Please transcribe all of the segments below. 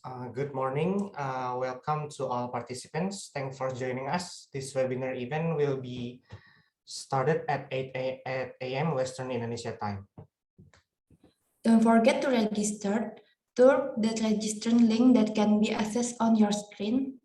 Good morning. Welcome to all participants. Thanks for joining us. This webinar event will be started at 8 a.m. Western Indonesia time. Don't forget to register through the registration link that can be accessed on your screen.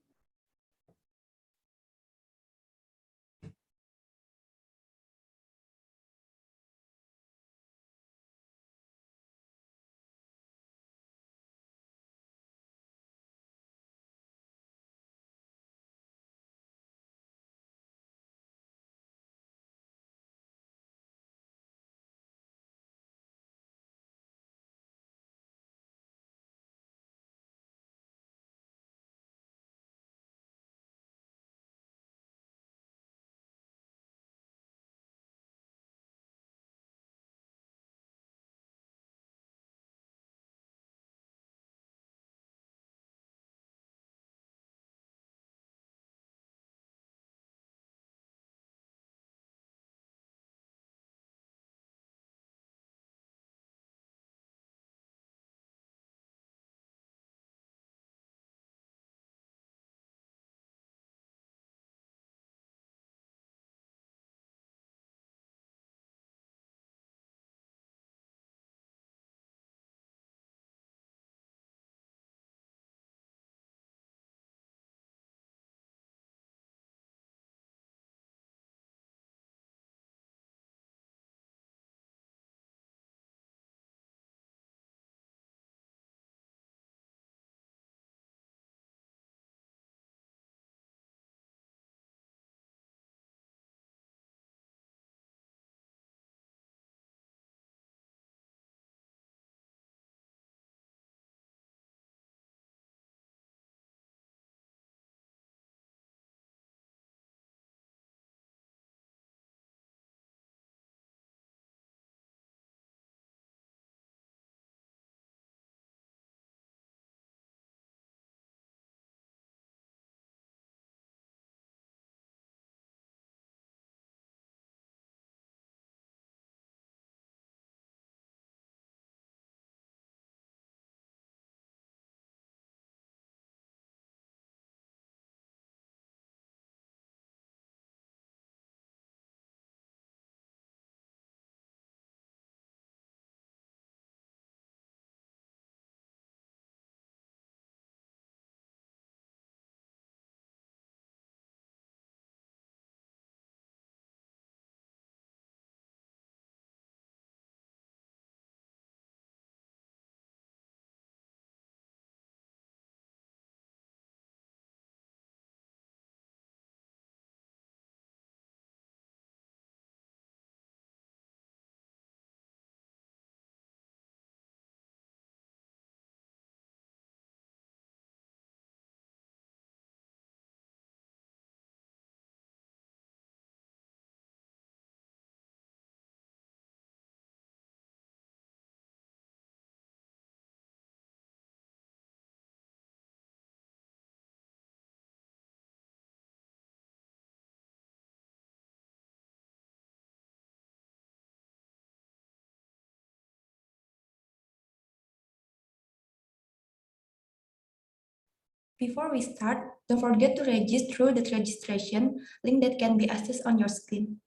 Before we start, don't forget to register through the registration link that can be accessed on your screen.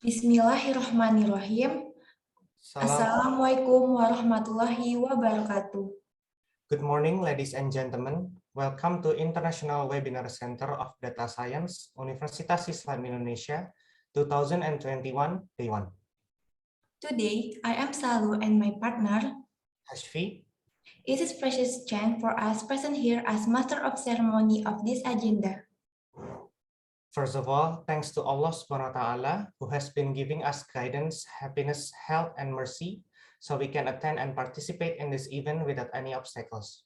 Bismillahirrahmanirrahim. Assalamualaikum warahmatullahi wabarakatuh. Good morning, ladies and gentlemen. Welcome to International Webinar Center of Data Science, Universitas Islam Indonesia, 2021, Day 1. Today, I am Salu and my partner, Hashfi, it is precious chance for us present here as master of ceremony of this agenda. first of all, thanks to Allah Subhanahu wa Ta'ala, who has been giving us guidance, happiness, health, and mercy, so we can attend and participate in this event without any obstacles.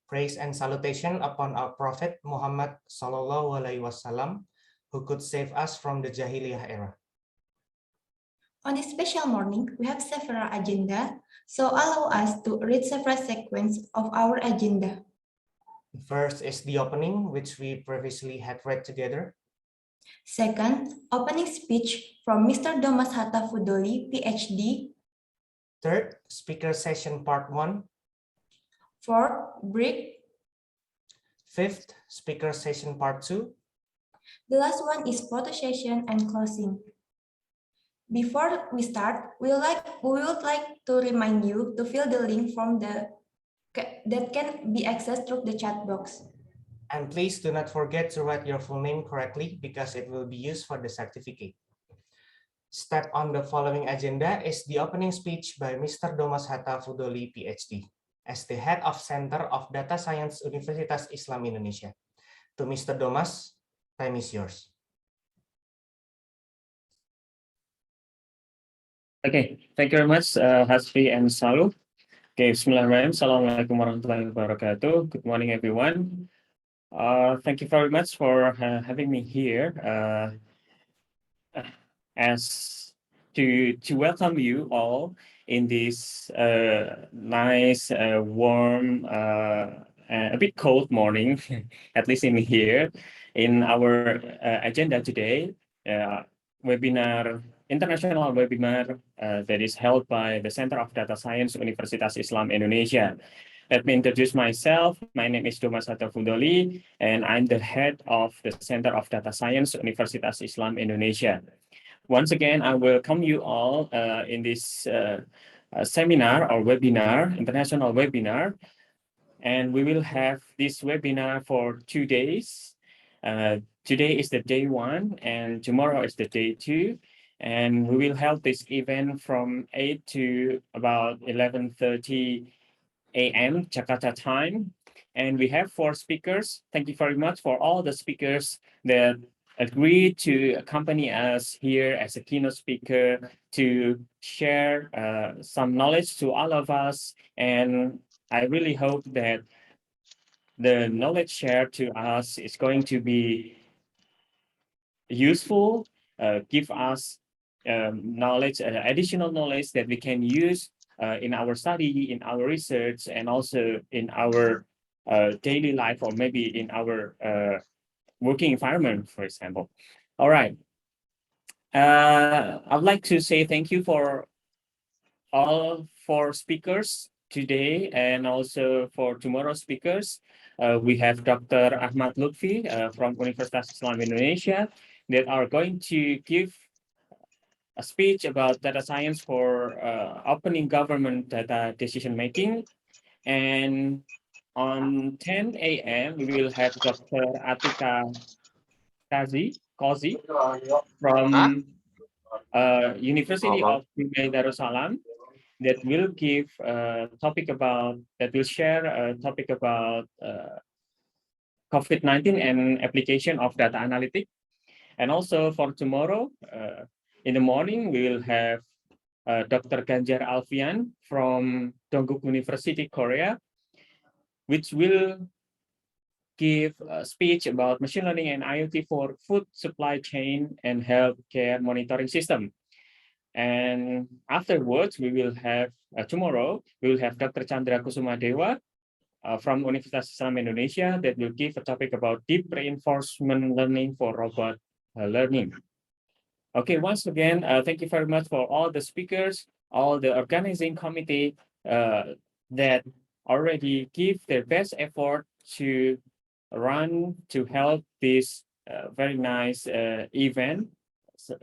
Praise and salutation upon our Prophet Muhammad Sallallahu Alaihi Wasallam, who could save us from the Jahiliyah era. On this special morning, we have several agenda, so allow us to read several sequence of our agenda. First is the opening, which we previously had read together. Second, opening speech from Mr. Thomas Hatta Fudoli, PhD. Third, speaker session part 1. Fourth, break. Fifth, speaker session part 2. The last one is photo session and closing. Before we start, we would like to remind you to fill the link from that can be accessed through the chat box. And please do not forget to write your full name correctly because it will be used for the certificate. Step on the following agenda is the opening speech by Mr. Thomas Hatta Fudoli, PhD, as the head of Center of Data Science Universitas Islam Indonesia. To Mr. Thomas, time is yours. Okay, thank you very much, Hasfi and Salu. Okay, Bismillahirrahmanirrahim. Assalamualaikum warahmatullahi wabarakatuh. Good morning, everyone. Thank you very much for having me here as to welcome you all in this nice, warm, a bit cold morning, at least in here. In our agenda today, international webinar that is held by the Center of Data Science Universitas Islam Indonesia. Let me introduce myself. My name is Thomas Hatta Fudoli, and I'm the head of the Center of Data Science Universitas Islam Indonesia. Once again, I welcome you all in this seminar or webinar, international webinar, and we will have this webinar for 2 days. Today is the day 1, and tomorrow is the day 2. And we will hold this event from 8 to about 11:30 a.m. Jakarta time. And we have 4 speakers. Thank you very much for all the speakers that agreed to accompany us here as a keynote speaker to share some knowledge to all of us. And I really hope that the knowledge shared to us is going to be useful, give us knowledge, additional knowledge that we can use in our study, in our research, and also in our daily life, or maybe in our working environment, for example. All right. I'd like to say thank you for all 4 speakers today and also for tomorrow's speakers. We have Dr. Ahmad Luthfi from Universitas Islam Indonesia that are going to give a speech about data science for opening government data decision making. And on 10 a.m., we will have Dr. Atika Qazi from University of Brunei Darussalam that will give a topic about, that will share a topic about COVID-19 and application of data analytics. And also for tomorrow, in the morning, we will have Dr. Ganjar Alfian from Dongguk University, Korea, which will give a speech about machine learning and IoT for food supply chain and healthcare monitoring system. And afterwards, we will have, tomorrow, we will have Dr. Chandra Kusumadewa from Universitas Islam Indonesia that will give a topic about deep reinforcement learning for robot learning. Okay, once again, thank you very much for all the speakers, all the organizing committee that already give their best effort to help this very nice event,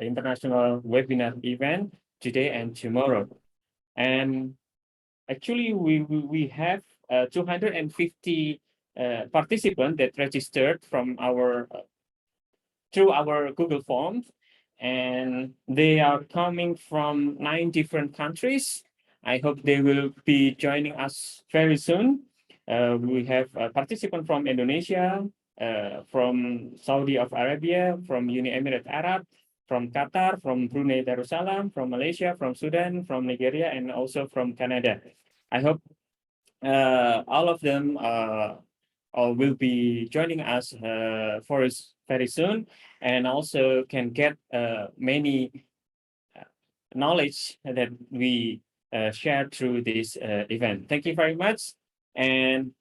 international webinar event today and tomorrow. And actually, we have 250 participants that registered from our through our Google Forms, and they are coming from 9 different countries. I hope they will be joining us very soon. We have a participant from Indonesia, from Saudi of Arabia, from Uni Emirates Arab, from Qatar, from Brunei Darussalam, from Malaysia, from Sudan, from Nigeria, and also from Canada. I hope all of them will be joining us for us very soon, and also can get many knowledge that we share through this event. Thank you very much. And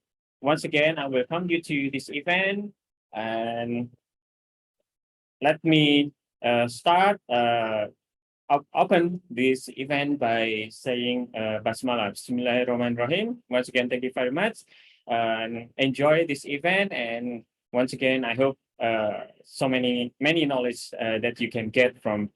once again, I welcome you to this event. And let me start open this event by saying Basmalah. Bismillahirrahmanirrahim. Once again, thank you very much. And enjoy this event. And once again, I hope so many knowledge that you can get from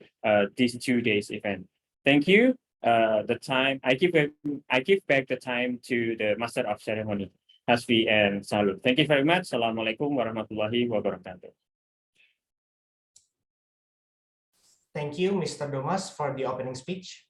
this 2 days event. Thank you. The time I give back the time to the Master of Ceremony, Hasfi and Salud. Thank you very much. Assalamualaikum warahmatullahi wabarakatuh. Thank you, Mr. Domas, for the opening speech.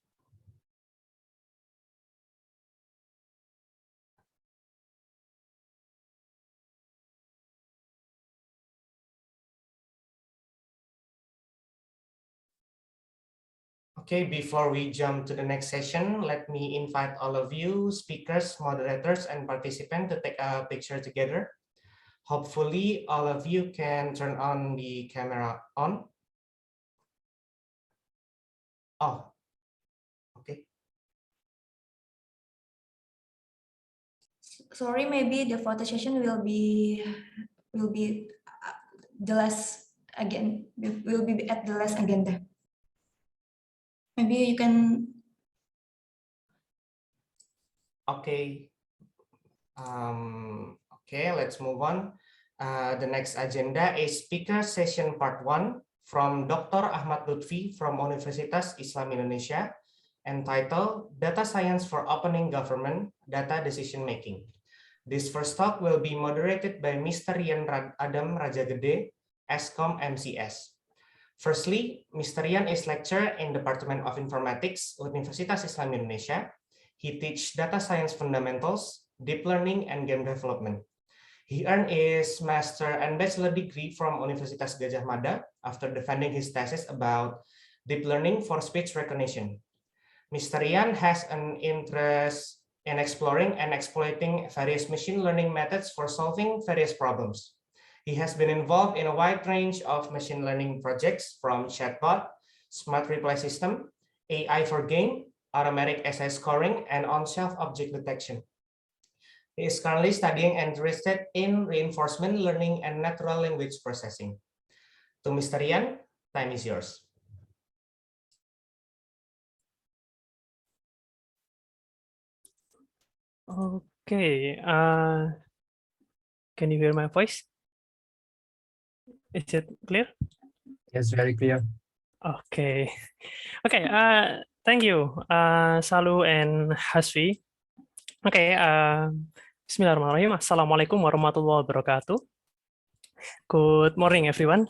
Okay, before we jump to the next session, let me invite all of you, speakers, moderators, and participants to take a picture together. Hopefully, all of you can turn on the camera on. Oh, okay. Sorry, maybe the photo session will be the last again. Will be at the last agenda. Maybe you can. Okay. Okay, let's move on. The next agenda is speaker session part 1 from Dr. Ahmad Luthfi from Universitas Islam Indonesia, entitled Data Science for Opening Government, Data Decision Making. This first talk will be moderated by Mr. Rian Adam Rajagede, ESCOM MCS. Firstly, Mr. Rian is lecturer in Department of Informatics, Universitas Islam Indonesia. He teaches data science fundamentals, deep learning, and game development. He earned his master and bachelor degree from Universitas Gadjah Mada after defending his thesis about deep learning for speech recognition. Mr. Rian has an interest in exploring and exploiting various machine learning methods for solving various problems. He has been involved in a wide range of machine learning projects from chatbot, smart reply system, AI for game, automatic essay scoring, and on-shelf object detection. He is currently studying and interested in reinforcement learning and natural language processing. To Mr. Rian, time is yours. Okay. Can you hear my voice? Is it clear? Yes, very clear. Okay. Okay. Thank you, Salu and Hasfi. Okay. Bismillahirrahmanirrahim. Assalamualaikum warahmatullahi wabarakatuh. Good morning, everyone.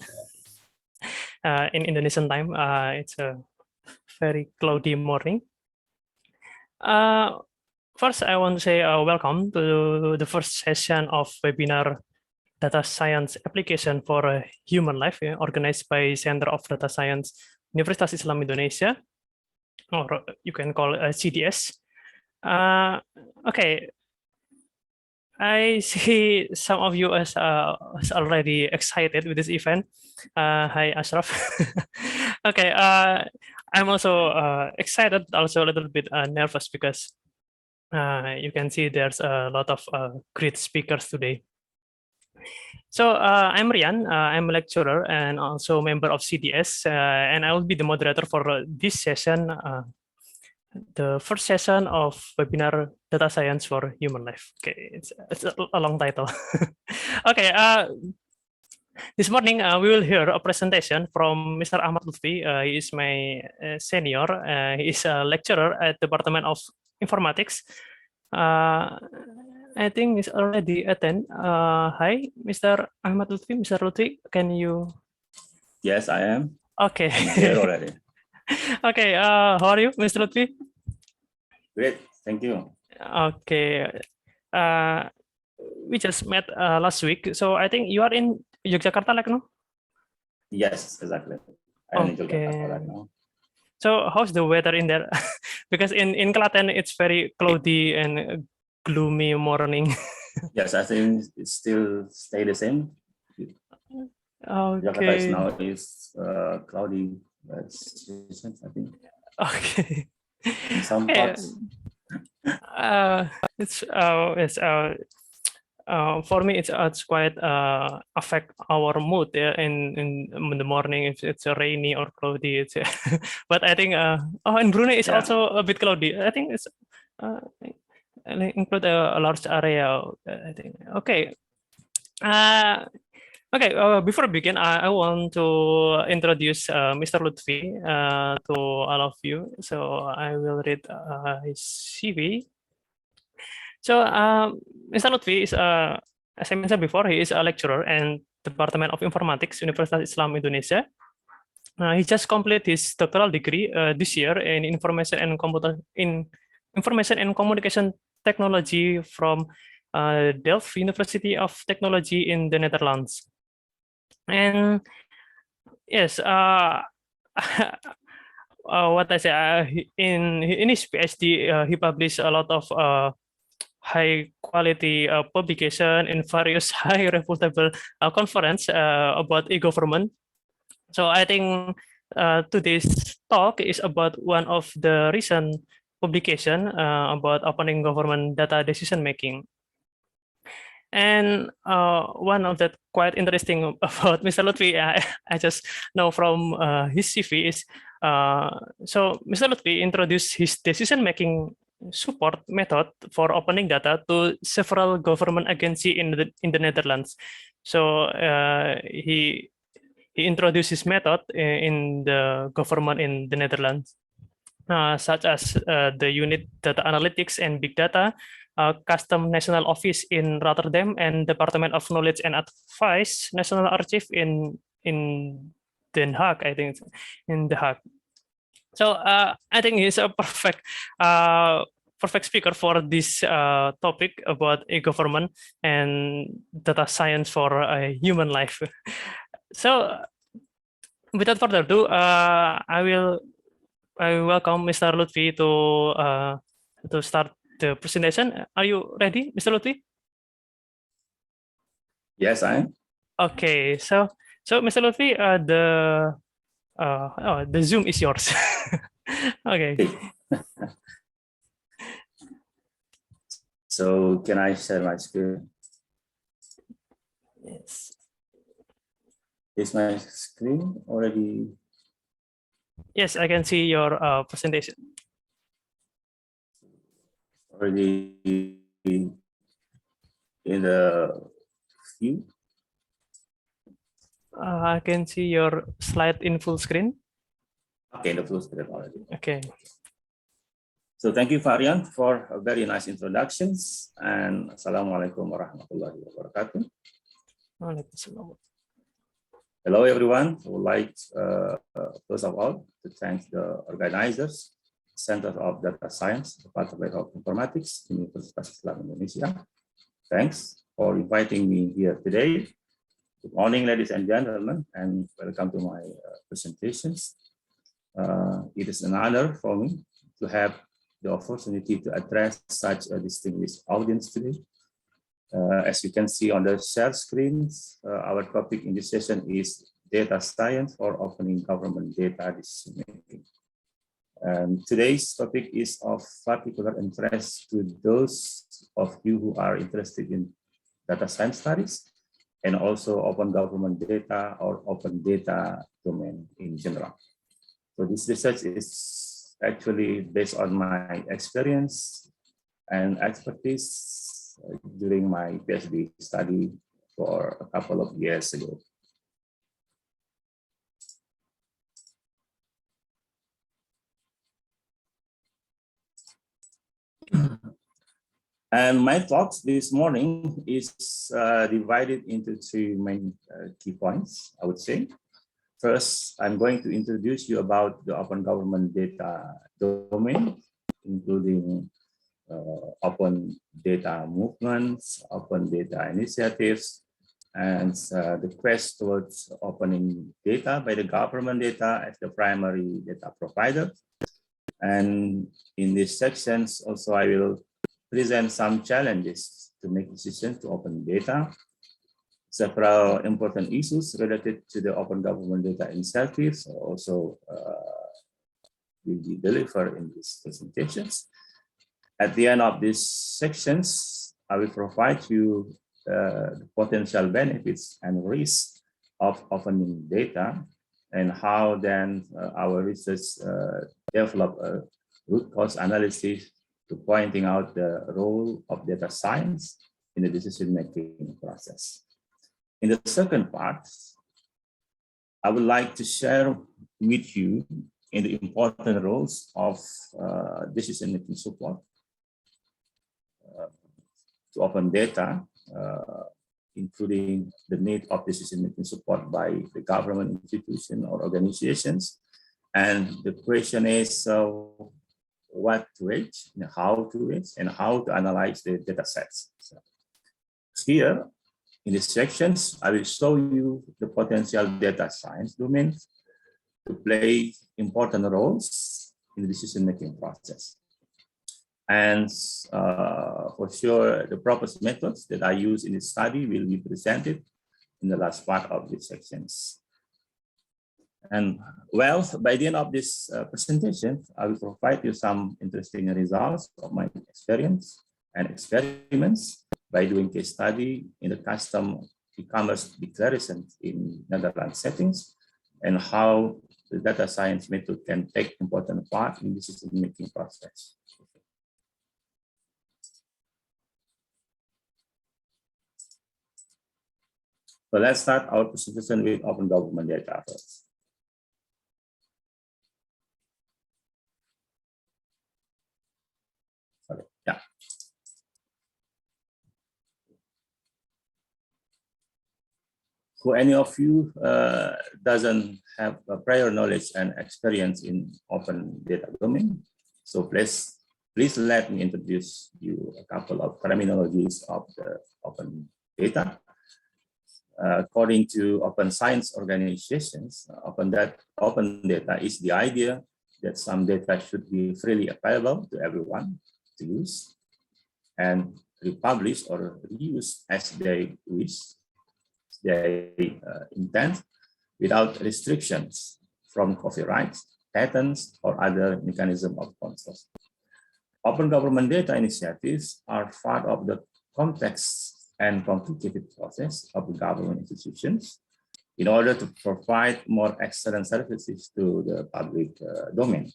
In Indonesian time, it's a very cloudy morning. First, I want to say welcome to the first session of webinar Data Science Application for Human Life, organized by Center of Data Science, Universitas Islam Indonesia, or you can call it CDS. Okay, I see some of you is already excited with this event. Hi, Ashraf. Okay, I'm also excited, also a little bit nervous because you can see there's a lot of great speakers today. So I'm Rian, I'm a lecturer and also member of CDS, and I will be the moderator for this session, the first session of webinar Data Science for Human Life. Okay, it's a long title. Okay, This morning, we will hear a presentation from Mr. Ahmad Luthfi. He is my senior. He is a lecturer at Department of Informatics. I think he's already attend. Hi, Mr. Ahmad Luthfi. Mr. Luthfi, can you? Yes, I am. Okay. I'm here already. Okay. How are you, Mr. Luthfi? Great, thank you. Okay. We just met last week, so I think you are in Yogyakarta, like no? Yes, exactly. I'm in Okay. Jakarta right now. So how's the weather in there? Because in Klaten it's very cloudy and gloomy morning. Yes, I think it still stay the same. Jakarta is Okay. now cloudy season, I think. Okay. In some Okay. parts. For me it's quite affect our mood, yeah, in the morning if it's rainy or cloudy. It's but I think in Brunei it's Yeah. also a bit cloudy. I think it's include a large area. I think okay. Okay, before I begin, I want to introduce Mr. Luthfi to all of you. So I will read his CV. So Mr. Luthfi is, as I mentioned before, he is a lecturer and Department of Informatics, Universitas Islam Indonesia. He just completed his doctoral degree this year in information and communication technology from Delft University of Technology in the Netherlands. And yes, what I say in his PhD, he published a lot of high quality publication in various high reputable conference about e-government. So I think today's talk is about one of the recent publication about opening government data decision making. And one of that quite interesting about Mr. Luthfi, I just know from his CV is, so Mr. Luthfi introduced his decision-making support method for opening data to several government agency in the Netherlands. So he introduced his method in the government in the Netherlands, such as the unit data analytics and big data, Custom National Office in Rotterdam, and Department of Knowledge and Advice National Archive in Den Haag, I think, in The Hague. So I think he's a perfect speaker for this topic about e-government and data science for human life. So without further ado, I welcome Mr. Luthfi to start the presentation. Are you ready, Mr. Luthfi? Yes, I am. Okay, so Mr. Luthfi, the Zoom is yours. Okay. So can I share my screen? Yes. Is my screen already? Yes, I can see your presentation. Already in the view? I can see your slide in full screen. Okay, the full screen already. Okay. So thank you, Farian, for a very nice introductions, and Assalamualaikum warahmatullahi wabarakatuh. Hello, everyone. I would like, first of all, to thank the organizers, Center of Data Science, Department of Informatics, Universitas Islam Indonesia. Thanks for inviting me here today. Good morning, ladies and gentlemen, and welcome to my presentations. It is an honor for me to have the opportunity to address such a distinguished audience today. As you can see on the share screens, our topic in this session is data science for opening government data decision making. And today's topic is of particular interest to those of you who are interested in data science studies and also open government data or open data domain in general. So this research is actually based on my experience and expertise during my PhD study for a couple of years ago. And my talk this morning is divided into three main key points, I would say. First, I'm going to introduce you about the open government data domain, including open data movements, open data initiatives, and the quest towards opening data by the government data as the primary data provider. And in these sections, also I will present some challenges to make decisions to open data, several important issues related to the open government data initiatives also will be delivered in these presentations. At the end of these sections, I will provide you the potential benefits and risks of opening data and how then our research develop a root cause analysis to pointing out the role of data science in the decision-making process. In the second part, I would like to share with you in the important roles of decision-making support to open data, including the need of decision-making support by the government institution or organizations. And the question is, what to reach, and how to reach, and how to analyze the data sets. So here, in these sections, I will show you the potential data science domains to play important roles in the decision-making process. And for sure, the proposed methods that I use in this study will be presented in the last part of these sections. And well, by the end of this presentation, I will provide you some interesting results of my experience and experiments by doing case study in the custom e-commerce declarations in Netherlands settings, and how the data science method can take important part in the decision-making process. So let's start our presentation with open government data first. Sorry. Yeah. Who any of you doesn't have a prior knowledge and experience in open data domain? So please let me introduce you a couple of terminologies of the open data. According to open science organizations, open data is the idea that some data should be freely available to everyone to use and republish or reuse as they wish, they intend, without restrictions from copyright, patents, or other mechanism of control. Open government data initiatives are part of the complex and complicated process of government institutions in order to provide more excellent services to the public domain.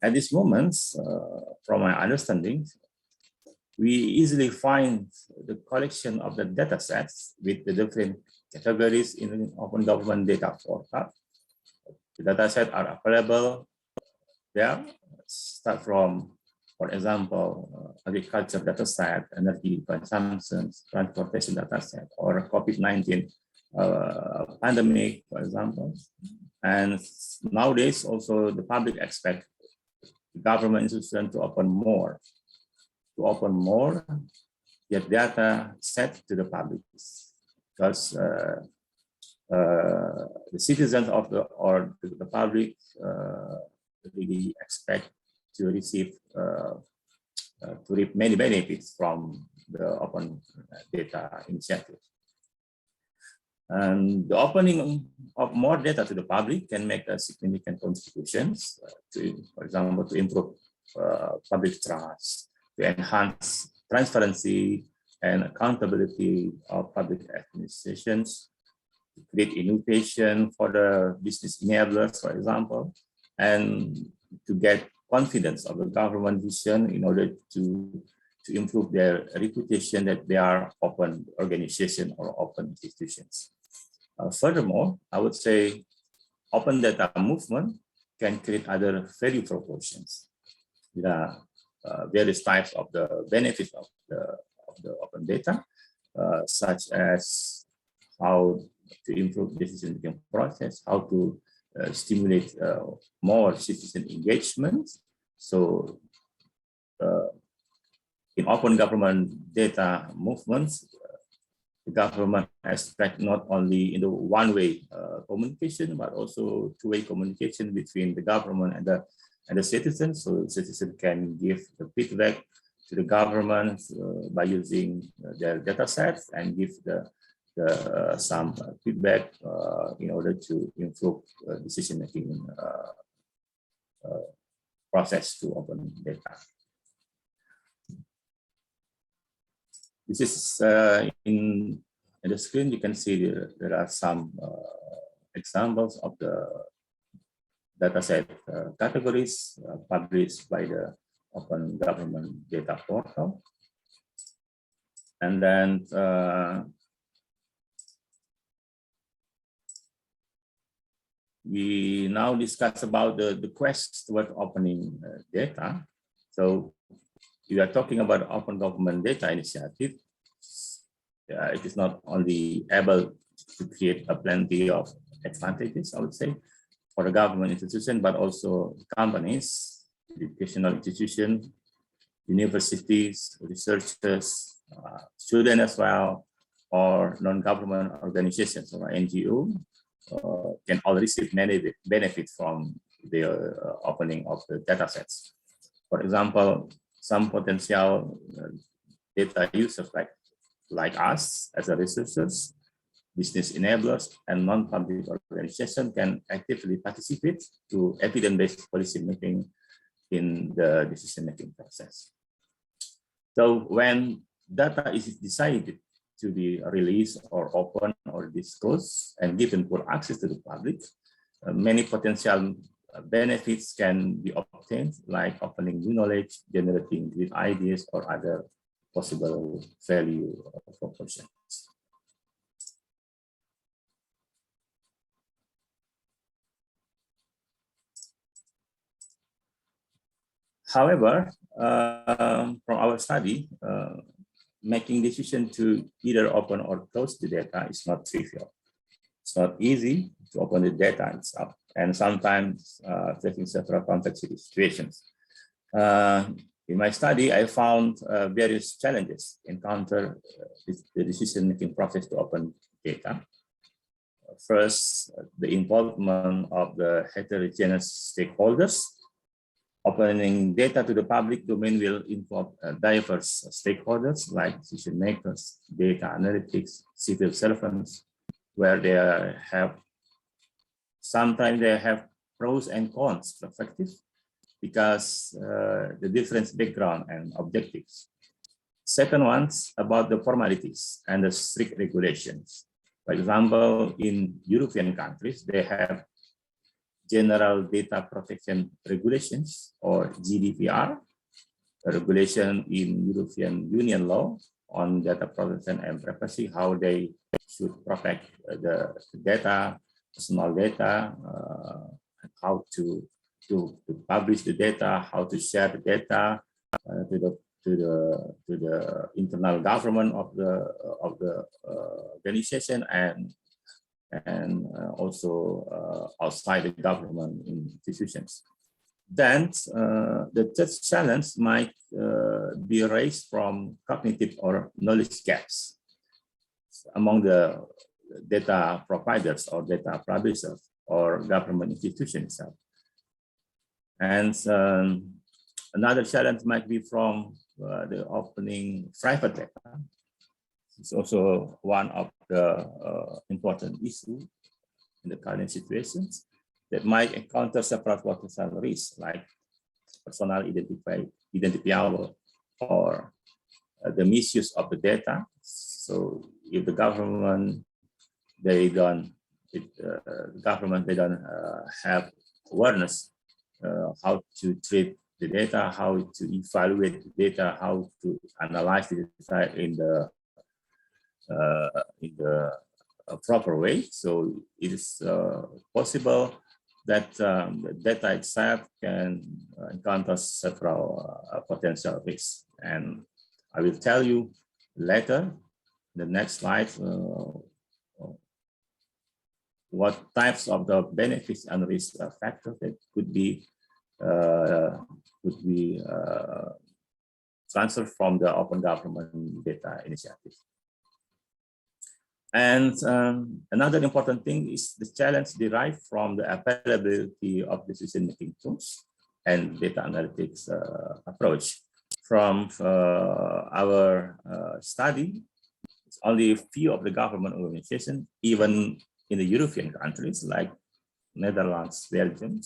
At this moment, from my understanding, we easily find the collection of the data sets with the different categories in the open government data portal. The data sets are available there. Start from, for example, agriculture data set, energy consumption, transportation data set, or COVID-19 pandemic, for example. And nowadays, also the public expect the government institution to open more get data set to the public, because the citizens of the public really expect to receive to reap many benefits from the open data initiative. And the opening of more data to the public can make a significant contributions to, for example, to improve public trust, to enhance transparency and accountability of public administrations, to create innovation for the business enablers, for example, and to get confidence of the government vision in order to improve their reputation that they are open organization or open institutions. Furthermore, I would say open data movement can create other value propositions. various types of the benefits of the open data, such as how to improve decision-making process, how to stimulate more citizen engagement. So in open government data movements, the government expects not only in the one-way communication, but also two-way communication between the government and the citizens. So citizens can give the feedback to the government by using their data sets and give some feedback in order to improve decision-making process to open data. This is in the screen. You can see there are some examples of the dataset categories published by the Open Government Data Portal. And then we now discuss about the quest toward opening data. So we are talking about Open Government Data Initiative. It is not only able to create a plenty of advantages, I would say, for the government institution, but also companies, educational institutions, universities, researchers, students as well, or non-government organizations or NGO can all receive many benefits from the opening of the data sets. For example, some potential data users like us as a researchers, business enablers, and non-public organizations can actively participate to evidence-based policy making in the decision-making process. So when data is decided to be released or open or disclosed and given full access to the public, many potential benefits can be obtained, like opening new knowledge, generating great ideas, or other possible value proportions. However, from our study, making decision to either open or close the data is not trivial. It's not easy to open the data itself, and sometimes facing several complex situations. In my study, I found various challenges encounter the decision-making process to open data. First, the involvement of the heterogeneous stakeholders. Opening data to the public domain will involve diverse stakeholders like decision makers, data analytics, civil servants, where sometimes they have pros and cons perspectives because the different background and objectives. Second one's about the formalities and the strict regulations. For example, in European countries, they have General Data Protection Regulations, or GDPR, a regulation in European Union law on data protection and privacy, how they should protect the data, personal data, how to publish the data, how to share the data to the internal government of the organization and also outside the government institutions. Then the third challenge might be raised from cognitive or knowledge gaps among the data providers or data publishers or government institutions itself. And another challenge might be from the opening private data. It's also one of the important issues in the current situations that might encounter several potential risks, like personal identifiable or the misuse of the data. So if the government they don't have awareness how to treat the data, how to evaluate the data, how to analyze the data in the proper way. So it is possible that the data itself can encounters several potential risks, and I will tell you later, the next slide, what types of the benefits and risk factors that could be transferred from the Open Government Data Initiative. And another important thing is the challenge derived from the availability of decision-making tools and data analytics approach. From our study, it's only a few of the government organizations, even in the European countries like Netherlands, Belgium,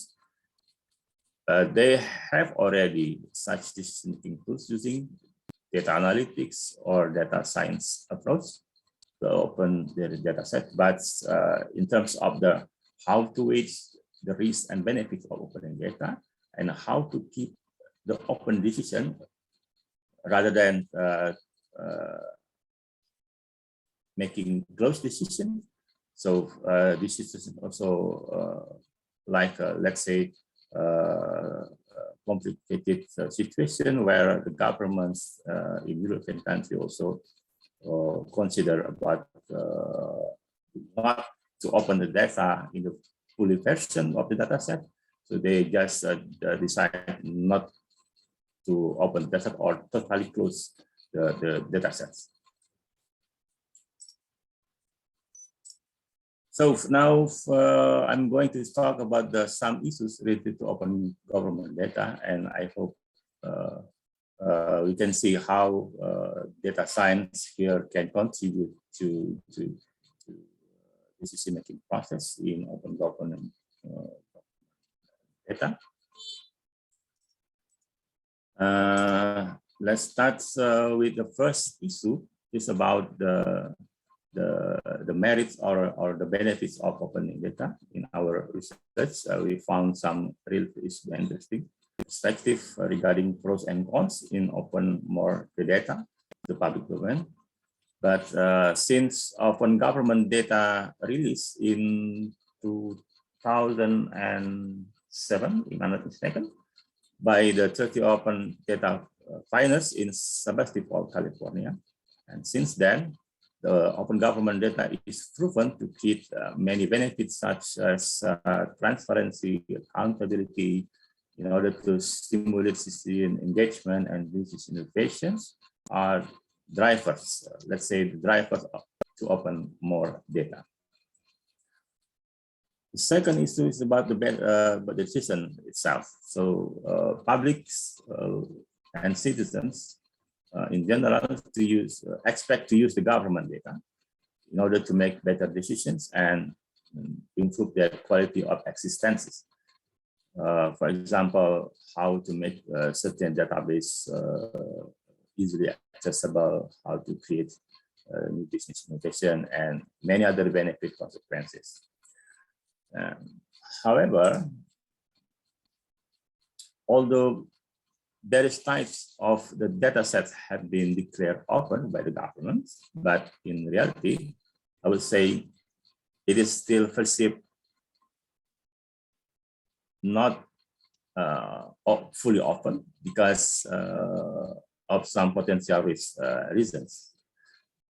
they have already such decision-making tools using data analytics or data science approach to open their data set. But in terms of the how to weigh the risks and benefits of opening data and how to keep the open decision rather than making closed decision. So this is also let's say, complicated situation where the governments in European countries also consider about not to open the data in the fully version of the data set. So they just decide not to open the data set or totally close the data sets. So now I'm going to talk about some issues related to open government data, and I hope we can see how data science here can contribute to decision-making process in open government data. Let's start with the first issue. It's about the merits or the benefits of opening data. In our research, we found some real interesting perspective regarding pros and cons in open more the data, the public domain. But since open government data release in 2007, if I'm not mistaken, by the 30 Open Data Finance in Sebastopol, California, and since then, the open government data is proven to give many benefits such as transparency, accountability, in order to stimulate citizen engagement and business innovations are drivers, let's say the drivers to open more data. The second issue is about the decision itself. So publics and citizens in general expect to use the government data in order to make better decisions and improve their quality of existences. For example, how to make a certain database easily accessible, how to create new business innovation, and many other benefit consequences. However, although various types of the data sets have been declared open by the government, but in reality, I would say it is still perceived not fully open because of some potential reasons.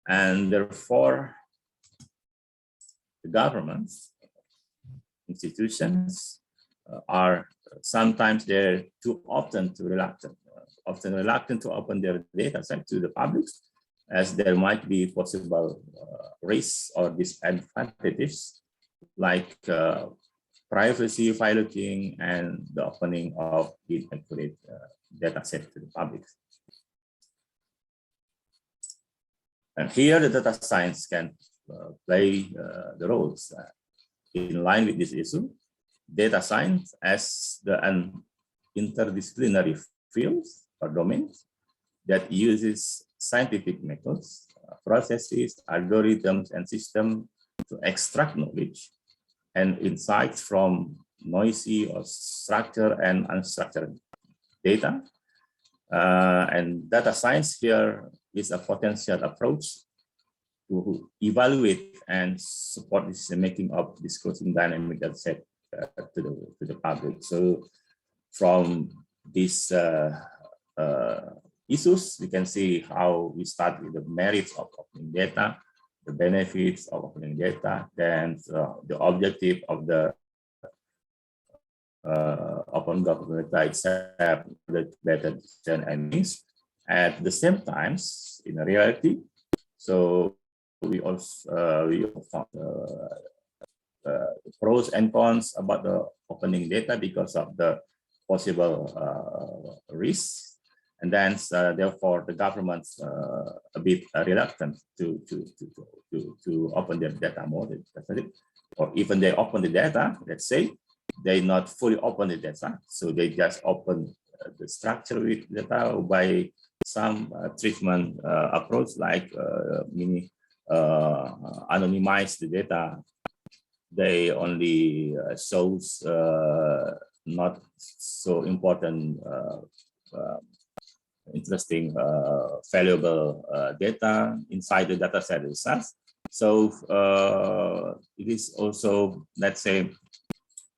And therefore, the governments, institutions are sometimes they're too often reluctant to open their data set to the public, as there might be possible risks or disadvantages like privacy violating and the opening of inaccurate data set to the public. And here the data science can play the roles in line with this issue. Data science as an interdisciplinary field or domain that uses scientific methods, processes, algorithms, and systems to extract knowledge and insights from noisy or structured and unstructured data. And data science here is a potential approach to evaluate and support decision-making of disclosing dynamic data set to the public. So from these issues, we can see how we start with the merits of opening data, the benefits of opening data, then the objective of the open government data itself, the better decision and means. At the same time, in reality, so we also found pros and cons about the opening data because of the possible risks, and then therefore the government's a bit reluctant to open their data more, or even they open the data. Let's say they not fully open the data, so they just open the structure with data by some treatment approach, like anonymize the data. They only shows not so important, interesting, valuable data inside the data set itself. So it is also, let's say,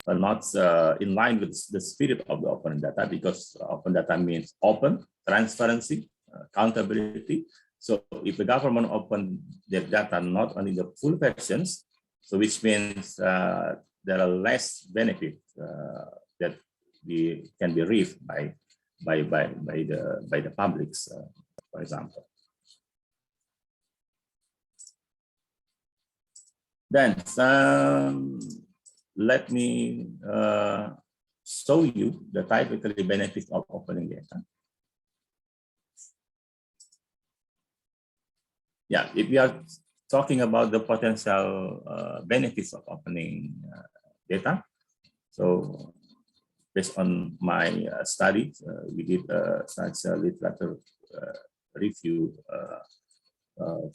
not in line with the spirit of the open data, because open data means open, transparency, accountability. So if the government open their data, not only the full versions, so which means there are less benefits that can be reaped by the publics, for example. Then let me show you the typical benefits of opening data. Yeah, if we are talking about the potential benefits of opening data, so based on my study, we did such a literature review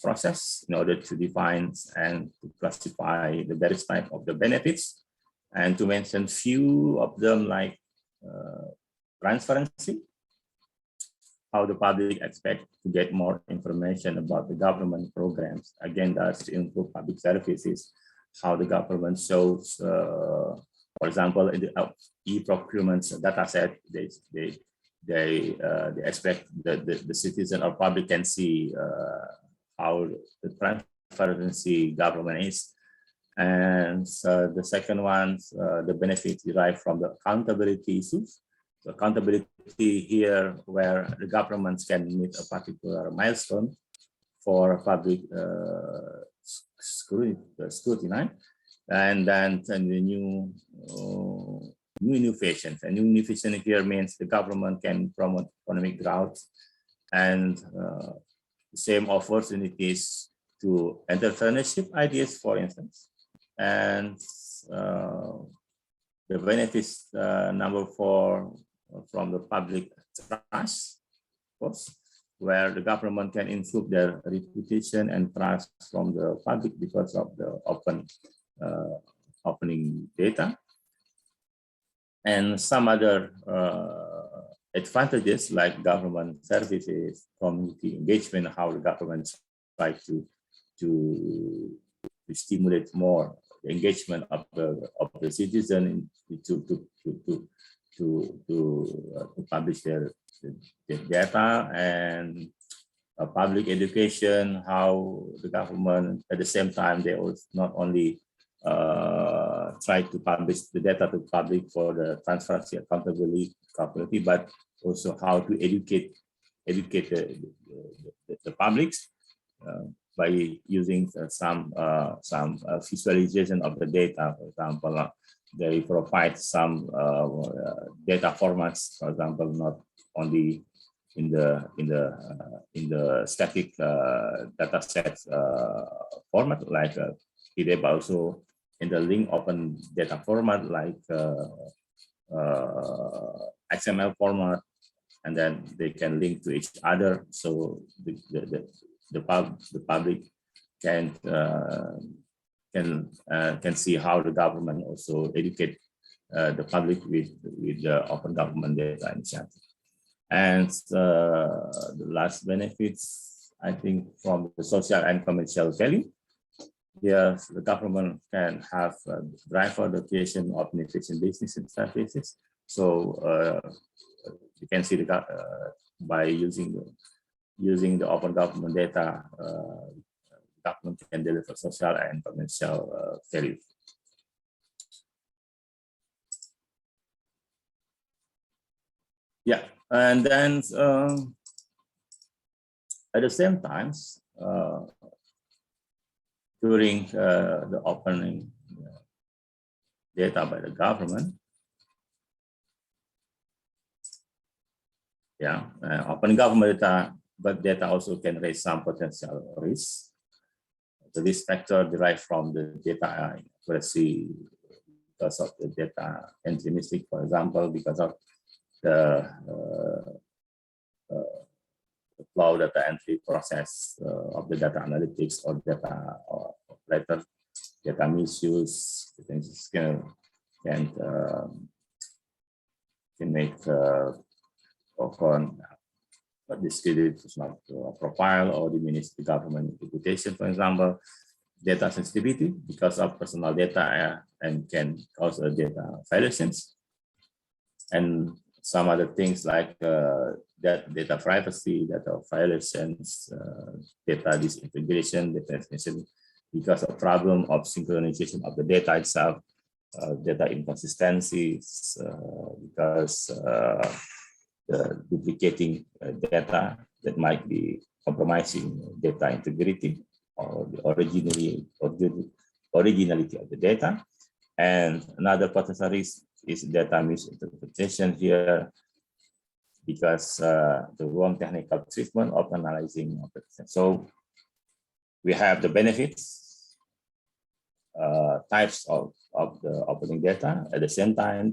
process in order to define and to classify the various type of the benefits, and to mention few of them, like transparency, how the public expect to get more information about the government programs, agendas to improve public services, how the government shows, for example, in the e-procurement data set, they expect that the citizen or public can see how the transparency government is. And the second one, the benefits derived from the accountability issues. So accountability here, where the governments can meet a particular milestone for public scrutiny, and then the new innovations. And new innovation here means the government can promote economic growth and same opportunities to entrepreneurship ideas, for instance. And the benefits number 4 from the public trust, of course, where the government can improve their reputation and trust from the public because of the opening data. And some other advantages like government services, community engagement, how the government try to stimulate more the engagement of the citizen to publish their data, and public education, how the government at the same time they also not only try to publish the data to public for the transparency, accountability, but also how to educate the publics by using some visualization of the data. For example, they provide some data formats, for example, not only in the static data set format like PDF, but also in the link open data format like XML format, and then they can link to each other, so the public can see how the government also educate the public with the open government data initiative. And the last benefits, I think, from the social and commercial value. Here, the government can have drive for the creation of innovation business and services. So you can see the by using the open government data, government can deliver social and financial value. Yeah, and then at the same time, during the opening data by the government, yeah, open government data, but data also can raise some potential risks. The risk factor derived from the data accuracy because of the data entry mistake, for example, because of the flow data entry process of the data analytics or data operator, data misuse, things can make often discredit profile or diminish the government reputation, for example, data sensitivity because of personal data and can cause data violations, and some other things like that data privacy, data violations, data disintegration, data transmission because of problem of synchronization of the data itself, data inconsistencies, because the duplicating data that might be compromising data integrity or the originality of the data. And another potential risk is data misinterpretation here, because the wrong technical treatment of analyzing. So we have the benefits, types of the opening data. At the same time,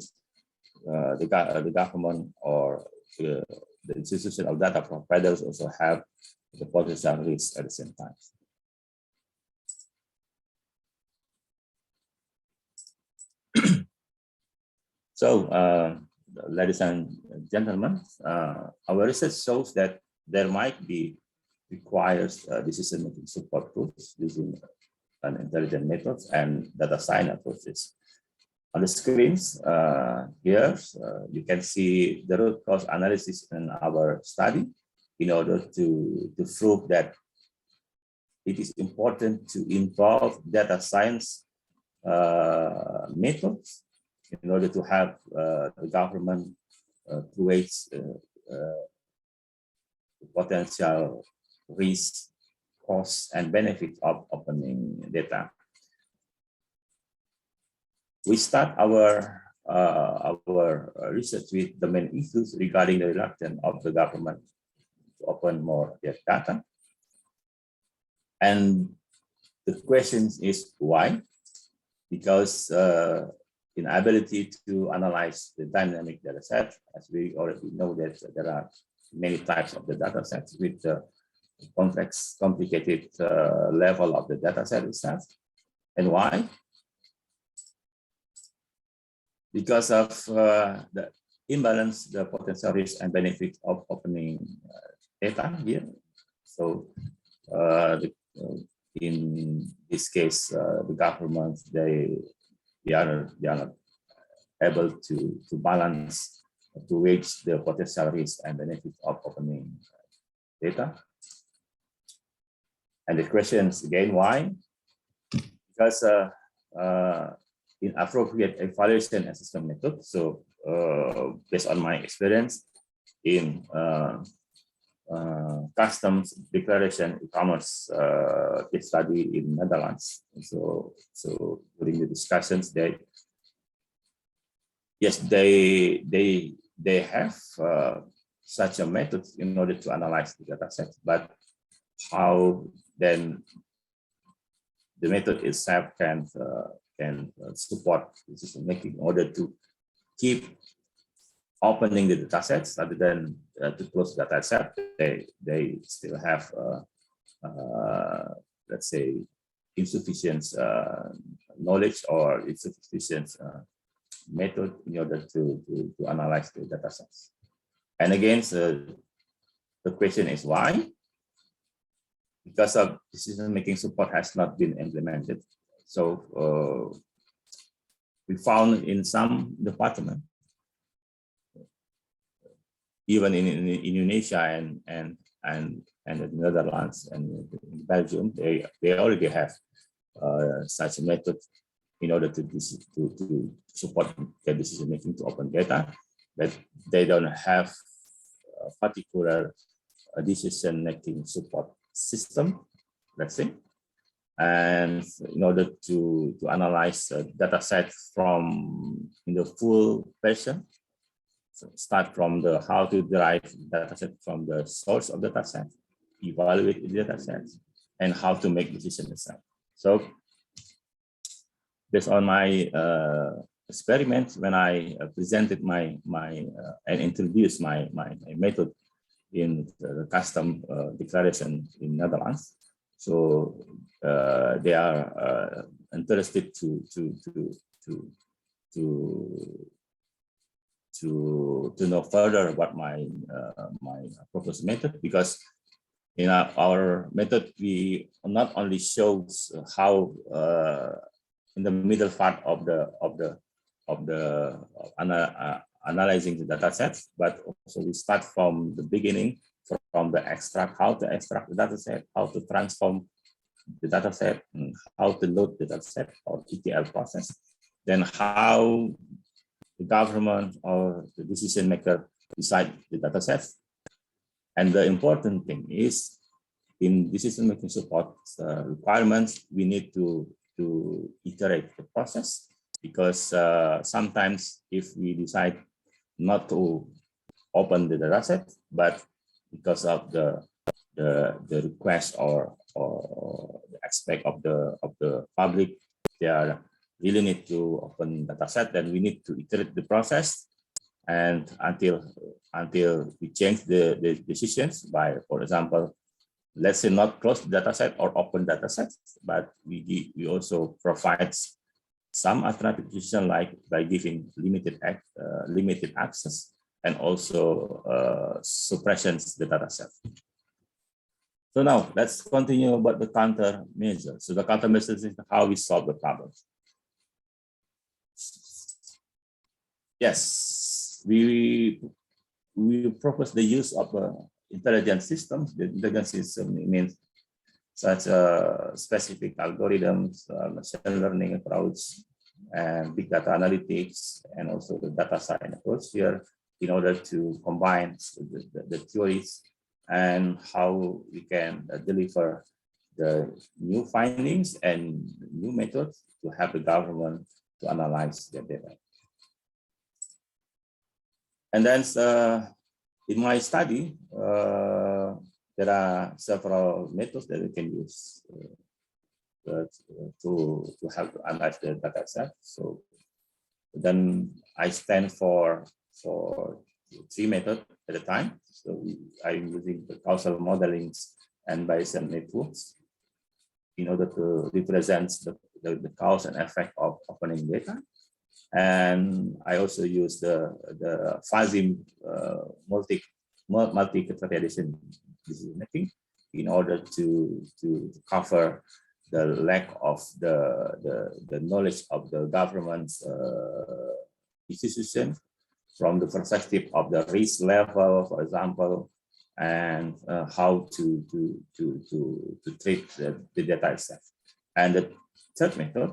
the government or the institution of data providers also have the potential risks at the same time. So, ladies and gentlemen, our research shows that there might be requires decision-making support tools using an intelligent methods and data science approaches. On the screens here, you can see the root cause analysis in our study in order to prove that it is important to involve data science methods in order to have the government create potential risk, costs, and benefits of opening data. We start our research with the main issues regarding the reluctance of the government to open more data. And the question is why? Because inability to analyze the dynamic data set, as we already know that there are many types of the data sets with the complex, complicated level of the data set itself. And why? Because of the imbalance, the potential risk and benefit of opening data here. So in this case, the government, they are not able to balance, to reach the potential risk and benefit of opening data. And the question is again, why? Because inappropriate evaluation and system method. So based on my experience in customs declaration e-commerce case study in Netherlands. So during the discussions, they have such a method in order to analyze the data set, but how then the method itself can support decision making in order to keep opening the data sets rather than to close the data set. They still have let's say insufficient knowledge or insufficient method in order to analyze the data sets. And again, the question is why? Because of decision making support has not been implemented. So we found in some departments even in Indonesia and the Netherlands and Belgium, they already have such a method in order to support their decision making to open data, but they don't have a particular decision making support system, let's say. And in order to analyze a data set from in the full version, so start from the how to derive data set from the source of data set, evaluate the data set, and how to make decisions. So based on my experiment, when I presented and introduced my method in the custom declaration in Netherlands, so they are interested to know further about my proposed method, because in our method we not only shows how in the middle part of analyzing the data sets, but also we start from the beginning, from the extract, how to extract the data set, how to transform the data set, and how to load the data set or ETL process, then how the government or the decision maker decide the data sets. And the important thing is, in decision making support requirements, we need to iterate the process, because sometimes if we decide not to open the data set, but because of the request or the aspect of the public, they are really need to open data set, then we need to iterate the process, and until we change the decisions by, for example, let's say not close the data set or open data sets, but we also provide some alternative decision, like by giving limited access and also suppressions the data set. So now let's continue about the countermeasure. So the countermeasure is how we solve the problem. Yes, we propose the use of intelligence systems. The intelligence system means such specific algorithms, machine learning approach, and big data analytics, and also the data science approach here, in order to combine the theories and how we can deliver the new findings and new methods to help the government to analyze their data. And then in my study, there are several methods that we can use to help analyze the data set. So then I stand for 3 methods at a time. So I'm using the causal modeling and Bayesian networks in order to represent the cause and effect of opening data. And I also use the fuzzy multi-criteria decision making in order to cover the lack of the knowledge of the government's institution from the perspective of the risk level, for example, and how to treat the data itself. And the third method,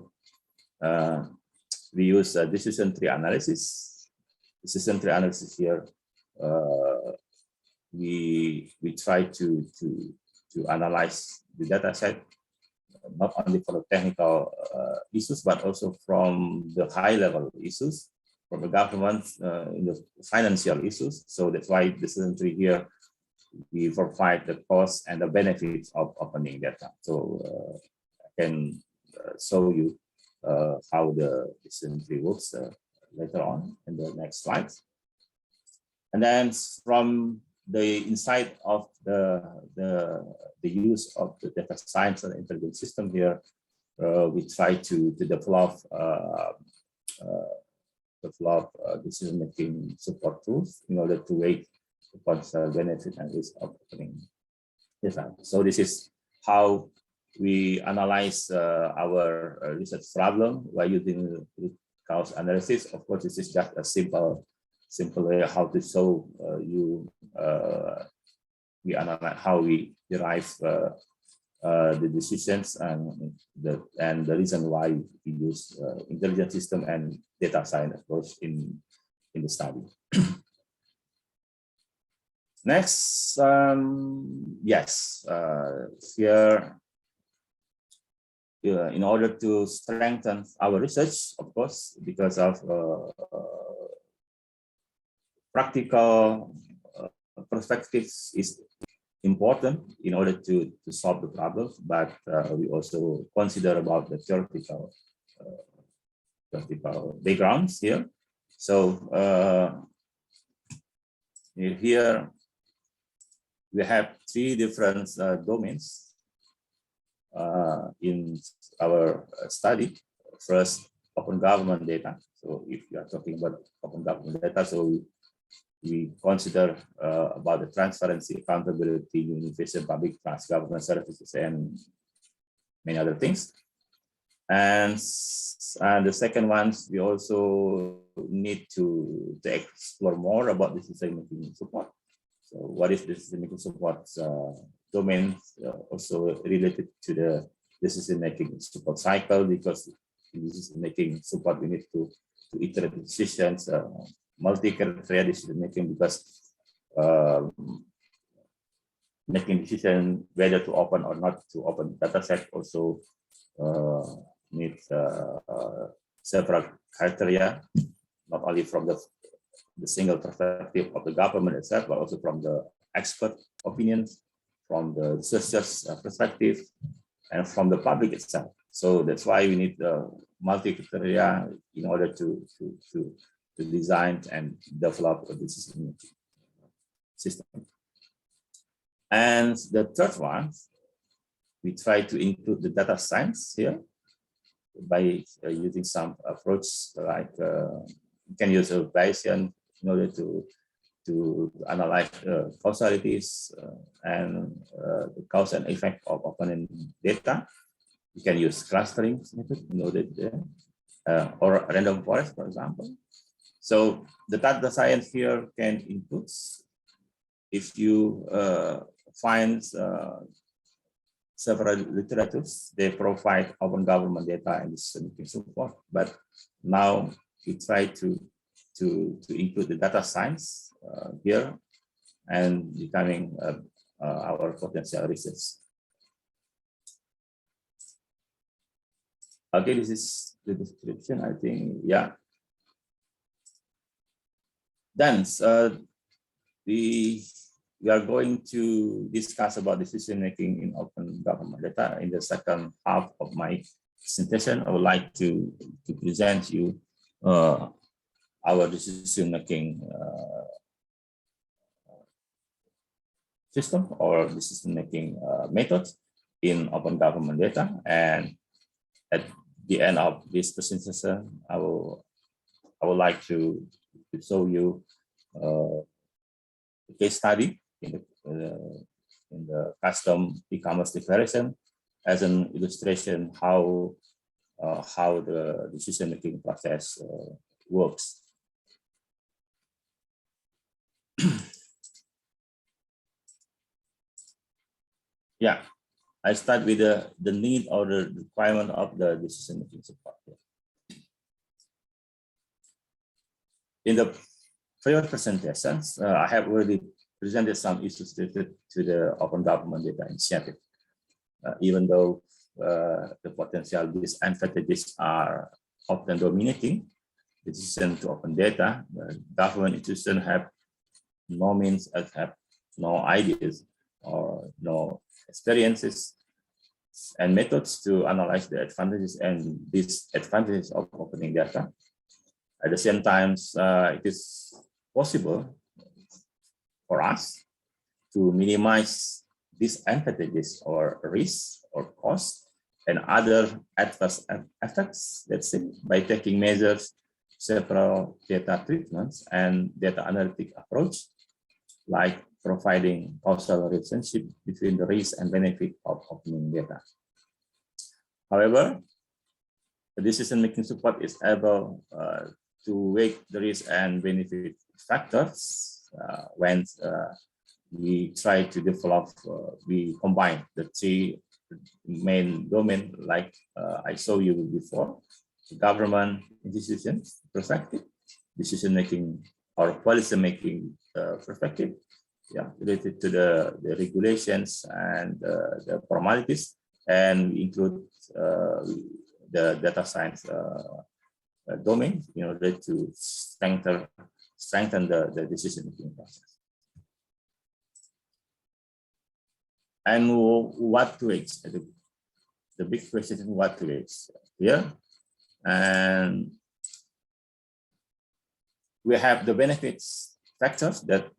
we use decision tree analysis. Decision tree analysis here, we try to analyze the data set, not only for the technical issues, but also from the high level issues, from the government in the financial issues. So that's why decision tree here, we provide the costs and the benefits of opening data. So I can show you how the decision tree works later on in the next slides. And then from the insight of the use of the data science and intelligence system here, we try to develop decision-making support tools in order to weigh the potential benefit and risk of opening data. So this is how we analyze our research problem by using root cause analysis. Of course, this is just a simple way how to show we analyze how we derive the decisions and the reason why we use intelligence system and data science approach in the study. Next, yes, here, in order to strengthen our research, of course, because of practical perspectives is important in order to solve the problem, but we also consider about the theoretical backgrounds here. So here we have three different domains in our study. First, open government data. So if you are talking about open government data, so we consider about the transparency, accountability, unification, public trust, government services, and many other things. And the second one, we also need to explore more about the decision-making support. So what is the decision-making support domain, also related to the decision-making support cycle, because in decision-making support, we need to iterate decisions, multi-criteria decision-making, because making decision whether to open or not to open data set also needs several criteria, not only from the single perspective of the government itself, but also from the expert opinions, from the researchers' perspective, and from the public itself. So that's why we need multi-criteria in order to design and develop a decision system. And the third one, we try to include the data science here by using some approach like you can use a Bayesian in order to analyze causalities and the cause and effect of open data. You can use clustering method in order to, or random forest, for example. So the data science here can include, if you find several literatures, they provide open government data and decision-making support. But now we try to include the data science here and becoming our potential research. Okay, this is the description, I think, yeah. Then we are going to discuss about decision-making in open government data in the second half of my presentation. I would like to present you our decision-making system or decision-making method in open government data. And at the end of this presentation, I would like to show you a case study in the custom e-commerce declaration as an illustration how the decision-making process works. Yeah, I start with the need or the requirement of the decision-making support. In the prior presentations, I have already presented some issues related to the open government data initiative. Even though the potential disadvantages are often dominating the decision to open data, government institutions have no means, have no ideas or no experiences and methods to analyze the advantages and disadvantages of opening data. At the same time, it is possible for us to minimize disadvantages or risks or costs and other adverse effects, let's say, by taking measures, several data treatments and data analytic approach, like providing causal relationship between the risk and benefit of opening data. However, the decision-making support is able to weigh the risk and benefit factors when we try to develop, we combine the three main domain, like I showed you before: government institutions perspective, decision making or policy making perspective, related to the regulations and the formalities, and we include the data science domain in order to strengthen the decision making process. And what to expect? The big question is what to expect here. And we have the benefits factors that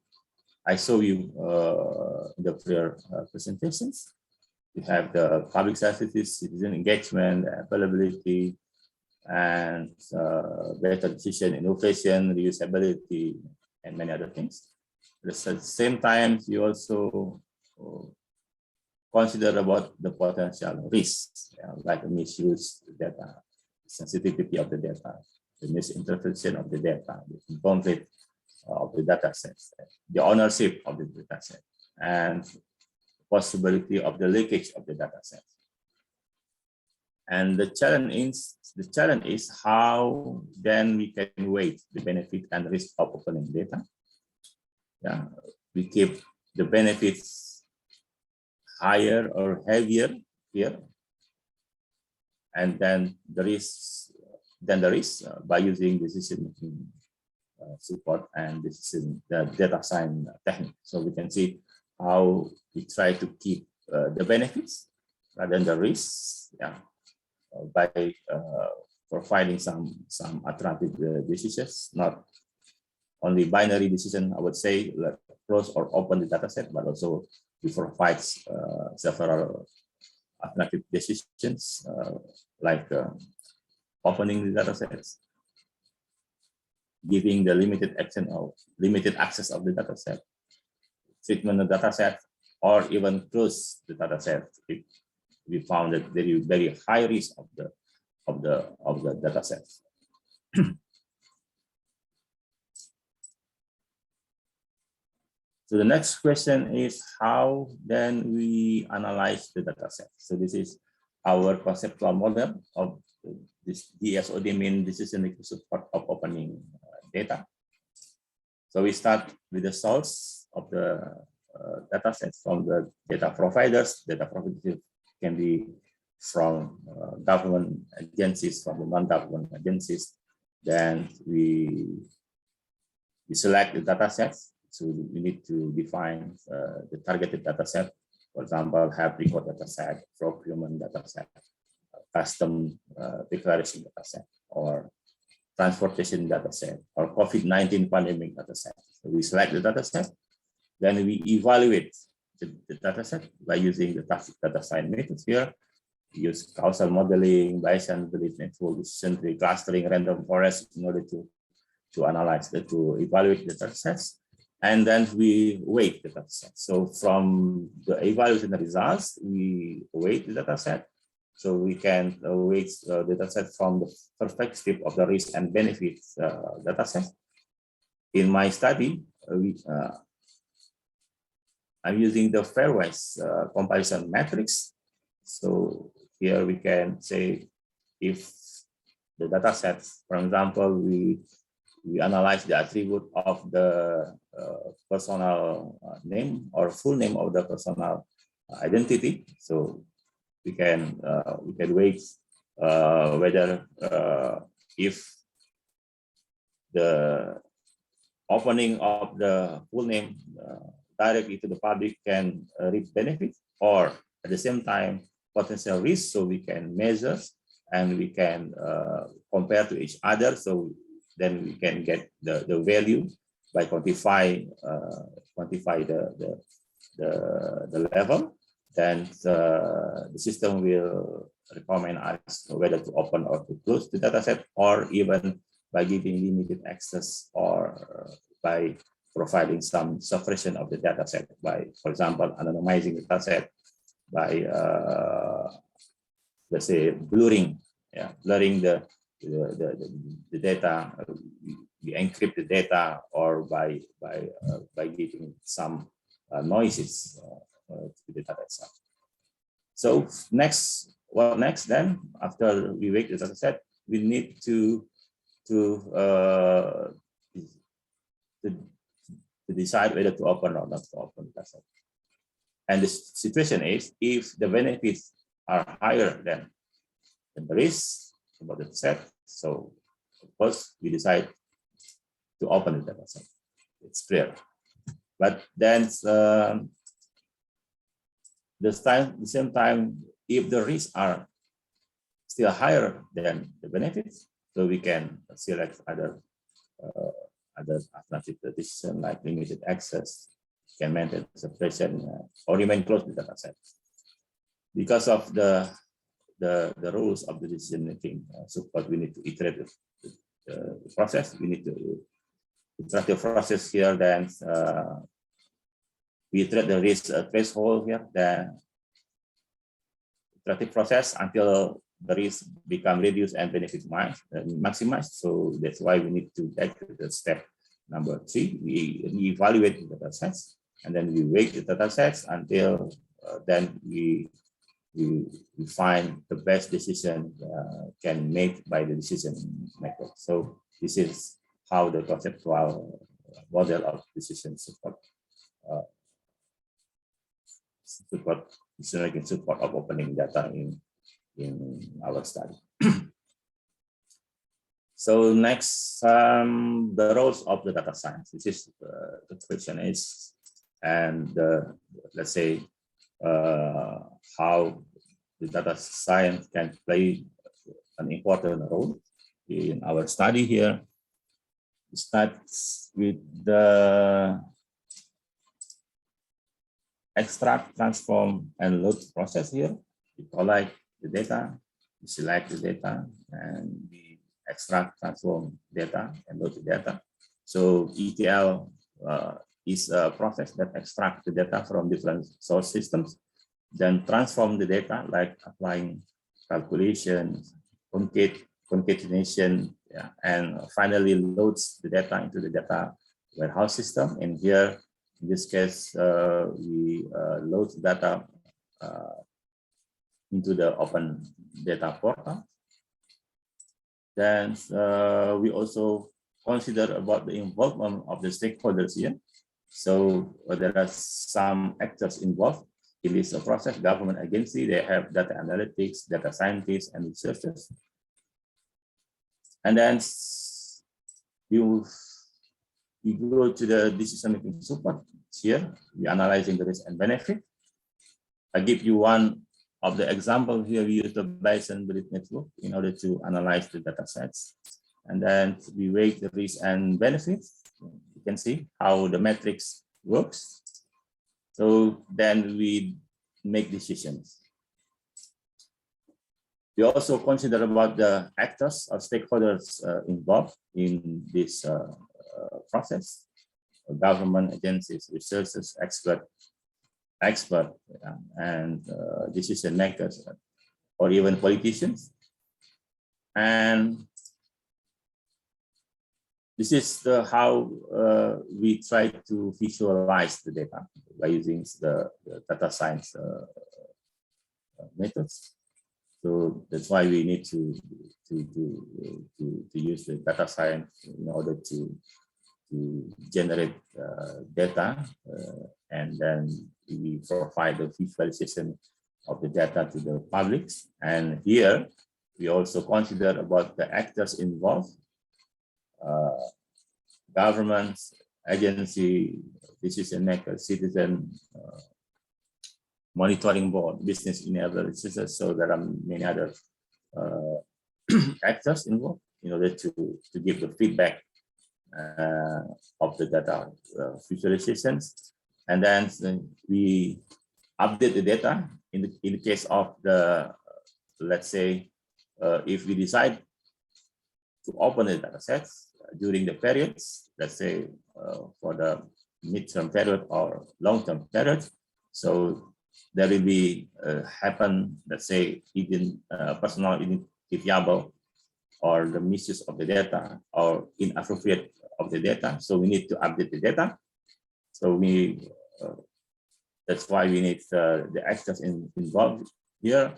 I show you in the prior presentations. We have the public services, citizen engagement, availability, and better decision, innovation, reusability, and many other things. At the same time, you also consider about the potential risks, like misuse of data, sensitivity of the data, the misinterpretation of the data, the conflict of the data sets, the ownership of the data set, and possibility of the leakage of the data set. And the challenge is how then we can weigh the benefit and risk of opening data. We keep the benefits higher or heavier here, and then the risk by using decision making support and the data science technique. So we can see how we try to keep the benefits rather than the risks, by providing some alternative decisions, not only binary decision, I would say, like close or open the data set, but also we provide several alternative decisions, like opening the data sets, giving the limited access of the data set, treatment of the data set, or even close the data set if we found that there is very high risk of the data set. So the next question is how then we analyze the data set. So this is our conceptual model of this DSOD, mean decision making support of opening data. So we start with the source of the data sets from the data providers. Data providers can be from government agencies, from the non-government agencies. Then we select the data sets. So we need to define the targeted data set. For example, health record data set, procurement data set, custom declaration data set, or transportation data set, or COVID-19 pandemic data set. So we select the data set, then we evaluate the data set by using the data science methods here. We use causal modeling, Bayesian belief network, decision tree clustering, random forest in order to analyze, to evaluate the data sets. And then we weight the data set. So from the evaluation results, we weight the data set. So we can weight the data set from the perspective of the risk and benefits data set. In my study, I'm using the fairwise comparison matrix. So here we can say if the data set, for example, we analyze the attribute of the personal name or full name of the personal identity. So we can weight whether if the opening of the full name directly to the public can reap benefit, or at the same time potential risk. So we can measure and we can compare to each other. So then we can get the value by quantify the level. Then the system will recommend us whether to open or to close the dataset, or even by giving limited access, or by providing some suppression of the dataset by, for example, anonymizing the dataset by, let's say, blurring the data we encrypt the data or by giving some noises to the data itself. So what next then? After we wake the data set, we need to decide whether to open or not to open the data set. And the situation is, if the benefits are higher than the risk about the data set, so of course we decide to open the data set. It's clear. But then the same time, if the risks are still higher than the benefits, so we can select other alternative decision like limited access, can maintain suppression, or remain close to the data set. Because of the rules of the decision making support, we need to iterate the process. We need to iterate the process here. Then we iterate the risk threshold here. The iterative process until the risk become reduced and benefit maximized. So that's why we need to take the step number 3. We evaluate the data sets, and then we weight the data sets until then we find the best decision can make by the decision maker. So this is how the conceptual model of decision support decision-making support of opening data in our study. So next, the roles of the data science. This is the question is, and let's say how the data science can play an important role in our study here. It starts with the extract, transform, and load process here. We collect the data, we select the data, and we extract, transform data, and load the data. So ETL is a process that extracts the data from different source systems, then transform the data, like applying calculations, concatenation, and finally loads the data into the data warehouse system. And here, in this case, we load data into the open data portal. Then we also consider about the involvement of the stakeholders here. So there are some actors involved in this process. Government agency, they have data analytics, data scientists, and researchers. And then you go to the decision-making support. Here, we are analyzing the risk and benefit. I give you one of the example here. We use the Bayesian belief network in order to analyze the data sets. And then we weigh the risk and benefits. You can see how the matrix works. So then we make decisions. We also consider about the actors or stakeholders involved in this process: government agencies, researchers, expert, and decision makers, or even politicians. And this is how we try to visualize the data by using the data science methods. So that's why we need to use the data science in order to generate data, and then we provide the visualization of the data to the public. And here we also consider about the actors involved: governments, agency, decision makers, citizen, monitoring board, business enablers. So there are many other actors involved in order to give the feedback of the data visualizations. And then we update the data in the case of the, let's say, if we decide to open the data sets during the periods, let's say for the midterm period or long-term period. So there will be happen, let's say, even personal identifiable or the misuse of the data or inappropriate of the data. So we need to update the data. So that's why we need the actors involved here,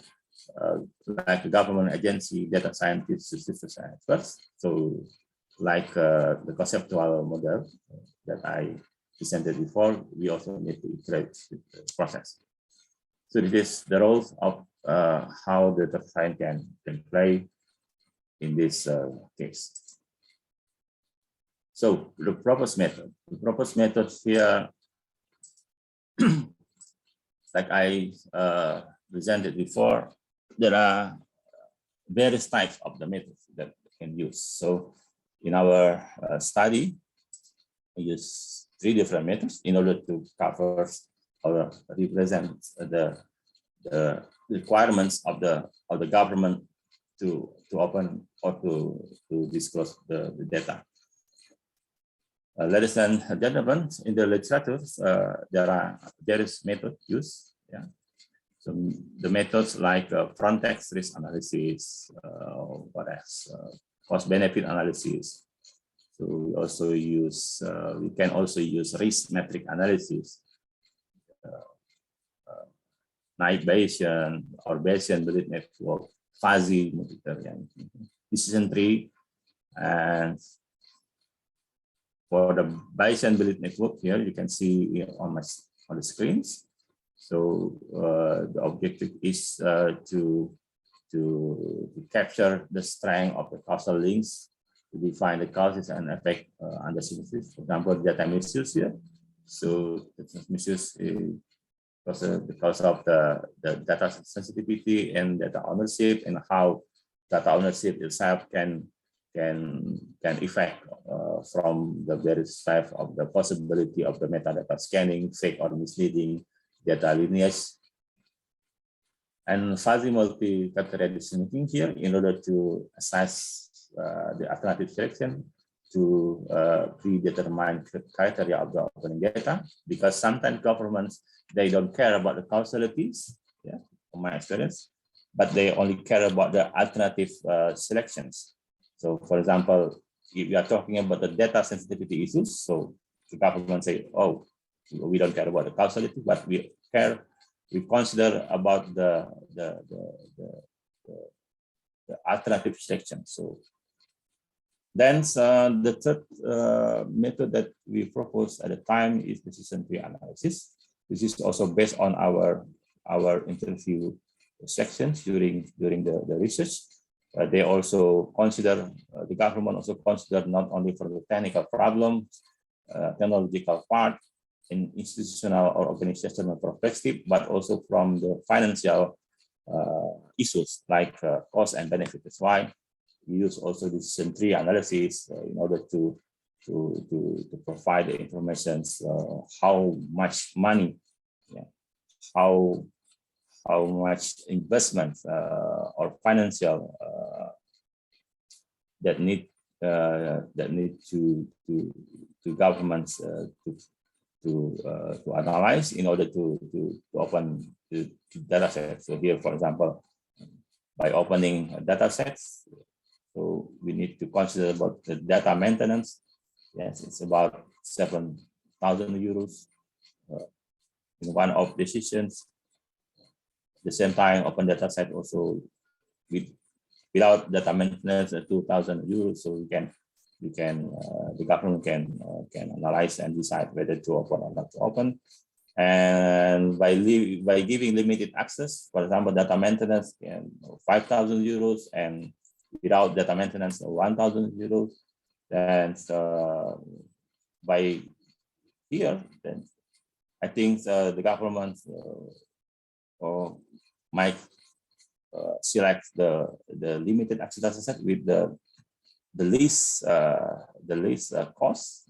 like the government agency, data scientists, system experts. So like the conceptual model that I presented before, we also need to iterate the process. So this is the roles of how the data science can play in this case. So the proposed method here, like I presented before, there are various types of the methods that we can use. So in our study, we use 3 different methods in order to cover or represent the requirements of the government to open or to disclose the data. Ladies and gentlemen, in the literature, there are various methods used. Yeah. So the methods like front-text risk analysis, what else? Cost-benefit analysis. So we also use, we can also use risk metric analysis, night Bayesian or Bayesian belief network, fuzzy multivariate, decision tree, and for the Bayesian belief network here, you can see on the screens. So the objective is to capture the strength of the causal links, to define the causes and effect under synthesis. For example, data misuse here. So the misuse is because of the data sensitivity and data ownership, and how data ownership itself can affect from the various type of the possibility of the metadata scanning, fake or misleading data lineage, and fuzzy multi-criteria decision making here in order to assess the alternative selection to predetermined criteria of the opening data, because sometimes governments, they don't care about the causalities, yeah, from my experience, but they only care about the alternative selections. So for example, if you are talking about the data sensitivity issues, so the government say, oh, we don't care about the causality, but we consider about the alternative selection. So then the third method that we propose at the time is decision tree analysis. This is also based on our interview sections during the research. They also consider, the government also consider not only for the technical problem, technological part, in institutional or organizational perspective, but also from the financial issues like cost and benefit. That's why we use also decision tree analysis in order to provide the information how much money, yeah, how much investment or financial that need to governments to analyze in order to open the data sets. So here, for example, by opening data sets, so we need to consider about the data maintenance. Yes, it's about 7,000 euros in one of decisions. At the same time, open data set also without data maintenance 2,000 euros. So the government can analyze and decide whether to open or not to open. And by giving limited access, for example, data maintenance 5,000 euros, and without data maintenance 1,000 euros. And by here, then I think the government might select the limited access data set with the least cost.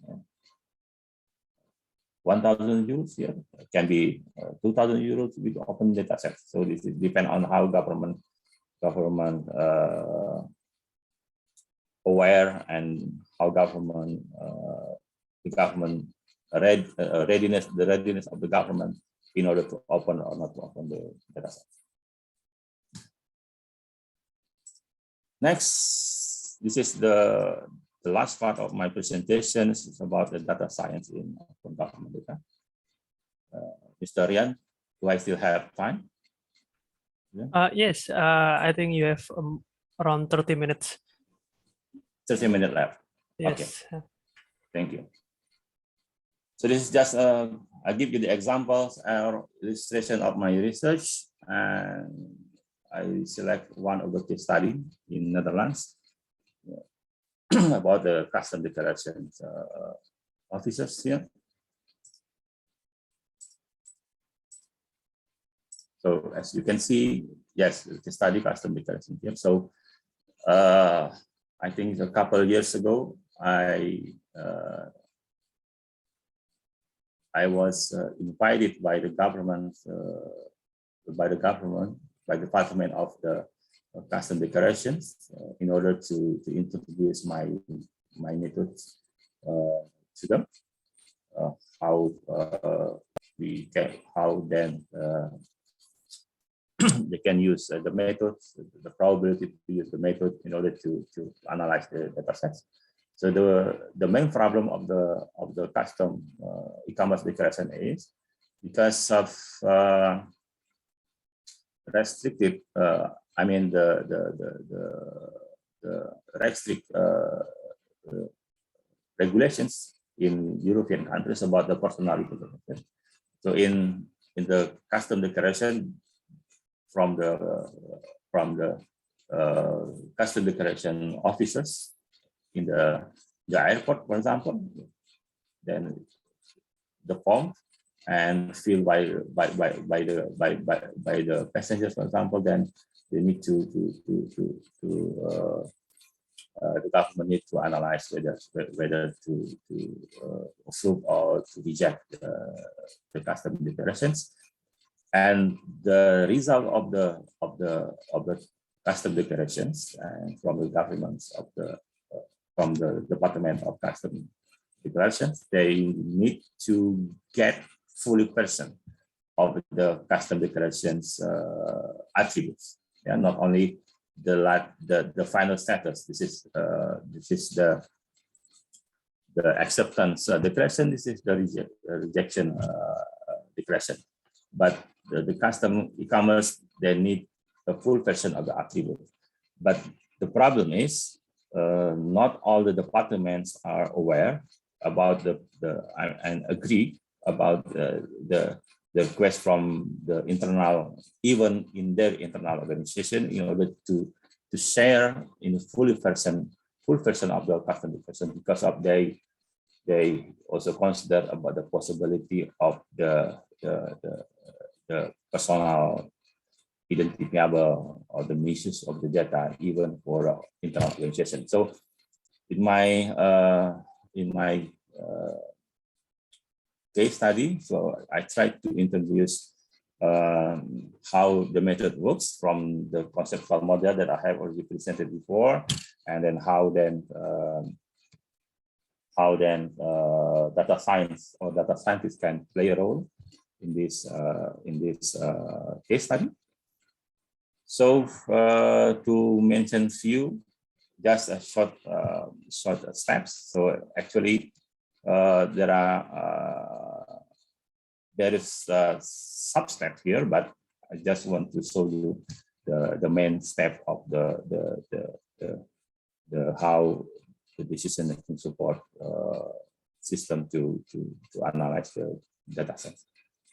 1,000 euros here, it can be 2,000 euros with open data set. So this is depend on how government aware, and how the readiness of the government in order to open or not to open the data set. Next, this is the last part of my presentation. It's about the data science in government data. Mr. Rian, do I still have time? Yeah. Yes, I think you have around 30 minutes. 30 minutes left. Yes. Okay. Thank you. So this is just I give you the examples or illustration of my research, and I select one of the case study in Netherlands about the custom declarations officers here. So as you can see, yes, the study custom declaration here. So I think a couple of years ago, I was invited by the government, by the Department of the Custom Declarations, in order to introduce my methods to them. How then they can use the methods, the probability to use the method in order to analyze the data sets. So the main problem of the custom e-commerce declaration is because of restrictive. I mean the restrict regulations in European countries about the personality. So in the custom declaration from the custom declaration officers in the airport, for example, then the form and filled by the passengers, for example, then they need to the government need to analyze whether to approve or to reject the custom declarations. And the result of the custom declarations and from the governments of from the Department of Custom Declarations, they need to get fully percent of the custom declarations attributes. Yeah, not only the final status. This is the acceptance declaration. This is the rejection declaration. But the custom e-commerce, they need a full version of the attribute. But the problem is not all the departments are aware about and agree about the request from the internal, even in their internal organization, in order to share in full version of the custom declaration, because of they also consider about the possibility of the personal identifiable or the misuse of the data, even for internal organization. So in my case study, so I tried to introduce how the method works from the conceptual model that I have already presented before, and then how then data science or data scientists can play a role in this case study. So to mention few, just a short steps. So actually there is a sub-step here, but I just want to show you the main step of the how the decision-making support system to analyze the data set.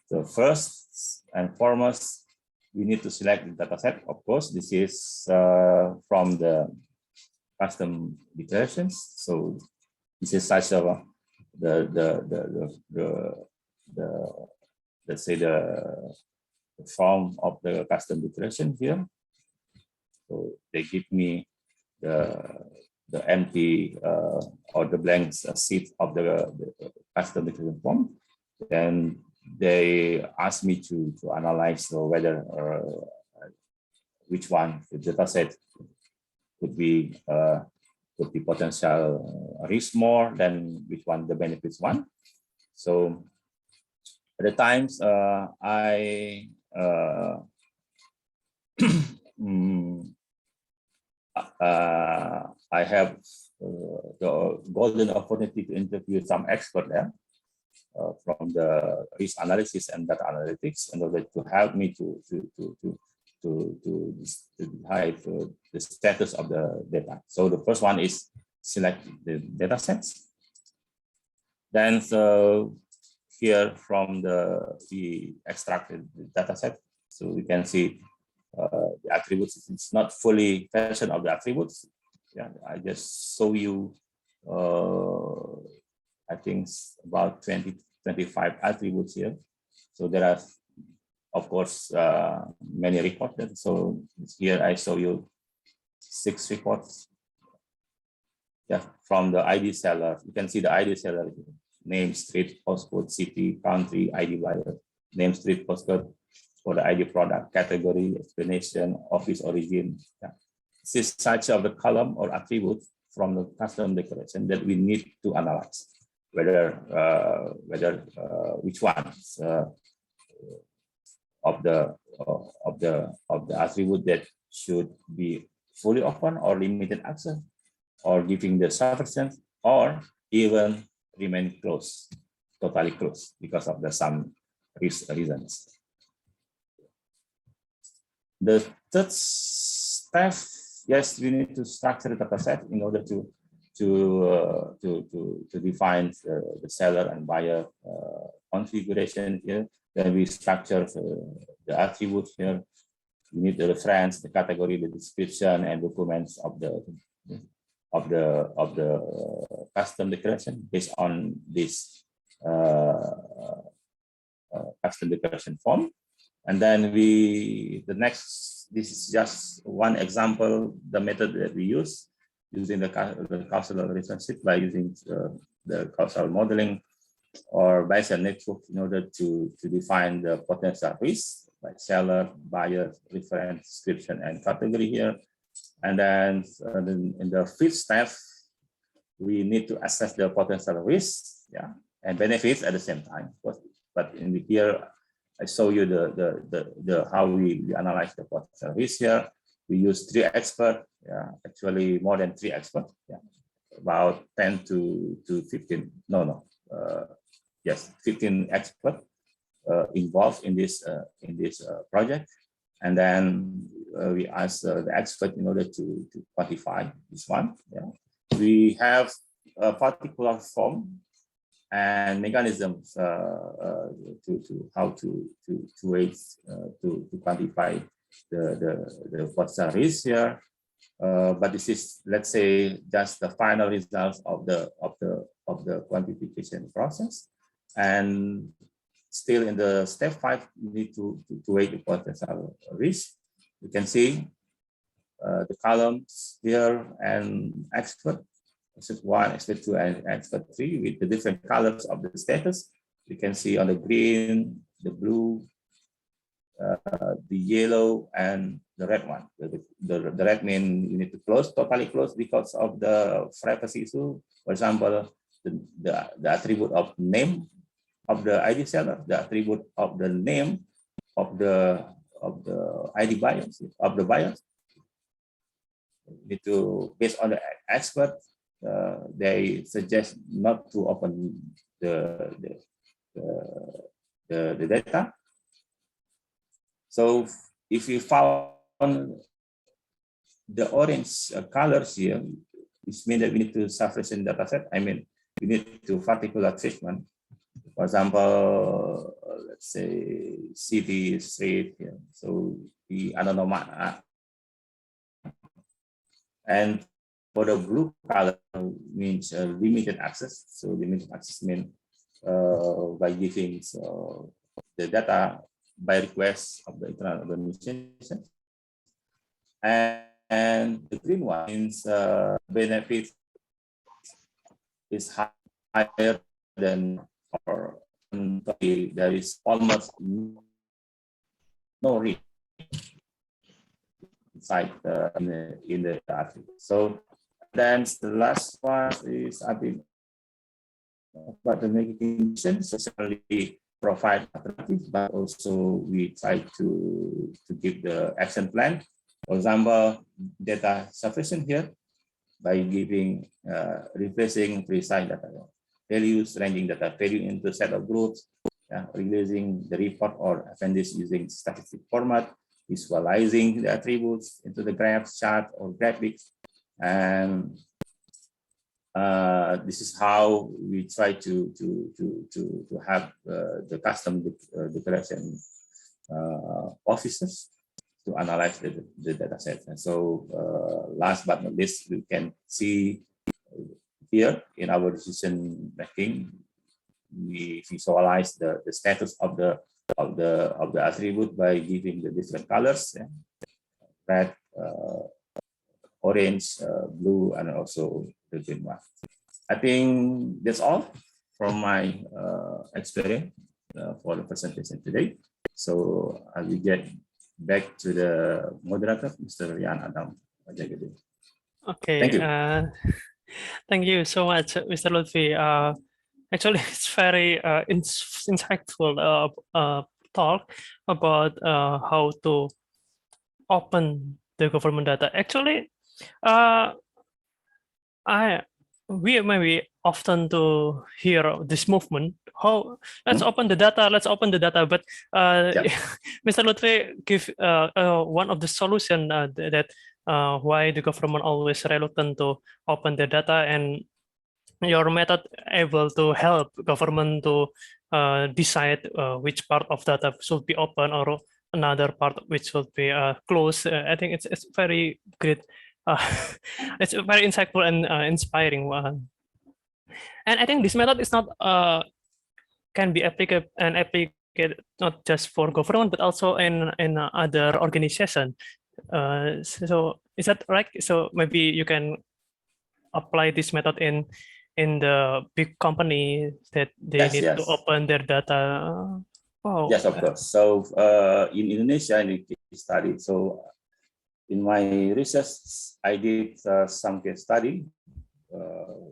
So first and foremost, we need to select the data set. Of course, this is from the custom declarations. So this is such a let's say the form of the custom declaration here. So they give me the empty or the blank sheet of the custom declaration form, and they ask me to analyze whether which one the data set could be potential risk more than which one the benefits one. So at the times I have the golden opportunity to interview some expert there from the risk analysis and data analytics in order to help me to hide the status of the data. So the first one is select the data sets. Then here from the extracted data set, so we can see the attributes. It's not fully version of the attributes. Yeah, I just show you I think about 25 attributes here. So there are, of course, many reports. So here I show you 6 reports. Yeah, from the ID seller. You can see the ID seller: name, street, postcode, city, country, ID buyer, name, street, postcode for the ID product, category, explanation, office origin. Yeah. This is such of the column or attribute from the custom declaration that we need to analyze whether which ones of the attribute that should be fully open or limited access, or giving the sufficient, or even remain closed, totally closed because of the some reasons. The third step, yes, we need to structure the data set in order to define the seller and buyer configuration here. Then we structure the attributes here. We need the reference, the category, the description, and documents of the custom declaration based on this custom declaration form. And then this is just one example, the method that we use using the causal relationship by using the causal modeling or Bayesian network in order to define the potential risk like seller, buyer, reference, description, and category here. And then in the fifth step, we need to assess the potential risk, yeah, and benefits at the same time. But in here, I show you the how we analyze the potential risk here. We use 3 experts, yeah, actually more than 3 experts, yeah, about 10 to 15. Yes, 15 experts involved in this project, and then we ask the expert in order to quantify this one. Yeah, we have a particular form and mechanisms to how to quantify the potential risk here. But this is, let's say, just the final results of the quantification process. And still in the step 5, you need to weigh the potential risk. You can see the columns here and expert 1, expert 2, and expert 3 with the different colors of the status. You can see on the green, the blue, the yellow, and the red one. The red means you need to close, totally close because of the privacy issue. For example, the attribute of name of the ID seller, the attribute of the name of the ID buyers, of the buyers. You need to, based on the expert, they suggest not to open the data. So if you found the orange colors here, it means that we need to sufficient data set. I mean, we need to particular treatment. For example, let's say city, street here. So the anonymous. And for the blue color means limited access. So limited access means by giving the data by request of the internal organization. And the green one means benefit is higher than, or there is almost no risk inside in the article. So then the last one is about the negative conditions, certainly provide alternatives, but also we try to give the action plan. For example, data sufficient here. by giving replacing precise data values, ranging data value into set of groups, releasing the report or appendix using statistic format, visualizing the attributes into the graphs, chart, or graphics, and this is how we try to have the custom declaration officers to analyze the data set. And so last but not least, we can see here in our decision making, we visualize the status of the attribute by giving the different colors, red, orange, blue, and also the green one. I think that's all from my experience for the presentation today. So I will get back to the moderator, Mr. Rian Adam. Okay. Thank you. Thank you so much, Mr. Luthfi. Actually, it's very insightful talk about how to open the government data. Actually, we maybe often to hear this movement. How let's open the data, but Mr. Luthfi give one of the solution that why the government always reluctant to open the data, and your method able to help government to decide which part of data should be open or another part which should be closed. I think it's very great. It's very insightful and inspiring one. And I think this method is not can be applied not just for government but also in other organization. So is that right? So maybe you can apply this method in the big company that they need to open their data. Oh. Yes, of course. So in Indonesia, in the case study, so in my research, I did some case study,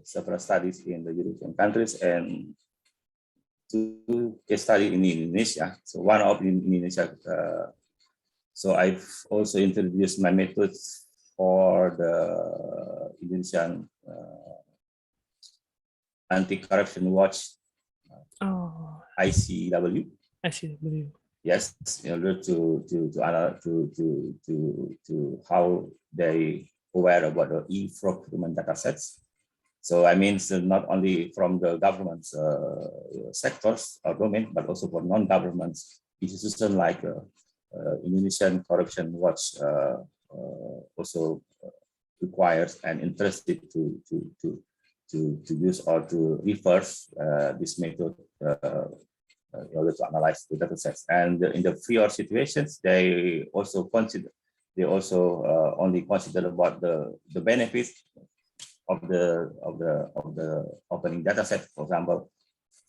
several studies in the European countries, and 2 case study in Indonesia. So one of in Indonesia. So I've also introduced my methods for the Indonesian Anti-Corruption Watch, ICW. ICW. Yes, in order to how they aware about the e-procurement data sets. So I mean, so not only from the government sectors or domain, but also for non-government institutions like Indonesian Corruption Watch also requires and interested to use or to reverse this method in order to analyze the data sets. And in the freer situations, they also only consider about the benefits of the opening data set. For example,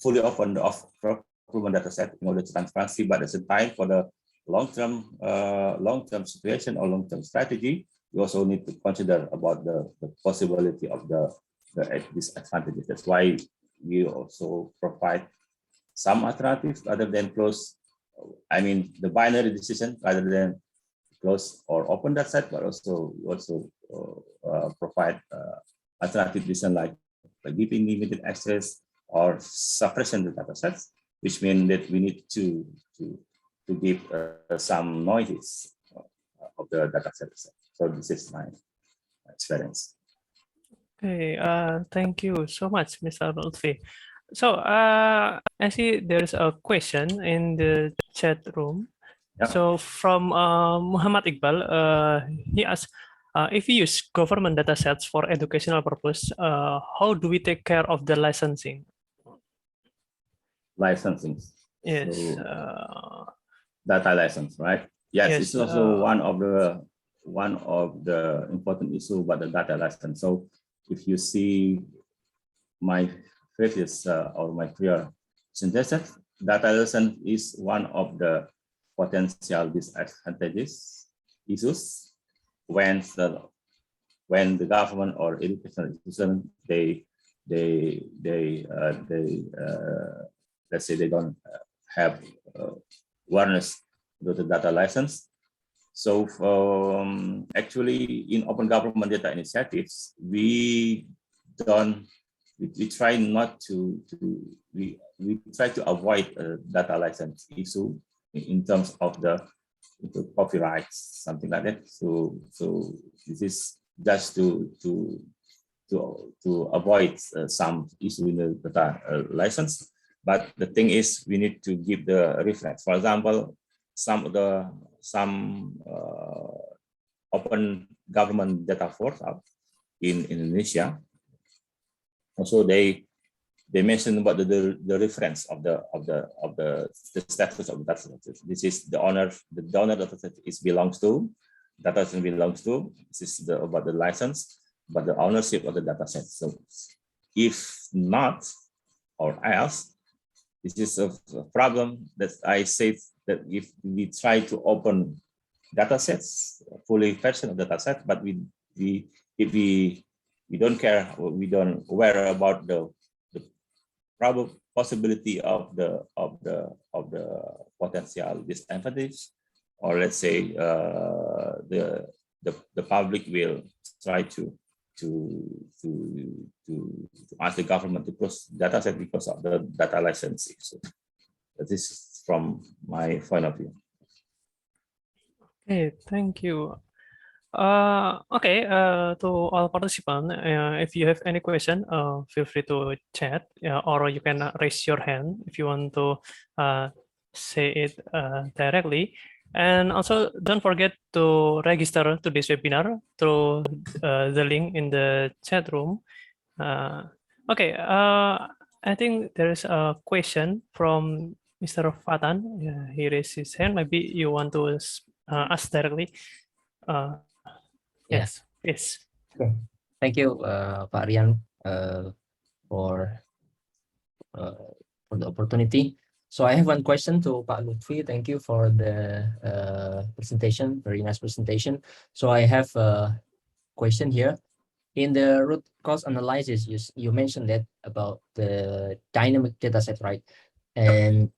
fully open the procurement data set in order to transparency, but at the same time for the long-term situation or long-term strategy, you also need to consider about the possibility of the disadvantages. That's why we also provide some alternatives rather than close. I mean, the binary decision rather than close or open that set, but also provide alternative decision like giving limited access or suppression the data sets, which means that we need to give some noises of the data set. So this is my experience. Okay, thank you so much, Mr. Luthfi. So I see there's a question in the chat room. Yeah. So from Muhammad Iqbal, he asked, if we use government data sets for educational purpose, how do we take care of the licensing? Licensing. Yes. So, data license, right? Yes, yes, it's also one of the important issue about the data license. So if you see my previous or my career synthesis, data license is one of the potential disadvantages issues when the government or educational institution let's say they don't have awareness to the data license. So actually, in open government data initiatives, we try not to we try to avoid data license issue in terms of the copyrights, something like that. So this is just to avoid some issue in the data license. But the thing is, we need to give the reference. For example, some open government data portal in Indonesia. Also, they mentioned about the reference of the status of the dataset. This is the owner dataset belongs to. Dataset belongs to. This is about the license, but the ownership of the dataset. So, if not, or else, this is a problem that I said that if we try to open datasets, fully version of dataset, but if we don't care, or we don't aware about the possibility of the potential disadvantage, or let's say the public will try to ask the government to close dataset because of the data licensing. So that is from my point of view. Okay, thank you. Okay, to all participants, if you have any question, feel free to chat, or you can raise your hand if you want to say it directly. And also, don't forget to register to this webinar through the link in the chat room. Okay, I think there is a question from Mr. Fatan. He raised his hand. Maybe you want to ask directly. Yes, yes. Okay. Thank you, Pak Rian, for the opportunity. So I have one question to Pak Luthfi. Thank you for the presentation, very nice presentation. So I have a question here. In the root cause analysis, you mentioned that about the dynamic dataset, right? And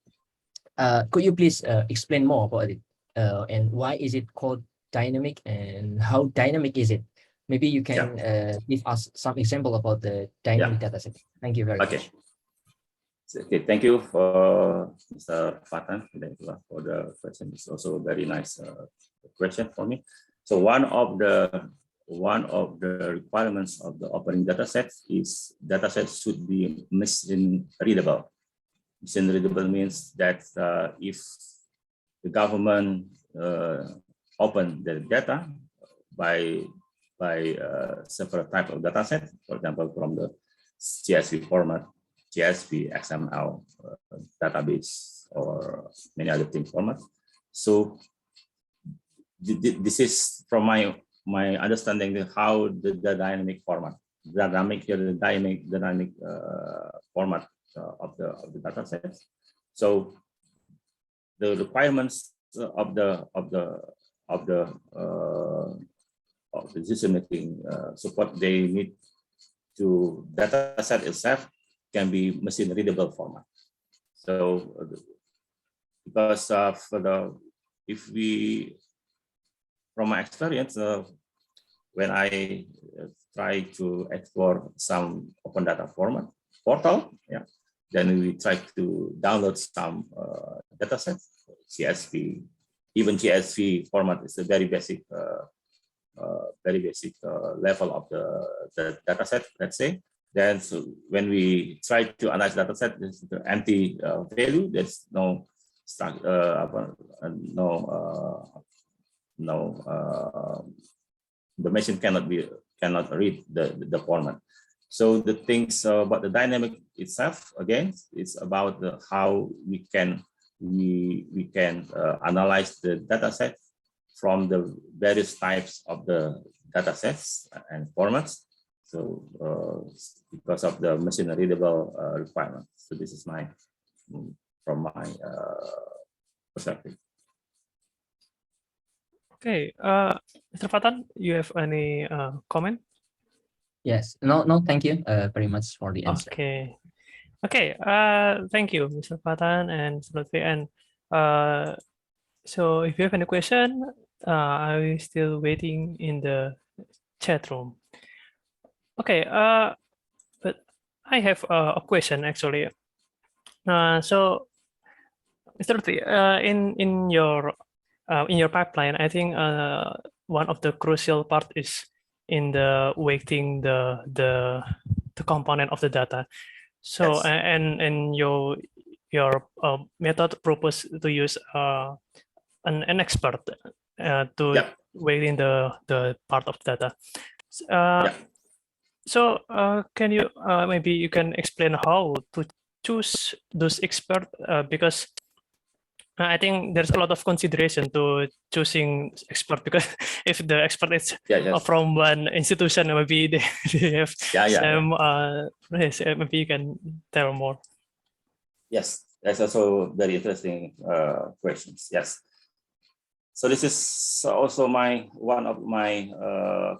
could you please explain more about it? And why is it called dynamic, and how dynamic is it? Maybe you can give us some example about the dynamic dataset. Thank you very much. Okay, thank you for Mr. Fatan for the question. It's also a very nice question for me. So one of the requirements of the opening dataset is dataset should be machine readable. Machine readable means that if the government open the data by several types of dataset, for example, from the CSV format, CSV, XML, database, or many other things formats. So this is from my understanding how the dynamic format, dynamic format of the dataset. So the requirements of the decision making support, they need to dataset itself can be machine readable format. So because from my experience, when I try to explore some open data format portal, then we try to download some datasets, CSV. Even CSV format is a very basic level of the dataset, let's say. Then when we try to analyze dataset, there's the empty value. There's no the machine cannot read the format. So the things about the dynamic itself, again, it's about how we can analyze the dataset from the various types of the datasets and formats. So because of the machine readable requirement. So this is from my perspective. Okay, Mr. Fatan, you have any comment? Yes. No. Thank you very much for the answer. Okay. Okay. Thank you, Mr. Fatan and Mr. Luthfi. And so, if you have any question, I'm still waiting in the chat room. Okay, but I have a question actually. So, Mr. Luthfi, in your pipeline, I think one of the crucial part is in the weighting the component of the data. So Yes. and your method propose to use an expert to Yeah. weighting the part of data. Uh, Yeah. So can you maybe you can explain how to choose those experts because I think there's a lot of consideration to choosing expert because if the expert is Yes. from one institution, maybe they have Yeah. some yes, maybe you can tell more. Yes, that's also very interesting questions. Yes. So this is also one of my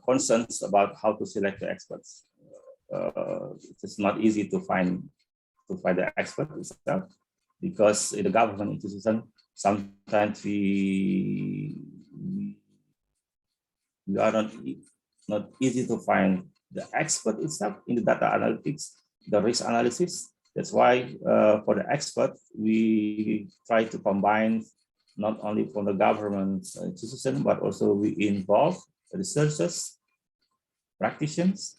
concerns about how to select the experts. It's not easy to find the expert itself because in the government institution sometimes we are not easy to find the expert itself in the data analytics, the risk analysis. That's why for the expert, we try to combine not only from the government institution, but also we involve researchers, practitioners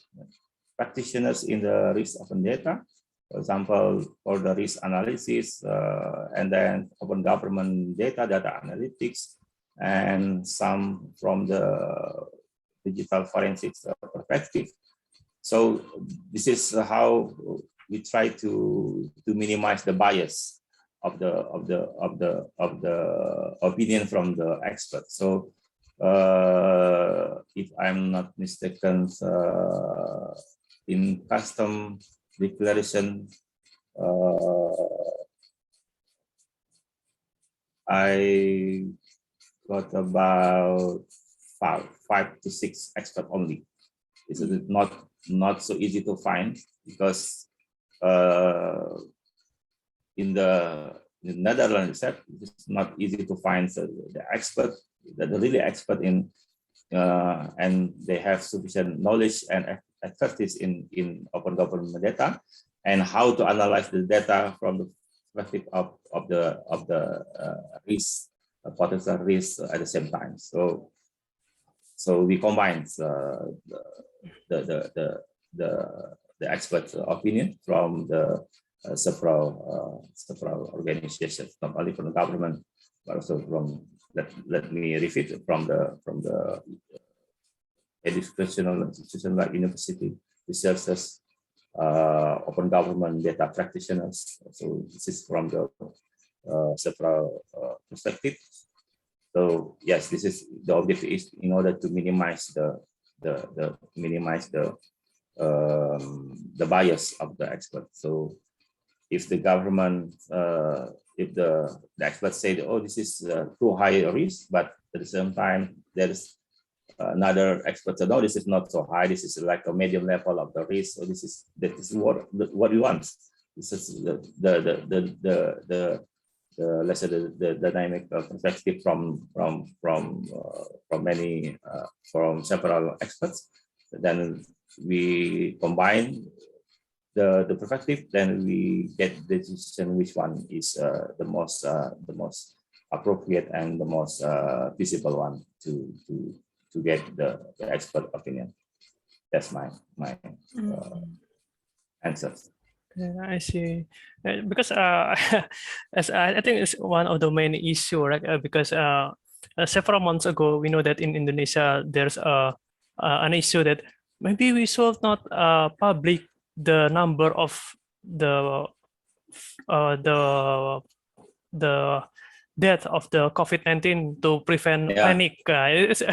in the risk open data. For example, for the risk analysis, and then open government data analytics, and some from the digital forensics perspective. So this is how we try to minimize the bias of the opinion from the expert. So if I'm not mistaken, in custom declaration, I got about five to six experts only. This is not so easy to find because in the Netherlands itself, it's not easy to find the expert, the really expert in, and they have sufficient knowledge and expertise in open government data and how to analyze the data from the perspective of the risk, potential risk at the same time. So we combine the expert opinion from the several organizations, not only from the government, but also from let me repeat from the educational institutions like university, researchers, open government data practitioners. So this is from the several perspectives. So yes, this is the objective is in order to minimize the bias of the expert. So if the government, if the experts say, oh, this is too high a risk, but at the same time there is another expert said, no, this is not so high. This is like a medium level of the risk. So this is what we want. This is the let's say the dynamic perspective from many from several experts. Then we combine the perspective, then we get the decision which one is the most appropriate and the most feasible one to get the expert opinion. That's my answer. I see. Because as I think it's one of the main issue, right? Because several months ago, we know that in Indonesia there's an issue that maybe we should not public the number of the the death of the COVID-19 to prevent panic. It's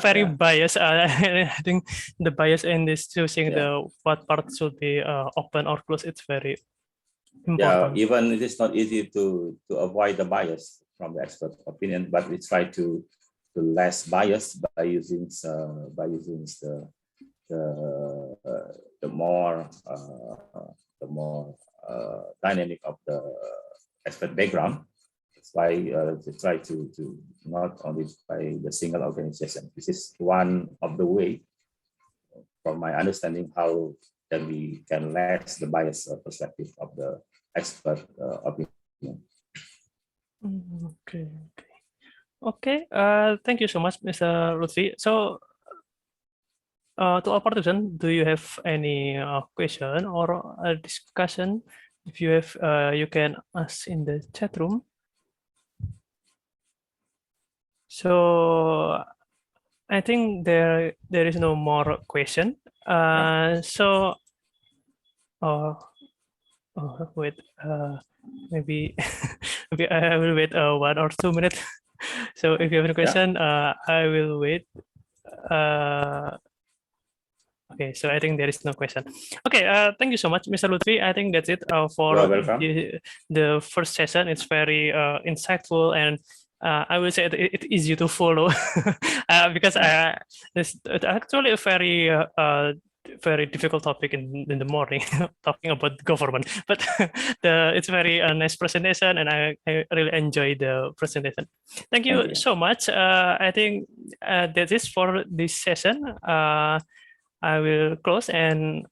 very biased. I think the bias in this choosing the what part should be open or closed. It's very important. Yeah, even it is not easy to avoid the bias from the expert opinion, but we try to less bias by using the more dynamic of the expert background. why they try to not only by the single organization. This is one of the way, from my understanding, how then we can less the bias perspective of the expert opinion. Okay. Okay. Thank you so much, Mr. Luthfi. So, to all participants, do you have any question or a discussion? If you have, you can ask in the chat room. So, I think there is no more question. So, wait. Maybe maybe I will wait 1 or 2 minutes. So if you have a question, I will wait. Okay, so I think there is no question. Okay, thank you so much, Mr. Luthfi. I think that's it for the first session. It's very insightful, and I will say it's easy to follow because it's actually a very difficult topic in the morning, talking about government. But it's very nice presentation, and I really enjoyed the presentation. Thank you so much. I think that is for this session. I will close, and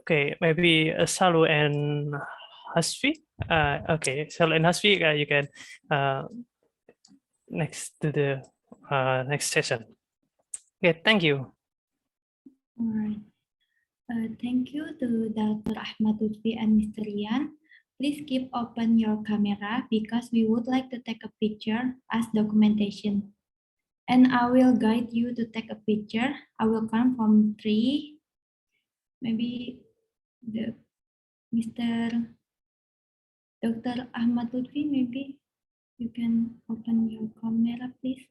okay, maybe Salu and Hasfi. Okay, Salu and Hasfi, you can next to the next session. Okay, thank you. All right. Thank you to Dr. Ahmad Luthfi and Mr. Rian. Please keep open your camera because we would like to take a picture as documentation. And I will guide you to take a picture. I will count from 3. Maybe Mr. Dr. Ahmad Luthfi, maybe you can open your camera, please.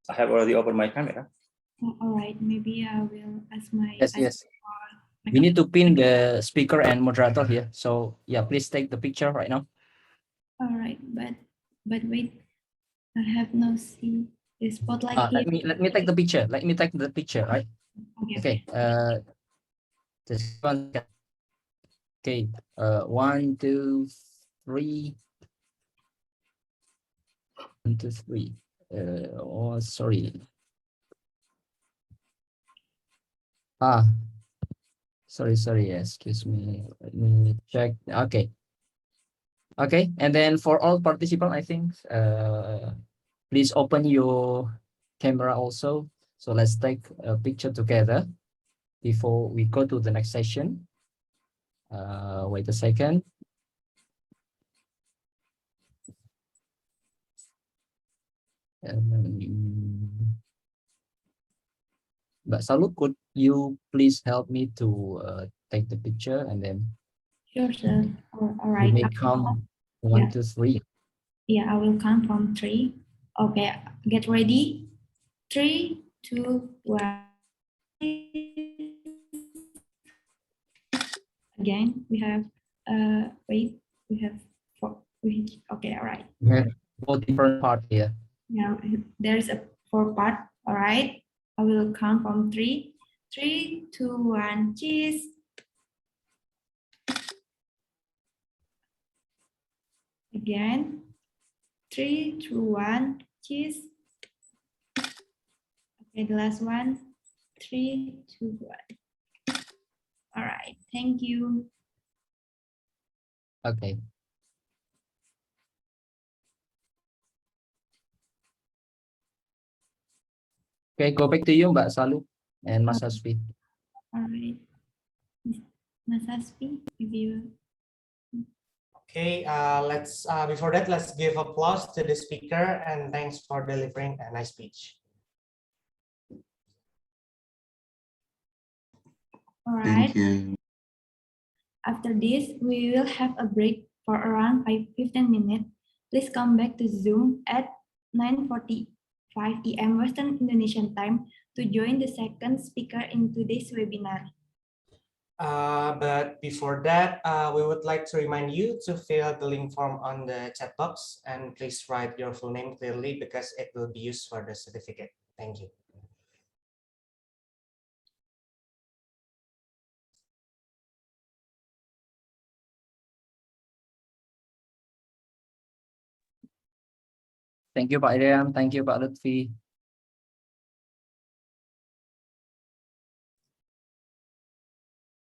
I have already opened my camera. Oh, all right, maybe I will ask my... Yes. We need to pin the speaker and moderator here. So yeah, please take the picture right now. All right, but wait, I have no see the spotlight here. Let me take the picture. Let me take the picture, right? Okay. Just one. Okay. 1, 2, 3. 1, 2, 3. Oh, sorry. Sorry. Excuse me. Let me check. Okay. Okay. And then for all participants, I think, please open your camera also. So let's take a picture together before we go to the next session. Wait a second. But Salu, could you please help me to take the picture, and then Sure, sir. All right. we may count 1, 2, 3. Yeah, I will count from 3. Okay, get ready. 3, 2, 1. Again, we have wait, we have 4. Okay, all right. We have 4 different parts here. Yeah, there's a 4 part. All right. I will count from 3. 3, 2, 1. Cheese. Again. 3, 2, 1. Cheese. Okay, the last one. 3, 2, 1. All right. Thank you. Okay. Okay, go back to you, Mbak Salu and Mas Hasfi. All right. Mas Hasfi, if you... Okay, let's before that, let's give applause to the speaker and thanks for delivering a nice speech. All right. Thank you. After this, we will have a break for around 15 minutes. Please come back to Zoom at 9:45 AM Western Indonesian time to join the second speaker in today's webinar. But before that, we would like to remind you to fill the link form on the chat box and please write your full name clearly because it will be used for the certificate. Thank you. Thank you, Pak Iriam. Thank you, Pak Luthfi.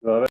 Well,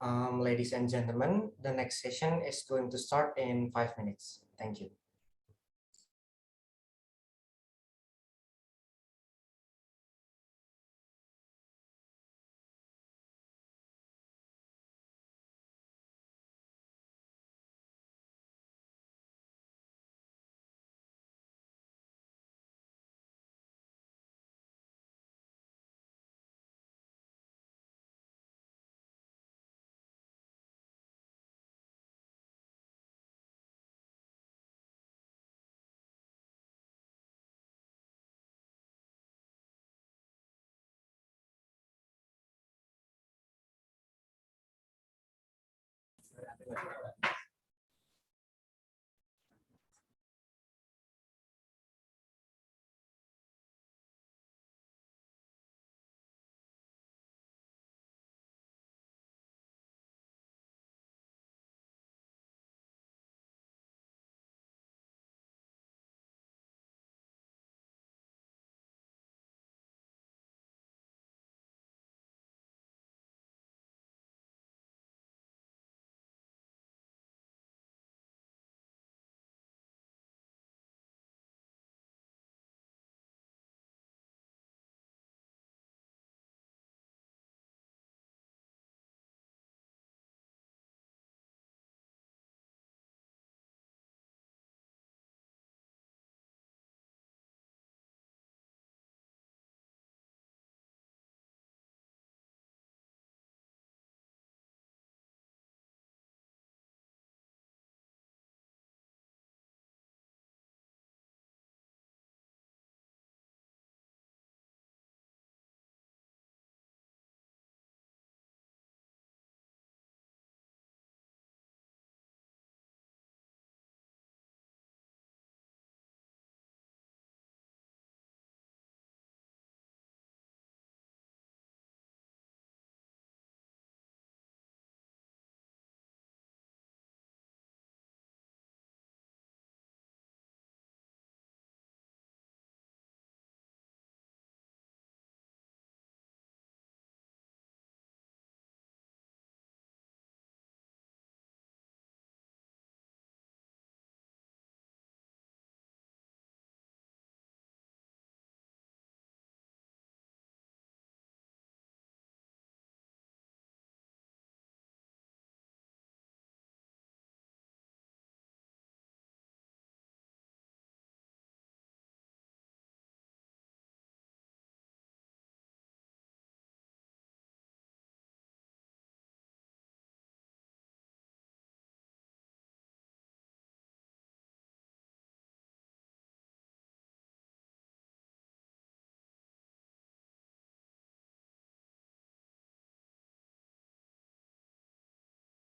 Ladies and gentlemen, the next session is going to start in 5 minutes. Thank you.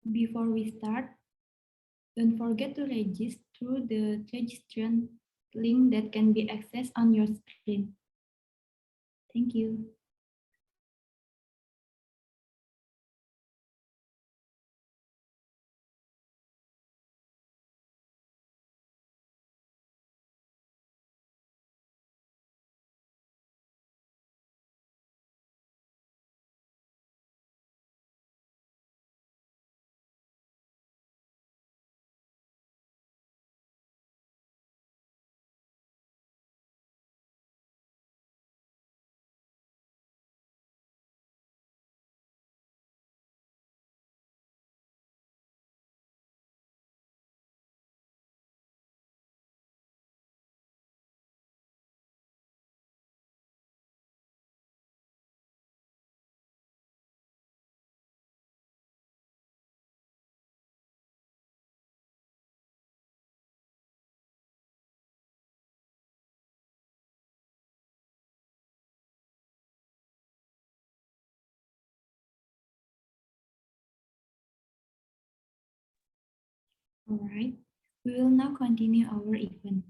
Before we start, don't forget to register through the registration link that can be accessed on your screen. Thank you. All right, we will now continue our event.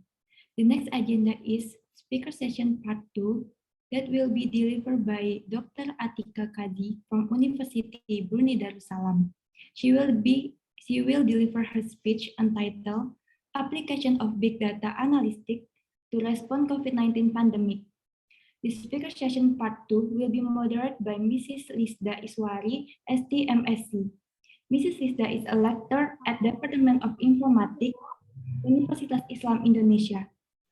The next agenda is speaker session part 2 that will be delivered by Dr. Atika Qazi from Universiti Brunei Darussalam. She will deliver her speech entitled Application of Big Data Analytics to Respond COVID-19 Pandemic. The speaker session part 2 will be moderated by Mrs. Lisda Iswari, ST MSc. Mrs. Lisda is a lecturer at Department of Informatics, Universitas Islam Indonesia.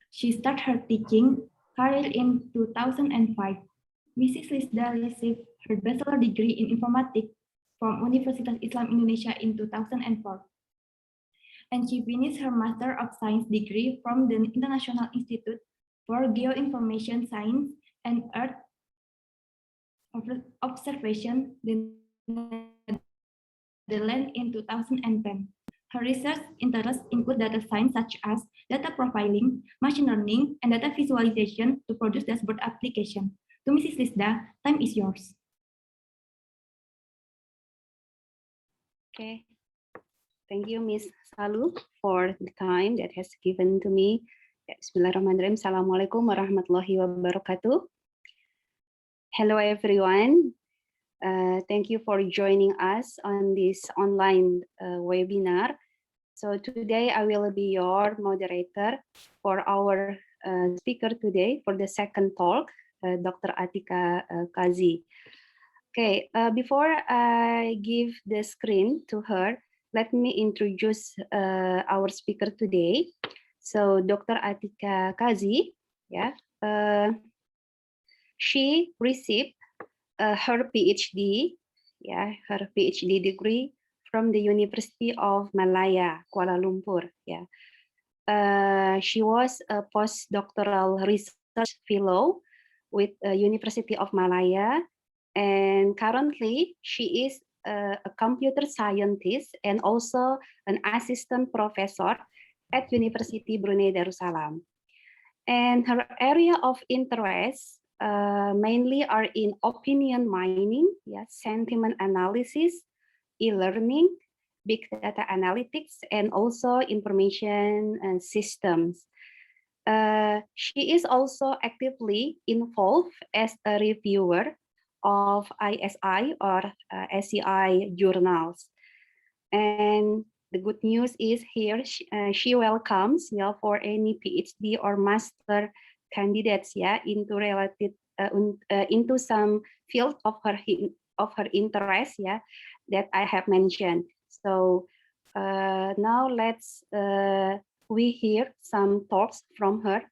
She started her teaching career in 2005. Mrs. Lisda received her bachelor degree in informatics from Universitas Islam Indonesia in 2004. And she finished her Master of Science degree from the International Institute for Geoinformation Science and Earth Observation, the Netherlands in 2010. Her research interests include data science such as data profiling, machine learning, and data visualization to produce dashboard application. To Mrs. Lisda, time is yours. Okay, thank you, Ms. Salu, for the time that has given to me. Bismillahirrahmanirrahim. Assalamualaikum warahmatullahi wabarakatuh. Hello, everyone. Thank you for joining us on this online webinar. So today I will be your moderator for our speaker today for the second talk, Dr. Atika Qazi. Okay, before I give the screen to her, let me introduce our speaker today. So Dr. Atika Qazi, she received her PhD, her PhD degree from the University of Malaya, Kuala Lumpur. She was a postdoctoral research fellow with University of Malaya, and currently she is a computer scientist and also an assistant professor at Universiti Brunei Darussalam. And her area of interest mainly are in opinion mining, sentiment analysis, e-learning, big data analytics, and also information systems. She is also actively involved as a reviewer of ISI or SCI journals. And the good news is here she welcomes for any PhD or master candidates into related into some field of her interest that I have mentioned. So now let's we hear some talks from her.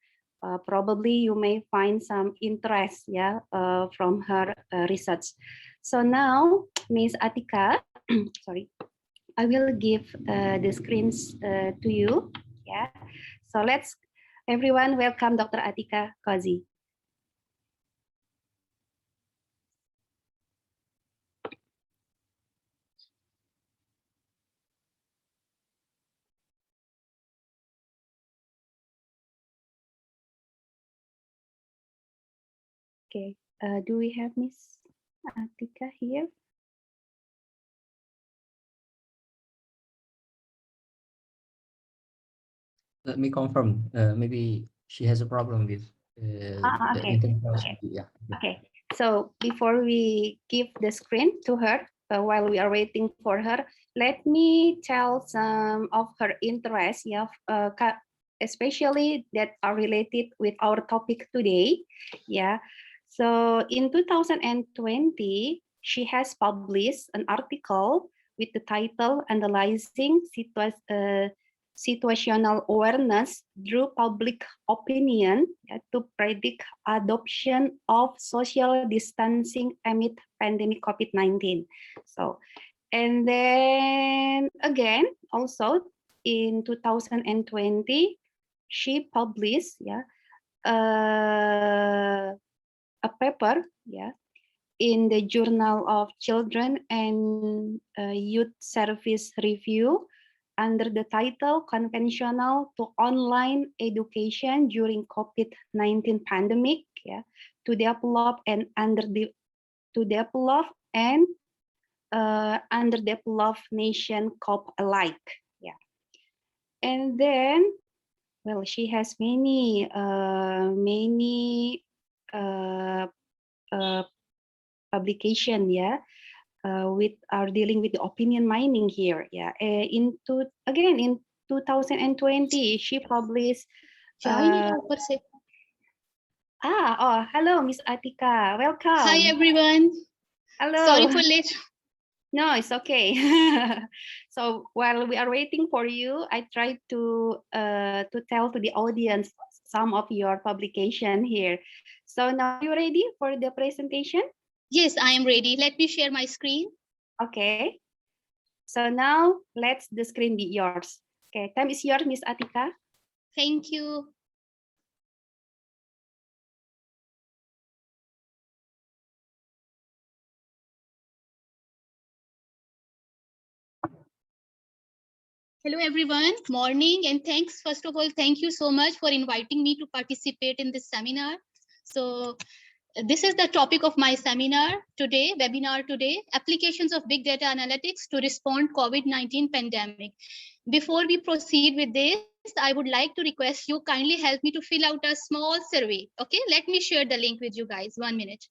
Probably you may find some interest from her research. So now Ms. Atika, sorry, I will give the screens to you. So let's everyone welcome Dr. Atika Qazi. Okay, do we have Ms. Atika here? Let me confirm. Maybe she has a problem with the internet. Yeah. Okay. So before we give the screen to her, while we are waiting for her, let me tell some of her interests, especially that are related with our topic today. So in 2020, she has published an article with the title "Analyzing Situational Awareness Through Public Opinion to Predict Adoption of Social Distancing Amid Pandemic COVID-19." So, and then again, also in 2020, she published a paper in the Journal of Children and Youth Service Review under the title "Conventional to Online Education During COVID-19 Pandemic," to develop and underdeveloped nation cope alike. And then, well, she has many publication with are dealing with the opinion mining here. In 2020 she published hello Miss Atika, welcome. Hi everyone. Hello. Sorry for late. No, it's okay. So while we are waiting for you, I try to tell to the audience some of your publication here. So now you ready for the presentation? Yes, I am ready. Let me share my screen. Okay. So now let's the screen be yours. Okay, time is yours, Miss Atika. Thank you. Hello everyone, morning, and thanks. First of all, thank you so much for inviting me to participate in this seminar. So this is the topic of my seminar today, webinar today, applications of big data analytics to respond COVID-19 pandemic. Before we proceed with this, I would like to request you kindly help me to fill out a small survey. Okay, let me share the link with you guys. 1 minute.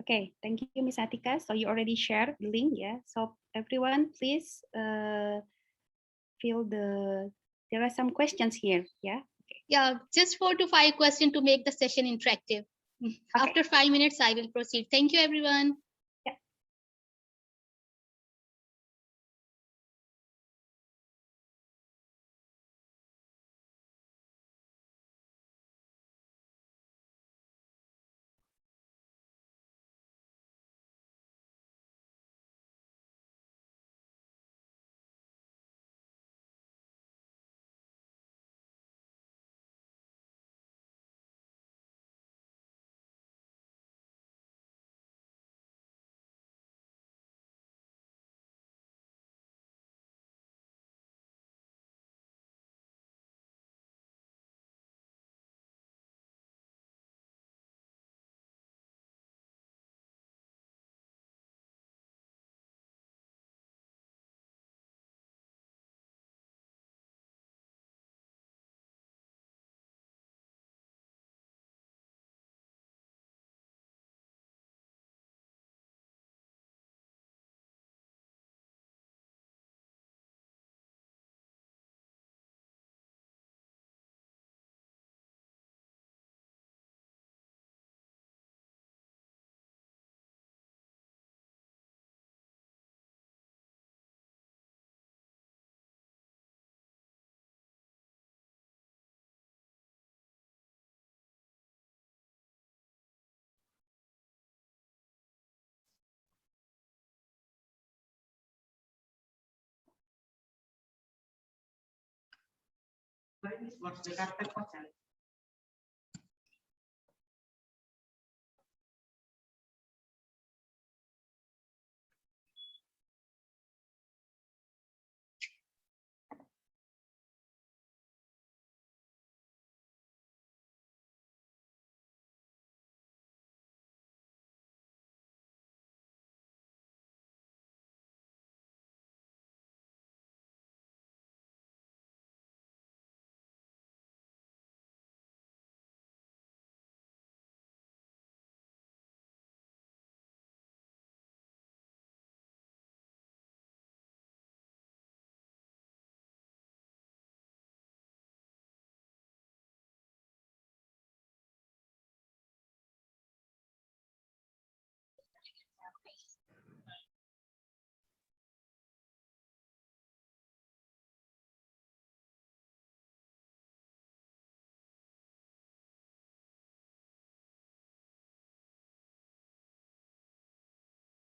Okay, thank you, Miss Atika. So you already shared the link, yeah. So everyone, please fill the. There are some questions here, yeah. Yeah, just 4 to 5 questions to make the session interactive. After 5 minutes, I will proceed. Thank you, everyone.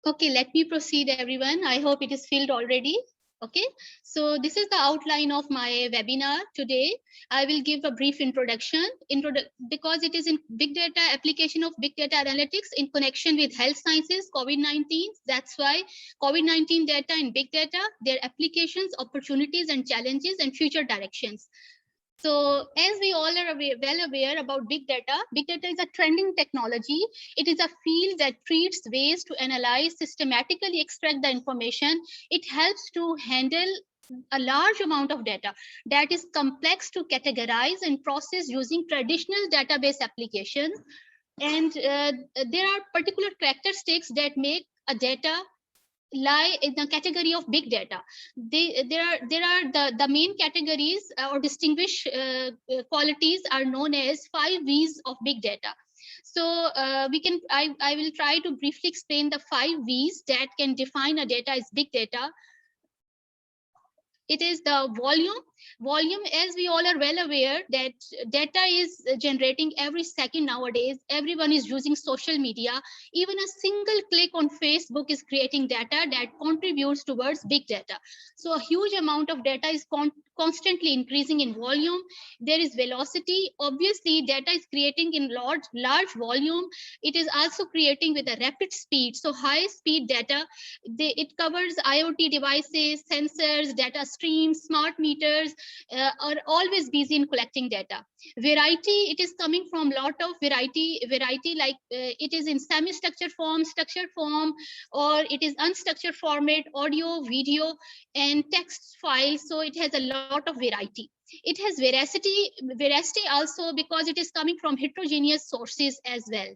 Okay, let me proceed, everyone. I hope it is filled already. Okay, so this is the outline of my webinar today. I will give a brief introduction because it is in big data, application of big data analytics in connection with health sciences, COVID-19. That's why COVID-19 data and big data, their applications, opportunities and challenges and future directions. So as we all are well aware about big data is a trending technology. It is a field that treats ways to analyze, systematically extract the information. It helps to handle a large amount of data that is complex to categorize and process using traditional database applications. And there are particular characteristics that make a data lie in the category of big data. There are the main categories or distinguished qualities are known as 5 V's of big data. So I will try to briefly explain the 5 V's that can define a data as big data. It is the volume, as we all are well aware that data is generating every second nowadays. Everyone is using social media. Even a single click on Facebook is creating data that contributes towards big data. So a huge amount of data is constantly increasing in volume. There is velocity. Obviously, data is creating in large volume. It is also creating with a rapid speed. So high speed data, it covers IoT devices, sensors, data streams, smart meters are always busy in collecting data. Variety, it is coming from lot of variety like it is in semi-structured form, structured form, or it is unstructured format, audio, video, and text files. So it has a lot of variety. It has veracity also because it is coming from heterogeneous sources as well.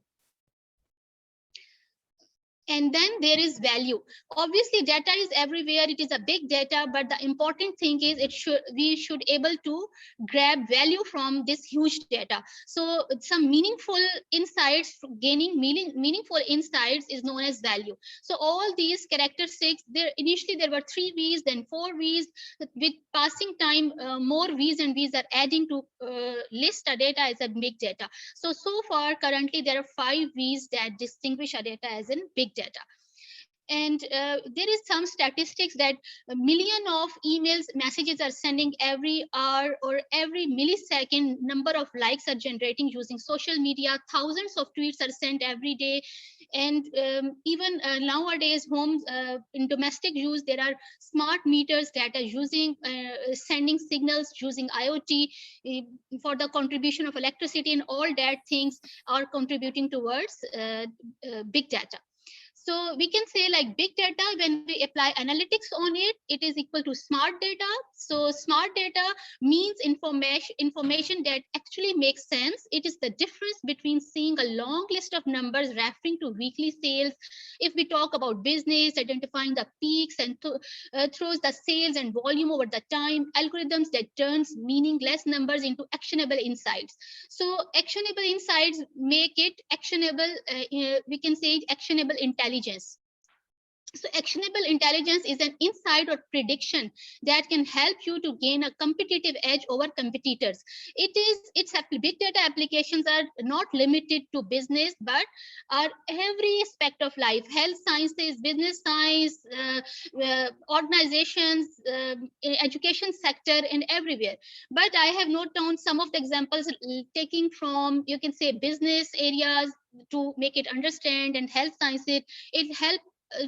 And then there is value. Obviously, data is everywhere. It is a big data, but the important thing is we should able to grab value from this huge data. So some meaningful insights, gaining meaningful insights is known as value. So all these characteristics, initially there were 3 V's, then 4 V's. With passing time, more V's and V's are adding to list a data as a big data. So far, currently there are 5 V's that distinguish a data as in big data. And there is some statistics that a million of emails, messages are sending every hour or every millisecond. Number of likes are generating using social media. Thousands of tweets are sent every day. And even nowadays, homes in domestic use, there are smart meters that are using sending signals using IoT for the contribution of electricity, and all that things are contributing towards big data. So we can say like big data, when we apply analytics on it, it is equal to smart data. So smart data means information that actually makes sense. It is the difference between seeing a long list of numbers referring to weekly sales. If we talk about business, identifying the peaks and throws the sales and volume over the time, algorithms that turns meaningless numbers into actionable insights. So actionable insights make it actionable. We can say actionable intelligence. So actionable intelligence is an insight or prediction that can help you to gain a competitive edge over competitors. Big data applications are not limited to business, but are every aspect of life: health sciences, business science, organizations, education sector, and everywhere. But I have noted down some of the examples taking from, you can say, business areas to make it understand, and health sciences. It helps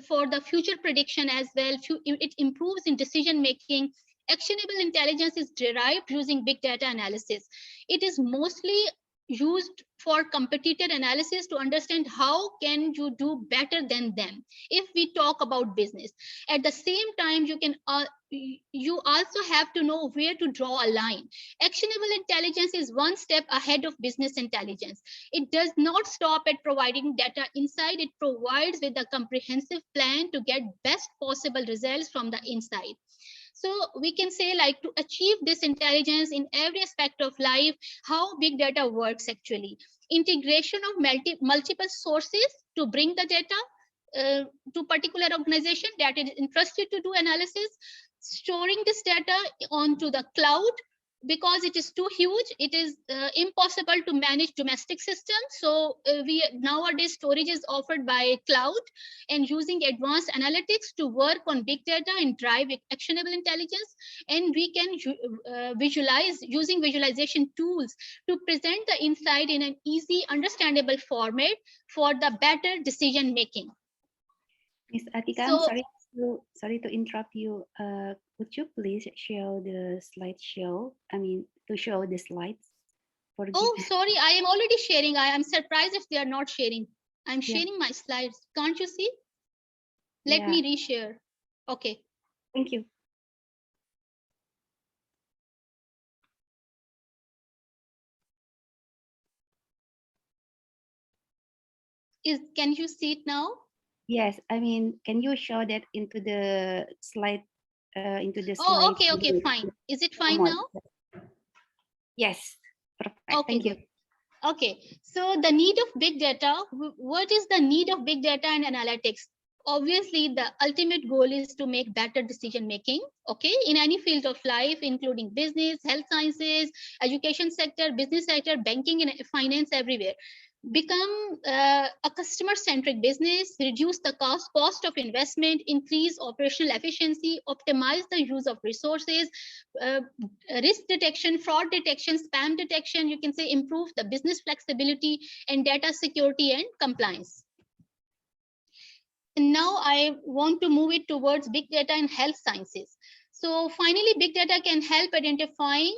for the future prediction as well. It improves in decision making. Actionable intelligence is derived using big data analysis. It is mostly used for competitor analysis to understand how can you do better than them. If we talk about business, at the same time, you also have to know where to draw a line. Actionable intelligence is one step ahead of business intelligence. It does not stop at providing data insight. It provides with a comprehensive plan to get best possible results from the inside. So we can say, like, to achieve this intelligence in every aspect of life, how big data works actually. Integration of multiple sources to bring the data to particular organization that is interested to do analysis, storing this data onto the cloud, because it is too huge, it is impossible to manage domestic systems. So we nowadays storage is offered by cloud, and using advanced analytics to work on big data and drive actionable intelligence. And we can visualize using visualization tools to present the insight in an easy, understandable format for the better decision making. Ms. Atika, So- sorry to interrupt you. Would you please show the slideshow? I mean, to show the slides. Oh, sorry, I am already sharing. I am surprised if they are not sharing. I'm Yeah. sharing my slides. Can't you see? Let Yeah. me reshare. Okay. Thank you. Can you see it now? Yes, I mean, can you show that into the slide? Slide. Oh, okay, fine. Is it fine now? Yes, perfect. Okay, Thank you. good. Okay, so the need of big data. What is the need of big data and analytics? Obviously, the ultimate goal is to make better decision making, okay, in any field of life, including business, health sciences, education sector, business sector, banking, and finance, everywhere. Become a customer-centric business, reduce the cost of investment, increase operational efficiency, optimize the use of resources, risk detection, fraud detection, spam detection, you can say improve the business flexibility and data security and compliance. And now I want to move it towards big data and health sciences. So finally, big data can help identifying,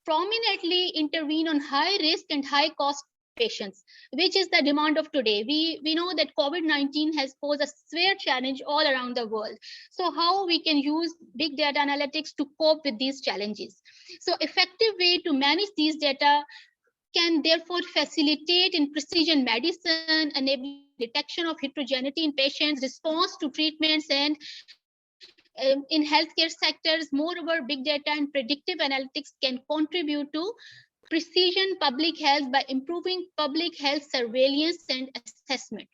prominently intervene on high risk and high cost patients, which is the demand of today. We know that COVID-19 has posed a severe challenge all around the world. So how we can use big data analytics to cope with these challenges? So effective way to manage these data can therefore facilitate in precision medicine, enabling detection of heterogeneity in patients, response to treatments, and in healthcare sectors. Moreover, big data and predictive analytics can contribute to precision public health by improving public health surveillance and assessment.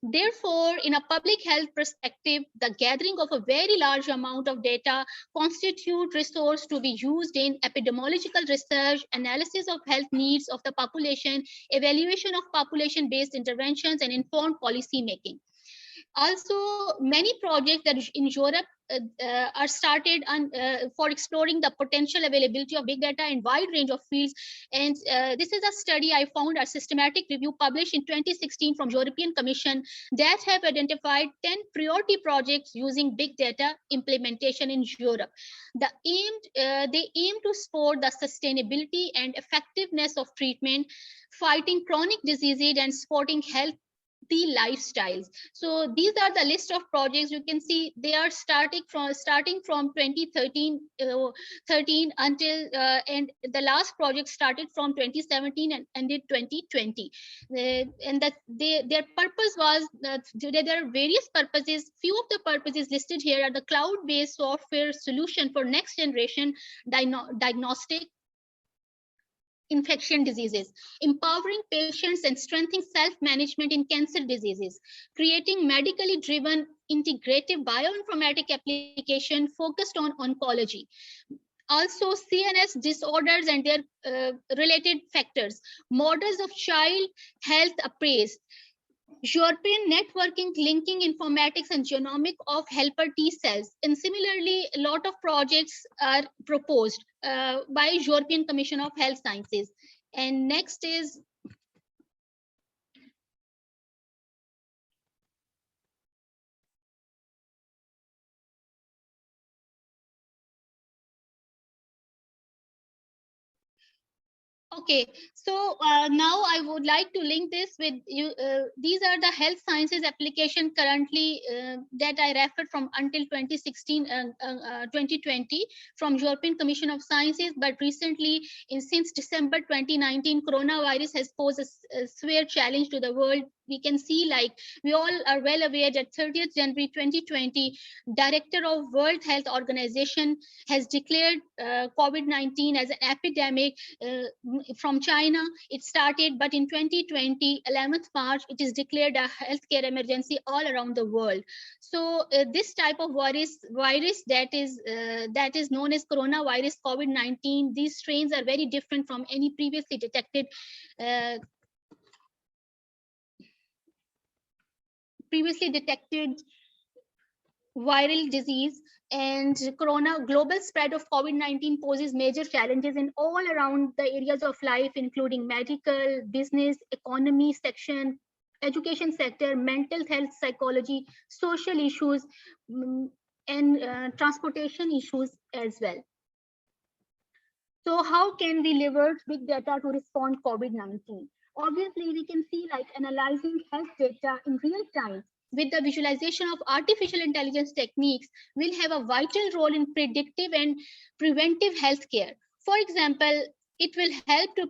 Therefore, in a public health perspective, the gathering of a very large amount of data constitute resource to be used in epidemiological research, analysis of health needs of the population, evaluation of population-based interventions, and informed policy making. Also, many projects that in Europe are started for exploring the potential availability of big data in wide range of fields. And this is a study I found, a systematic review published in 2016 from European Commission that have identified 10 priority projects using big data implementation in Europe. They aim to support the sustainability and effectiveness of treatment, fighting chronic diseases, and supporting health the lifestyles. So these are the list of projects. You can see they are starting from 2013 until and the last project started from 2017 and ended 2020. And that their purpose was that there are various purposes. Few of the purposes listed here are the cloud-based software solution for next generation diagnostic infection diseases, empowering patients and strengthening self-management in cancer diseases, creating medically driven integrative bioinformatic application focused on oncology. Also, CNS disorders and their related factors, models of child health appraised, European networking, linking informatics and genomic of helper T cells. And similarly, a lot of projects are proposed by European Commission of Health Sciences. And next is okay, so now I would like to link this with you. These are the health sciences application currently that I referred from until 2016, 2020 from European Commission of Sciences. But recently, since December 2019, coronavirus has posed a severe challenge to the world we can see, like, we all are well aware that 30th January 2020, Director of World Health Organization has declared COVID-19 as an epidemic from China. It started, but in 2020, 11th March, it is declared a healthcare emergency all around the world. So this type of virus that is known as coronavirus COVID-19, these strains are very different from any previously detected viral disease. And global spread of COVID-19 poses major challenges in all around the areas of life, including medical, business, economy section, education sector, mental health, psychology, social issues, and transportation issues as well. So how can we leverage big data to respond COVID-19? Obviously, we can see, like, analyzing health data in real time with the visualization of artificial intelligence techniques will have a vital role in predictive and preventive healthcare. For example, it will help to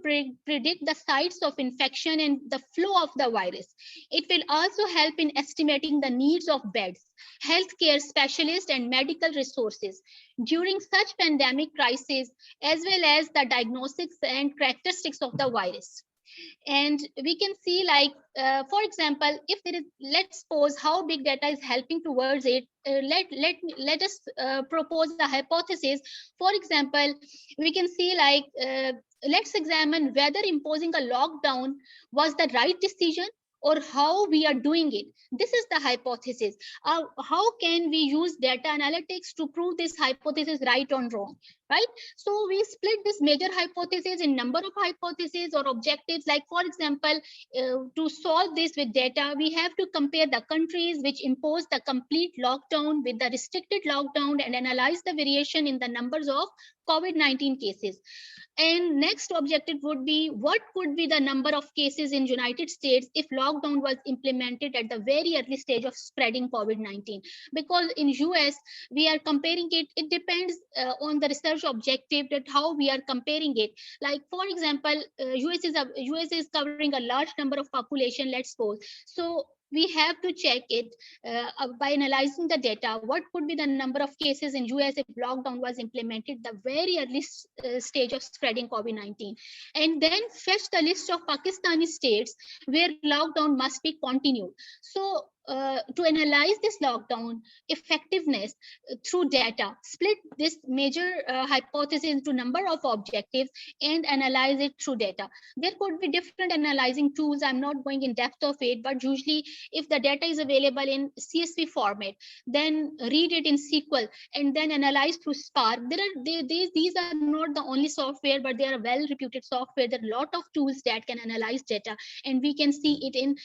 predict the sites of infection and the flow of the virus. It will also help in estimating the needs of beds, healthcare specialists, and medical resources during such pandemic crises, as well as the diagnostics and characteristics of the virus. And we can see, like, for example, if there is, let's suppose how big data is helping towards it. Let us propose a hypothesis. For example, we can see, like, let's examine whether imposing a lockdown was the right decision or how we are doing it. This is the hypothesis. How can we use data analytics to prove this hypothesis right or wrong, right? So we split this major hypothesis in number of hypotheses or objectives. Like, for example, to solve this with data, we have to compare the countries which imposed the complete lockdown with the restricted lockdown and analyze the variation in the numbers of COVID-19 cases. And next objective would be, what could be the number of cases in United States if lockdown was implemented at the very early stage of spreading COVID-19? Because in US, we are comparing it, it depends on the research objective, that how we are comparing it. Like, for example, US is covering a large number of population, let's suppose. So we have to check it by analyzing the data. What could be the number of cases in US if lockdown was implemented the very early stage of spreading COVID-19? And then fetch the list of Pakistani states where lockdown must be continued. So to analyze this lockdown effectiveness through data, split this major hypothesis into number of objectives and analyze it through data. There could be different analyzing tools. I'm not going in depth of it, but usually if the data is available in CSV format, then read it in SQL and then analyze through Spark. These are not the only software, but they are well reputed software. There are a lot of tools that can analyze data, and we can see it in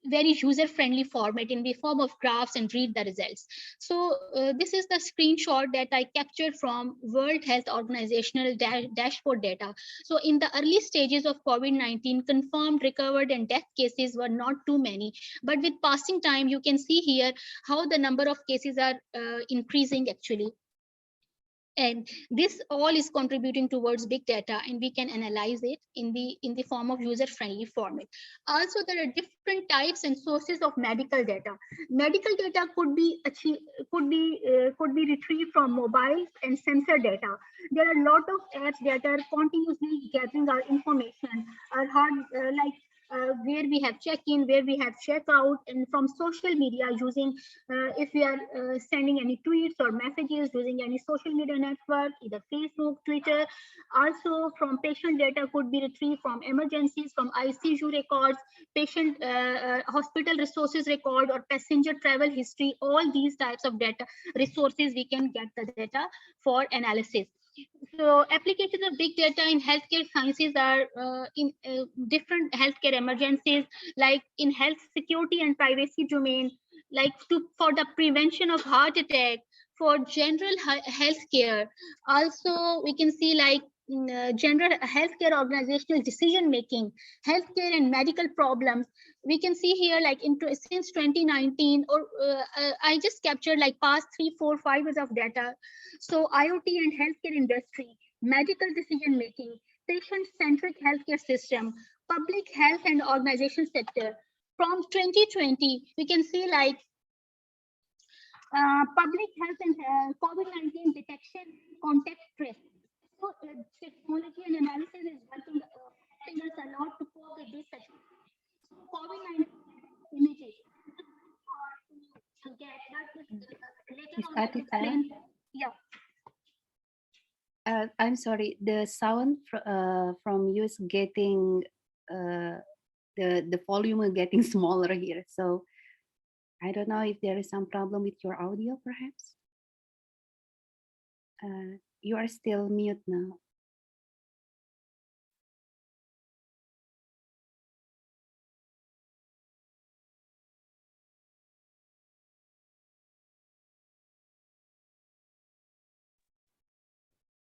very user-friendly format in the form of graphs and read the results. So this is the screenshot that I captured from World Health Organizational dashboard data. So in the early stages of COVID-19, confirmed, recovered, and death cases were not too many. But with passing time, you can see here how the number of cases are increasing actually. And this all is contributing towards big data, and we can analyze it in the form of user-friendly format. Also, there are different types and sources of medical data. Medical data could be retrieved from mobile and sensor data. There are a lot of apps that are continuously gathering our information, where we have check-in, where we have check-out, and from social media using, if we are sending any tweets or messages using any social media network, either Facebook, Twitter. Also from patient data could be retrieved from emergencies, from ICU records, patient hospital resources record, or passenger travel history. All these types of data resources, we can get the data for analysis. So applications of big data in healthcare sciences are in different healthcare emergencies, like in health security and privacy domain, like for the prevention of heart attack, for general healthcare. Also, we can see like general healthcare organizational decision making, healthcare and medical problems. We can see here like since 2019, or I just captured like past 3, 4, 5 years of data. So IoT and healthcare industry, medical decision making, patient-centric healthcare system, public health and organization sector. From 2020, we can see like public health and COVID-19 detection contact trace. So technology and analysis is working helping us a lot to cope with this situation. So COVID-19 images. To get that later Miss on I'll Atika? explain. Yeah. I'm sorry, the sound from you is getting, the volume is getting smaller here. So I don't know if there is some problem with your audio, perhaps. You are still mute now.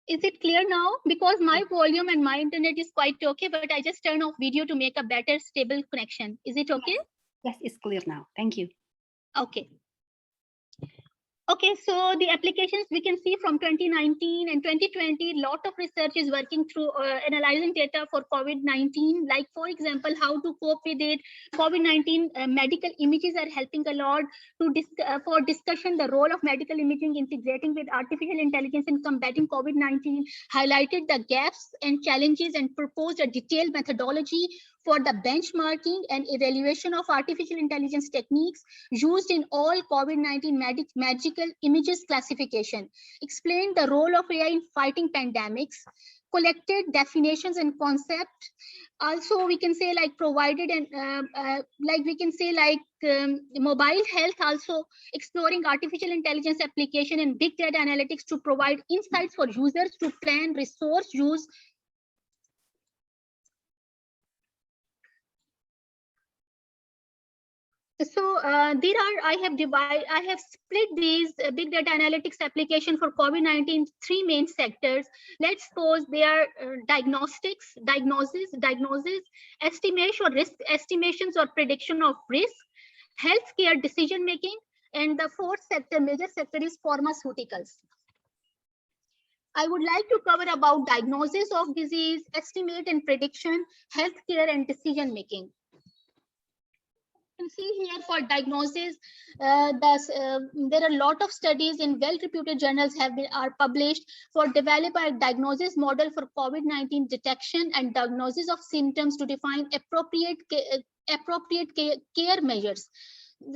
Is it clear now? Because my volume and my internet is quite okay, but I just turn off video to make a better stable connection. Is it okay? Yes, it's clear now. Thank you. Okay. Okay, so the applications we can see from 2019 and 2020, lot of research is working through analyzing data for COVID-19. Like for example, how to cope with it. COVID-19 medical images are helping a lot to for discussion the role of medical imaging integrating with artificial intelligence in combating COVID-19. Highlighted the gaps and challenges and proposed a detailed methodology for the benchmarking and evaluation of artificial intelligence techniques used in all COVID-19 medical images classification, explained the role of AI in fighting pandemics, collected definitions and concepts. Also, we can say like provided and like we can say like mobile health, also exploring artificial intelligence application and big data analytics to provide insights for users to plan resource use. So I have split these big data analytics application for COVID-19 three main sectors. Let's suppose they are diagnosis, estimation or risk estimations or prediction of risk, healthcare decision making, and the fourth sector, major sector is pharmaceuticals. I would like to cover about diagnosis of disease, estimate and prediction, healthcare and decision making. Can see here for diagnosis, there are a lot of studies in well-reputed journals are published for develop a diagnosis model for COVID-19 detection and diagnosis of symptoms to define appropriate care measures.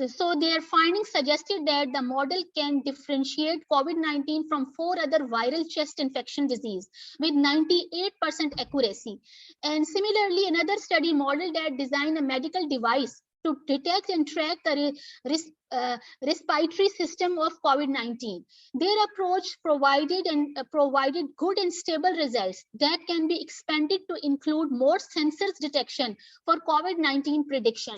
So their findings suggested that the model can differentiate COVID-19 from 4 other viral chest infection disease with 98% accuracy. And similarly, another study modeled that designed a medical device to detect and track the respiratory system of COVID-19. Their approach provided good and stable results that can be expanded to include more sensors detection for COVID-19 prediction.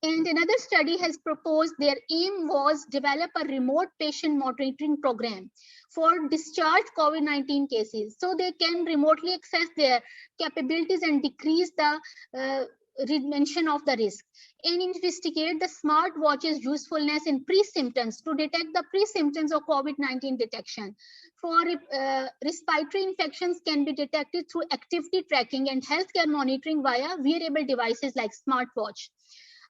And another study has proposed their aim was develop a remote patient monitoring program for discharged COVID-19 cases, so they can remotely access their capabilities and decrease the dimension of the risk, and investigate the smartwatch's usefulness in pre-symptoms to detect the pre-symptoms of COVID-19 detection. For respiratory infections can be detected through activity tracking and healthcare monitoring via wearable devices like smartwatch.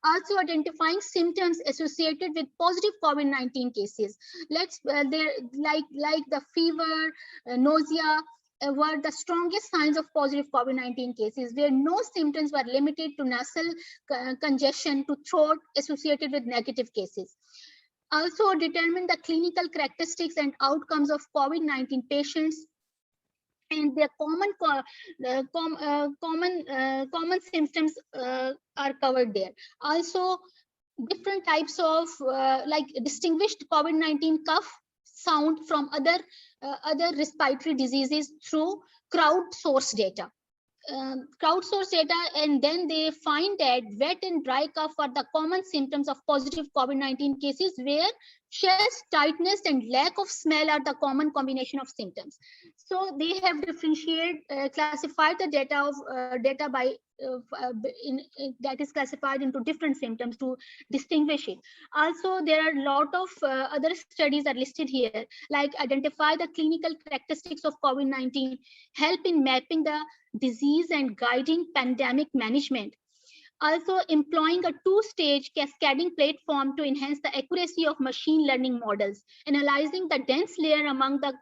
Also identifying symptoms associated with positive COVID-19 cases. There like the fever, nausea were the strongest signs of positive COVID-19 cases, where no symptoms were limited to nasal congestion to throat associated with negative cases. Also determine the clinical characteristics and outcomes of COVID-19 patients, and their common symptoms are covered there. Also, different types of like distinguished COVID-19 cough sound from other respiratory diseases through crowdsourced data. And then they find that wet and dry cough are the common symptoms of positive COVID-19 cases, where chest tightness and lack of smell are the common combination of symptoms. So they have classified the data of data by that is classified into different symptoms to distinguish it. Also, there are a lot of other studies are listed here, like identify the clinical characteristics of COVID-19, help in mapping the disease and guiding pandemic management. Also, employing a two-stage cascading platform to enhance the accuracy of machine learning models, analyzing the dense layer among the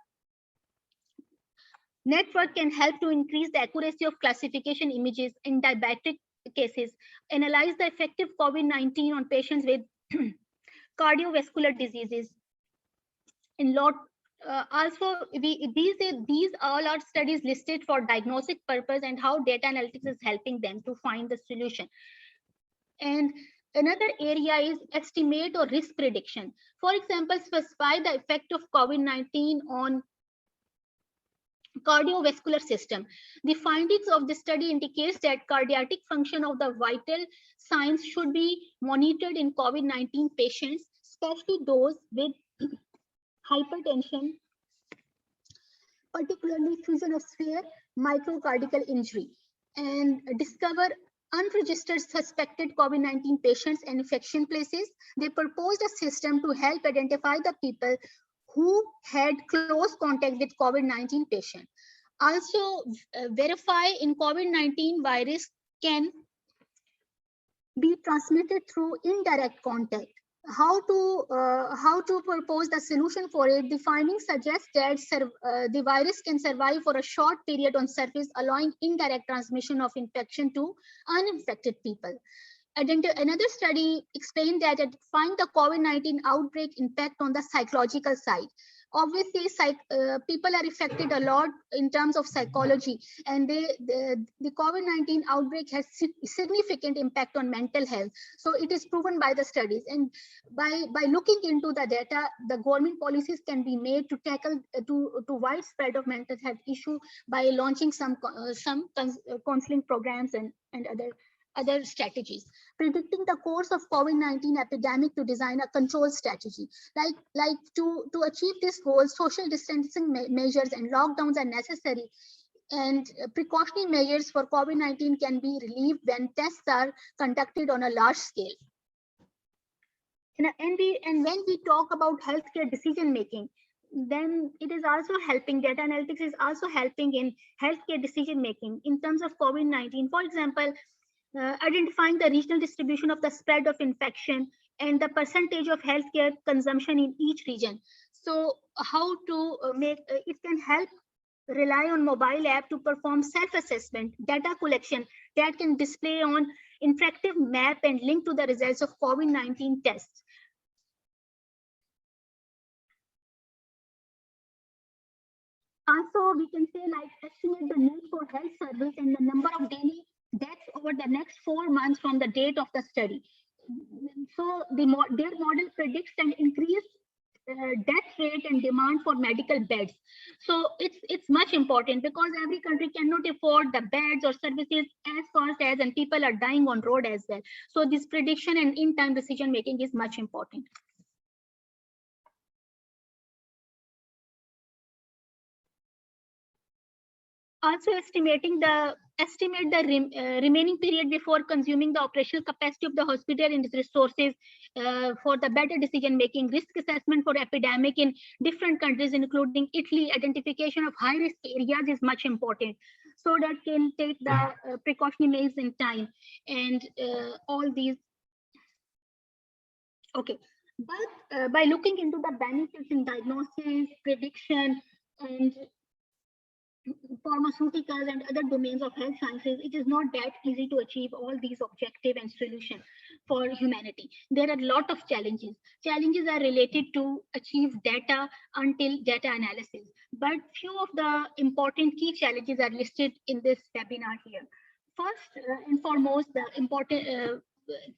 network can help to increase the accuracy of classification images in diabetic cases, analyze the effect of COVID-19 on patients with cardiovascular diseases. In these all are studies listed for diagnostic purpose and how data analytics is helping them to find the solution. And another area is estimate or risk prediction. For example, specify the effect of COVID-19 on cardiovascular system. The findings of the study indicates that cardiac function of the vital signs should be monitored in COVID-19 patients, especially those with hypertension, particularly fusion of severe myocardial injury, and discover unregistered suspected COVID-19 patients and infection places. They proposed a system to help identify the people who had close contact with COVID-19 patient. Also, verify in COVID-19 virus can be transmitted through indirect contact. How to propose the solution for it? The findings suggest that the virus can survive for a short period on surface, allowing indirect transmission of infection to uninfected people. Another study explained that it find the COVID-19 outbreak impact on the psychological side. Obviously, people are affected a lot in terms of psychology, and the COVID-19 outbreak has significant impact on mental health. So it is proven by the studies, and by looking into the data, the government policies can be made to tackle to widespread of mental health issue by launching some counseling programs and other strategies. Predicting the course of COVID-19 epidemic to design a control strategy. Like to achieve this goal, social distancing measures and lockdowns are necessary, and precautionary measures for COVID-19 can be relieved when tests are conducted on a large scale. And when we talk about healthcare decision making, then it is also helping. Data analytics is also helping in healthcare decision making in terms of COVID-19. For example, identifying the regional distribution of the spread of infection and the percentage of healthcare consumption in each region. So how to make it can help rely on mobile app to perform self-assessment, data collection that can display on interactive map and link to the results of COVID-19 tests. Also, we can say like estimate the need for health service and the number of daily deaths over the next 4 months from the date of the study. So their model predicts an increased death rate and demand for medical beds. So it's much important because every country cannot afford the beds or services as fast as, and people are dying on road as well. So this prediction and in-time decision making is much important. Also estimate the remaining period before consuming the operational capacity of the hospital and its resources for the better decision making. Risk assessment for epidemic in different countries, including Italy. Identification of high risk areas is much important, so that can take the precautionary measures in time, and all these. Okay, but by looking into the benefits in diagnosis, prediction, and pharmaceuticals and other domains of health sciences, it is not that easy to achieve all these objectives and solutions for humanity. There are a lot of challenges. Challenges are related to achieve data until data analysis. But few of the important key challenges are listed in this webinar here. First and foremost, the important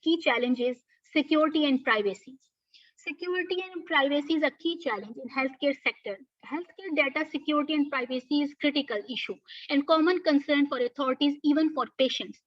key challenge is security and privacy. Security and privacy is a key challenge in healthcare sector. Healthcare data security and privacy is critical issue and common concern for authorities, even for patients.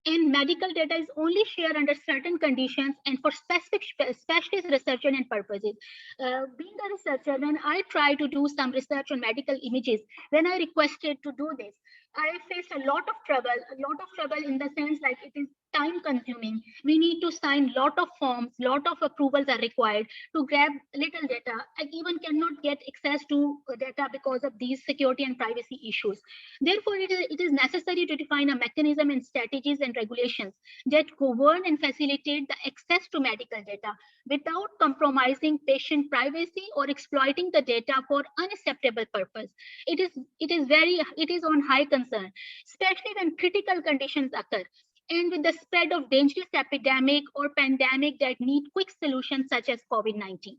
And medical data is only shared under certain conditions and for specific specialist research and purposes. Being a researcher, when I try to do some research on medical images, when I requested to do this, I faced a lot of trouble in the sense like it is time consuming. We need to sign lot of forms, lot of approvals are required to grab little data. I even cannot get access to data because of these security and privacy issues. Therefore, it is necessary to define a mechanism and strategies and regulations that govern and facilitate the access to medical data without compromising patient privacy or exploiting the data for unacceptable purpose. It is on high concern, especially when critical conditions occur and with the spread of dangerous epidemic or pandemic that need quick solutions such as COVID-19.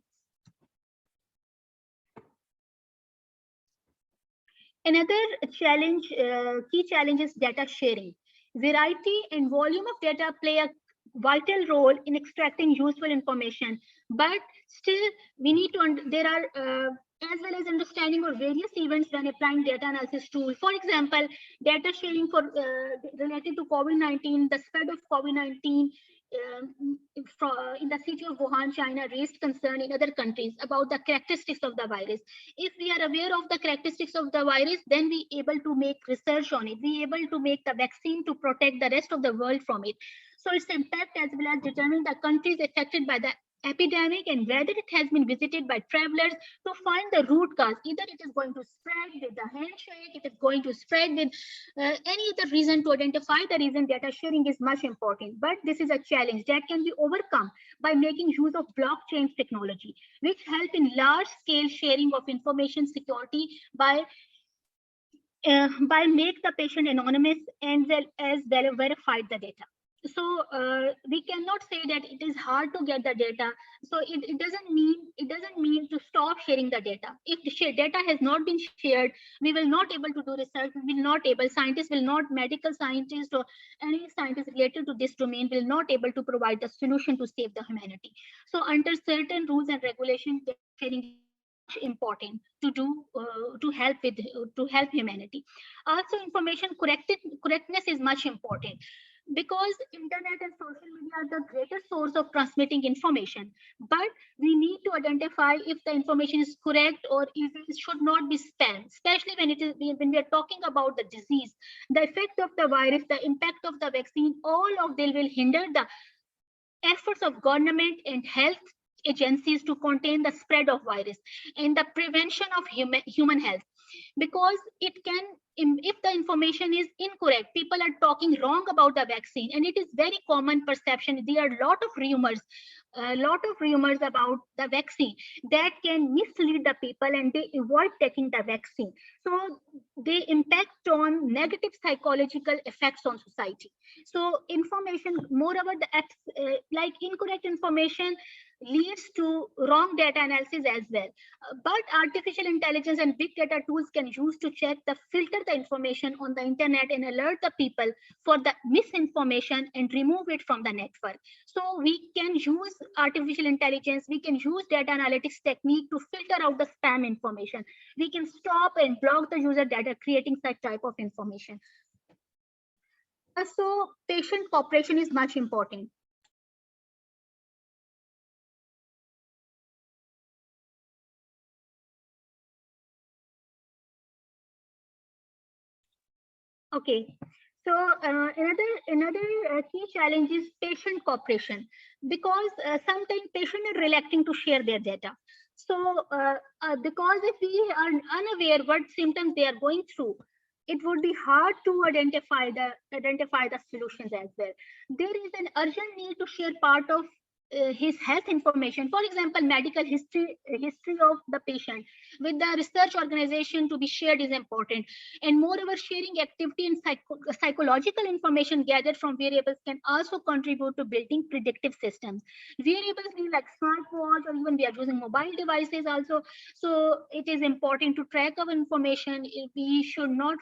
Another challenge, key challenge is data sharing. Variety and volume of data play a vital role in extracting useful information, but still we need to, there are, as well as understanding of various events when applying data analysis tool. For example, data sharing for related to COVID-19, the spread of COVID-19 in the city of Wuhan, China, raised concern in other countries about the characteristics of the virus. If we are aware of the characteristics of the virus, then we able to make research on it. We able to make the vaccine to protect the rest of the world from it. So its impact as well as determine the countries affected by the epidemic and whether it has been visited by travelers to find the root cause. Either it is going to spread with the handshake, it is going to spread with any other reason. To identify the reason, data sharing is much important. But this is a challenge that can be overcome by making use of blockchain technology, which help in large scale sharing of information security by make the patient anonymous and verify the data. So we cannot say that it is hard to get the data. So it doesn't mean to stop sharing the data. If the data has not been shared, we will not able to do research. We will not able, scientists will not, medical scientists or any scientist related to this domain will not able to provide the solution to save the humanity. So under certain rules and regulations, sharing is important to do to help humanity. Also, information correctness is much important, because internet and social media are the greatest source of transmitting information, but we need to identify if the information is correct or if it should not be spam, especially when we are talking about the disease, the effect of the virus, the impact of the vaccine. All of them will hinder the efforts of government and health agencies to contain the spread of virus and the prevention of human health, because it can, if the information is incorrect, people are talking wrong about the vaccine, and it is very common perception. There are a lot of rumors about the vaccine that can mislead the people and they avoid taking the vaccine. So they impact on negative psychological effects on society. So information, moreover, like incorrect information leads to wrong data analysis as well. But artificial intelligence and big data tools can use to check filter the information on the internet and alert the people for the misinformation and remove it from the network. So we can use artificial intelligence, we can use data analytics technique to filter out the spam information. We can stop and block the user data creating such type of information. So patient cooperation is much important. Okay, so another key challenge is patient cooperation, because sometimes patients are reluctant to share their data. So because if we are unaware what symptoms they are going through, it would be hard to identify the solutions as well. There is an urgent need to share part of his health information, for example, medical history of the patient with the research organization to be shared is important. And moreover, sharing activity and psychological information gathered from variables can also contribute to building predictive systems. Variables mean like smartwatch, or even we are using mobile devices also. So it is important to track our information. We should not,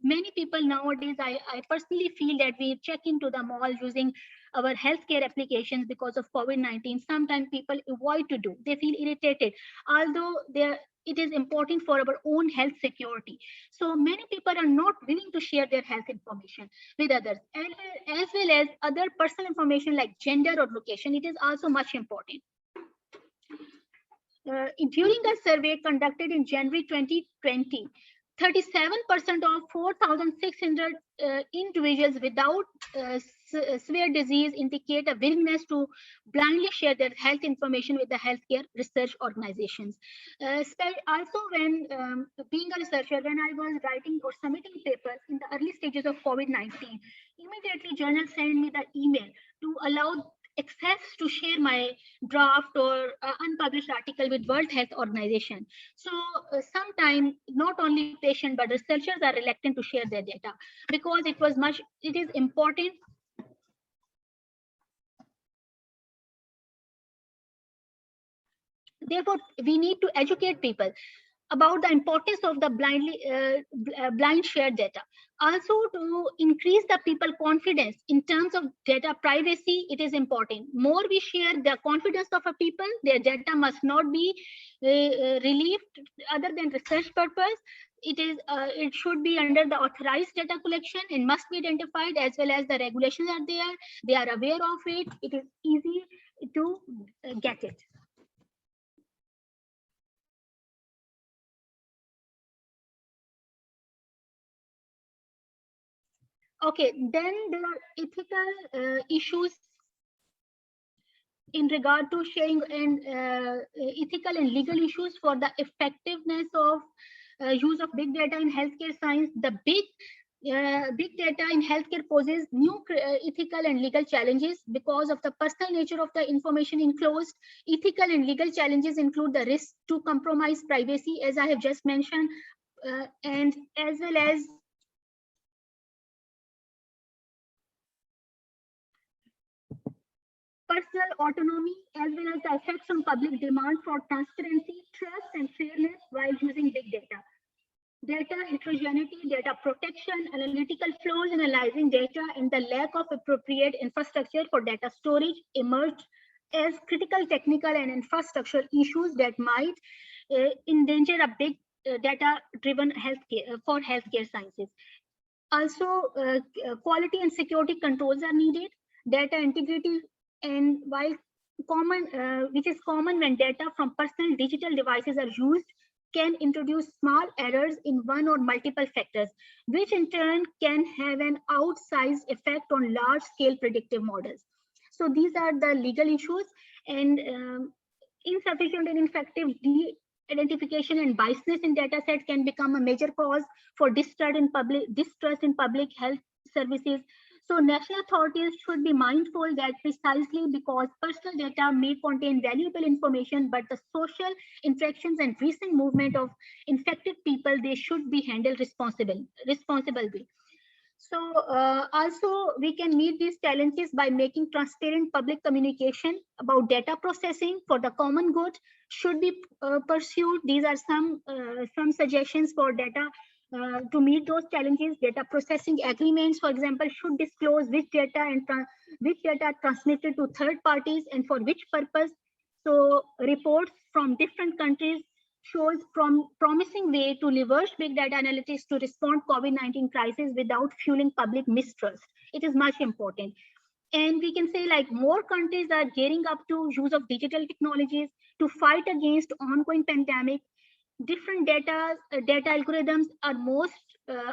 many people nowadays, I personally feel that we check into the mall using our healthcare applications because of COVID-19. Sometimes people avoid to do, they feel irritated, although it is important for our own health security. So many people are not willing to share their health information with others, and as well as other personal information like gender or location. It is also much important. During a survey conducted in January 2020, 37% of 4,600 individuals without severe disease indicate a willingness to blindly share their health information with the healthcare research organizations. Also, when being a researcher, when I was writing or submitting papers in the early stages of COVID-19, immediately journal sent me the email to allow access to share my draft or unpublished article with World Health Organization. So sometimes not only patient but researchers are reluctant to share their data because it is important. Therefore, we need to educate people about the importance of the blind shared data. Also, to increase the people confidence in terms of data privacy, it is important. More we share the confidence of a people, their data must not be relieved other than research purpose. It should be under the authorized data collection and must be identified, as well as the regulations are there. They are aware of it. It is easy to get it. Okay, then there are ethical issues in regard to sharing, and ethical and legal issues for the effectiveness of use of big data in healthcare science. The big data in healthcare poses new ethical and legal challenges because of the personal nature of the information enclosed. Ethical and legal challenges include the risk to compromise privacy, as I have just mentioned, and as well as personal autonomy, as well as the effects on public demand for transparency, trust, and fairness while using big data. Data heterogeneity, data protection, analytical flows in analyzing data, and the lack of appropriate infrastructure for data storage emerged as critical technical and infrastructure issues that might endanger a big data-driven healthcare for healthcare sciences. Also, quality and security controls are needed. Data integrity, and while common, which is common when data from personal digital devices are used, can introduce small errors in one or multiple factors, which in turn can have an outsized effect on large-scale predictive models. So these are the legal issues, and insufficient and ineffective identification and biasness in data sets can become a major cause for distrust in public health services. So national authorities should be mindful that precisely because personal data may contain valuable information, but the social interactions and recent movement of infected people, they should be handled responsibly. So also we can meet these challenges by making transparent public communication about data processing for the common good should be pursued. These are some suggestions for data to meet those challenges. Data processing agreements, for example, should disclose which data are transmitted to third parties and for which purpose. So reports from different countries shows promising way to leverage big data analytics to respond COVID-19 crisis without fueling public mistrust. It is much important. And we can say like more countries are gearing up to use of digital technologies to fight against ongoing pandemic. Different data algorithms are most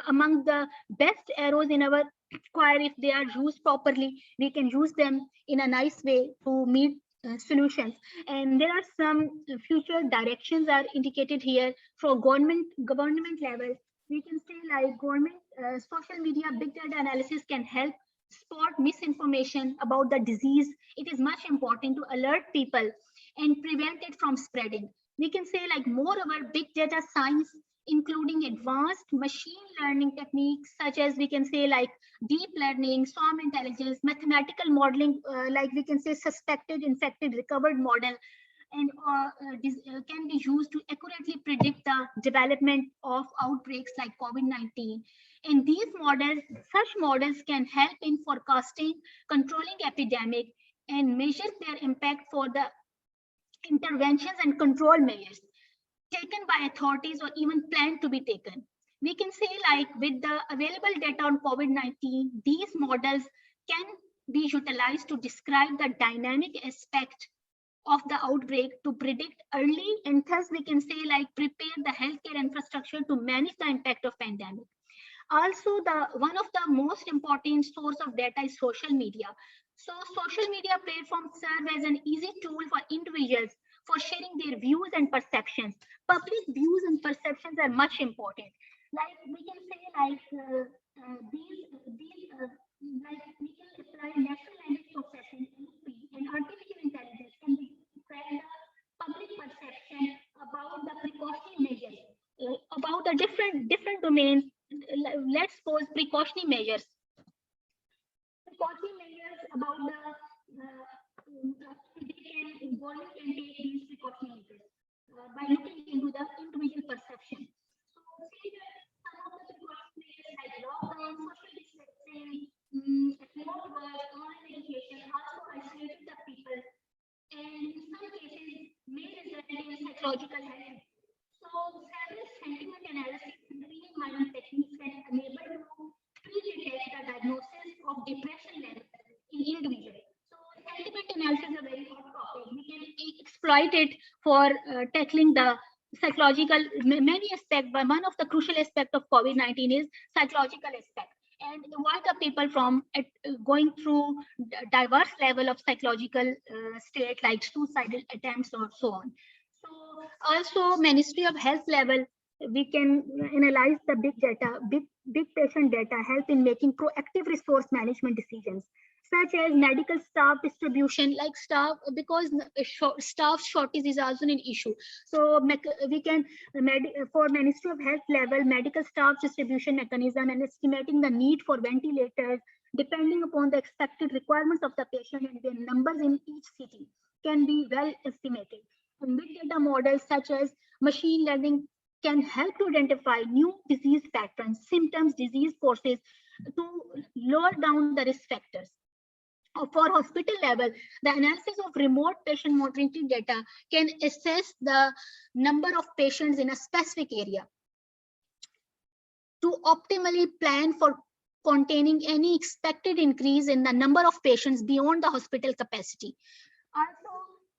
among the best arrows in our choir. If they are used properly, we can use them in a nice way to meet solutions. And there are some future directions are indicated here for government level. We can say like government social media big data analysis can help spot misinformation about the disease. It is much important to alert people and prevent it from spreading. We can say like more about big data science, including advanced machine learning techniques, such as we can say like deep learning, swarm intelligence, mathematical modeling, like we can say suspected, infected, recovered model, and can be used to accurately predict the development of outbreaks like COVID-19. And these models, such models can help in forecasting, controlling epidemic, and measure their impact for the interventions and control measures. taken by authorities or even planned to be taken. We can say like with the available data on COVID-19, these models can be utilized to describe the dynamic aspect of the outbreak, to predict early, and thus we can say like prepare the healthcare infrastructure to manage the impact of pandemic. Also, one of the most important source of data is social media. So social media platforms serve as an easy tool for individuals for sharing their views and perceptions. Public views and perceptions are much important. Like we can say like like we can apply natural language processing and artificial intelligence can track the public perception about the precautionary measures, about the different domains. Let's suppose precautionary measures. Precautionary measures about the government can take these precautionary measures by looking into the individual perception. So say that some of the precautionary measures like lockdown, social distancing, remote work, online education also isolated the people, and in some cases may result in psychological health. So several sentiment analysis and reading mind techniques can enable to pre-detect the diagnosis of depression levels in individuals. So sentiment analysis is a very hot topic. We can exploit it for tackling the psychological many aspects, but one of the crucial aspect of COVID-19 is psychological aspect, and avoid the people from going through diverse level of psychological state like suicidal attempts or so on. So also Ministry of Health level, we can analyze the big data, big patient data, help in making proactive resource management decisions, such as medical staff distribution, like staff, because staff shortage is also an issue. So we can, for Ministry of Health level, medical staff distribution mechanism and estimating the need for ventilators, depending upon the expected requirements of the patient and their numbers in each city, can be well estimated. And big data models such as machine learning can help to identify new disease patterns, symptoms, disease courses to lower down the risk factors. For hospital level, the analysis of remote patient monitoring data can assess the number of patients in a specific area to optimally plan for containing any expected increase in the number of patients beyond the hospital capacity. Also,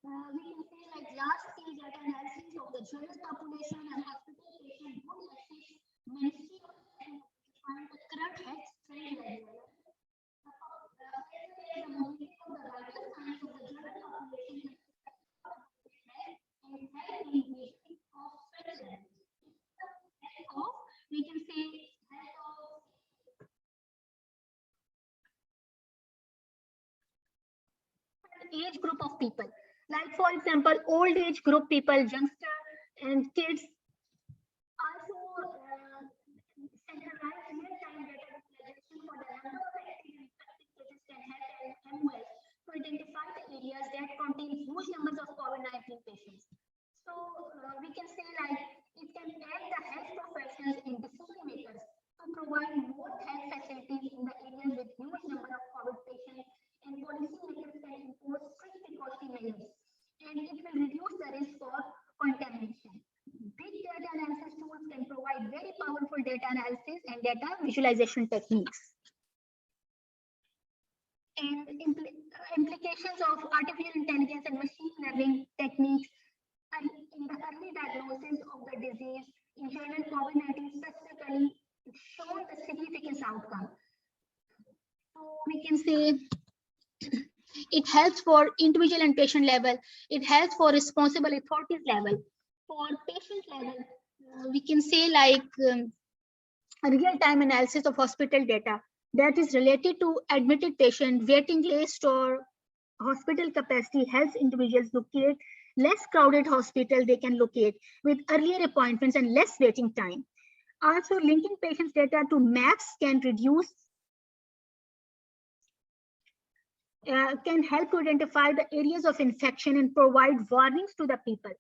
we can say like large-scale data analysis of the general population and hospital patient would assist Ministry of Health to find the current health trend level. The monitoring of the vital signs of the general population and health engagement of special. We can say age group of people, like for example old age group people, youngster and kids. Also centralized real-time data visualization for the number of active infected cases can help MOS to identify the areas that contain huge numbers of COVID-19 patients. So we can say like it can aid the health professionals and decision makers to provide more health facilities in the areas with huge number of COVID patients, and policymakers can impose strict precautionary measures, and it will reduce the risk for contamination. Big data analysis tools can provide very powerful data analysis and data visualization techniques. And implications of artificial intelligence and machine learning techniques in the early diagnosis of the disease, in general COVID-19 specifically, shown the significant outcome. So we can say it helps for individual and patient level. It helps for responsible authorities level. For patient level, we can say like real-time analysis of hospital data that is related to admitted patient, waiting list or hospital capacity helps individuals locate less crowded hospital they can locate with earlier appointments and less waiting time. Also, linking patients' data to maps can reduce can help to identify the areas of infection and provide warnings to the people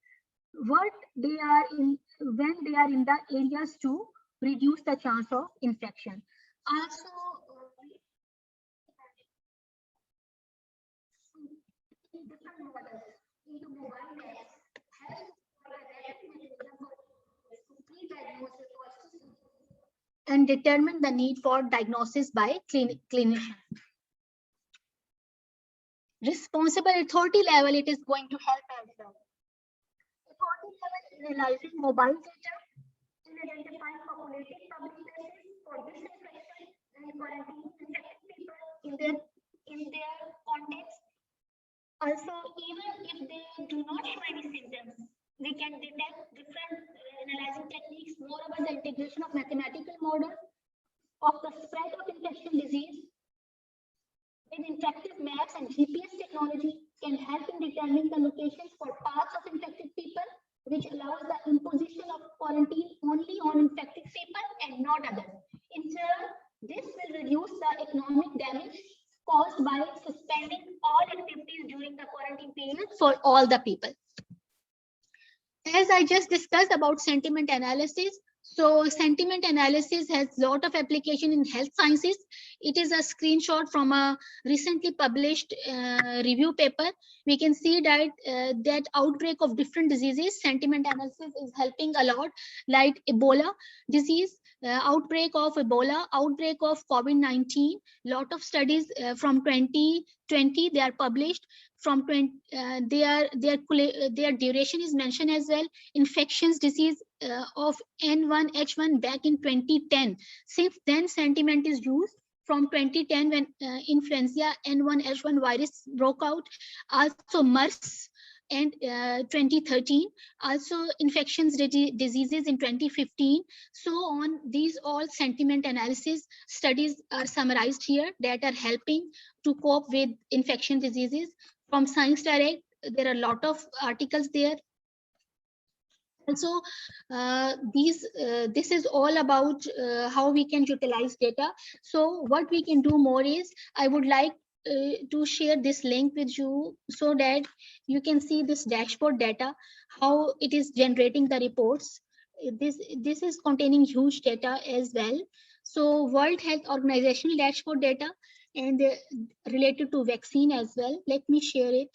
what they are in when they are in the areas to reduce the chance of infection. Also, different models into mobile apps help for and determine the need for diagnosis by clinicians. Responsible authority level, it is going to help as well. Authority level is analyzing mobile data and identifying populating public places for disinfection and quarantine infected people in their context. Also, even if they do not show any symptoms, we can detect different analyzing techniques. Moreover, the integration of mathematical models of the spread of infection disease with interactive maps and GPS technology can help in determining the locations for parts of infected people, which allows the imposition of quarantine only on infected people and not others. In turn, this will reduce the economic damage caused by suspending all activities during the quarantine period for all the people. As I just discussed about sentiment analysis, so sentiment analysis has a lot of application in health sciences. It is a screenshot from a recently published review paper. We can see that that outbreak of different diseases, sentiment analysis is helping a lot, like Ebola disease, outbreak of Ebola, outbreak of COVID-19. Lot of studies from 2020 they are published. From 20, their duration is mentioned as well. Infections disease of N1H1 back in 2010. Since then, sentiment is used from 2010 when influenza N1H1 virus broke out. Also MERS and 2013. Also infections diseases in 2015. So on, these all sentiment analysis studies are summarized here that are helping to cope with infection diseases. From Science Direct, there are a lot of articles there. Also, this is all about how we can utilize data. So what we can do more is, I would like to share this link with you so that you can see this dashboard data, how it is generating the reports. This is containing huge data as well. So World Health Organization dashboard data and related to vaccine as well. Let me share it,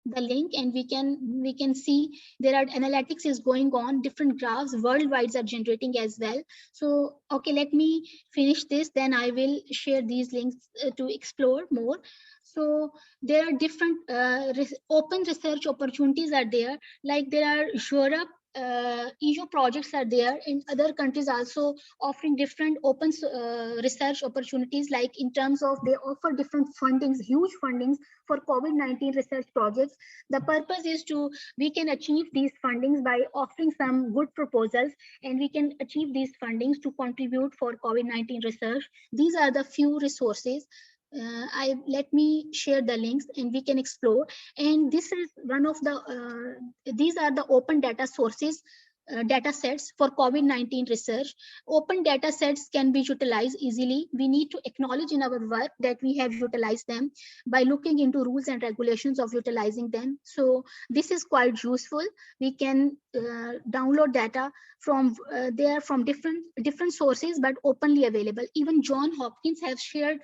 the link, and we can see there are analytics is going on, different graphs worldwide are generating as well. So okay, let me finish this, then I will share these links to explore more. So there are different open research opportunities are there, like there are Europe, EU projects are there in other countries also offering different open research opportunities, like in terms of they offer different fundings, huge fundings for COVID-19 research projects. The purpose is we can achieve these fundings by offering some good proposals, and we can achieve these fundings to contribute for COVID-19 research. These are the few resources. Let me share the links and we can explore. And this is one of the, these are the open data sources, data sets for COVID-19 research. Open data sets can be utilized easily. We need to acknowledge in our work that we have utilized them by looking into rules and regulations of utilizing them. So this is quite useful. We can download data from there from different sources, but openly available. Even Johns Hopkins have shared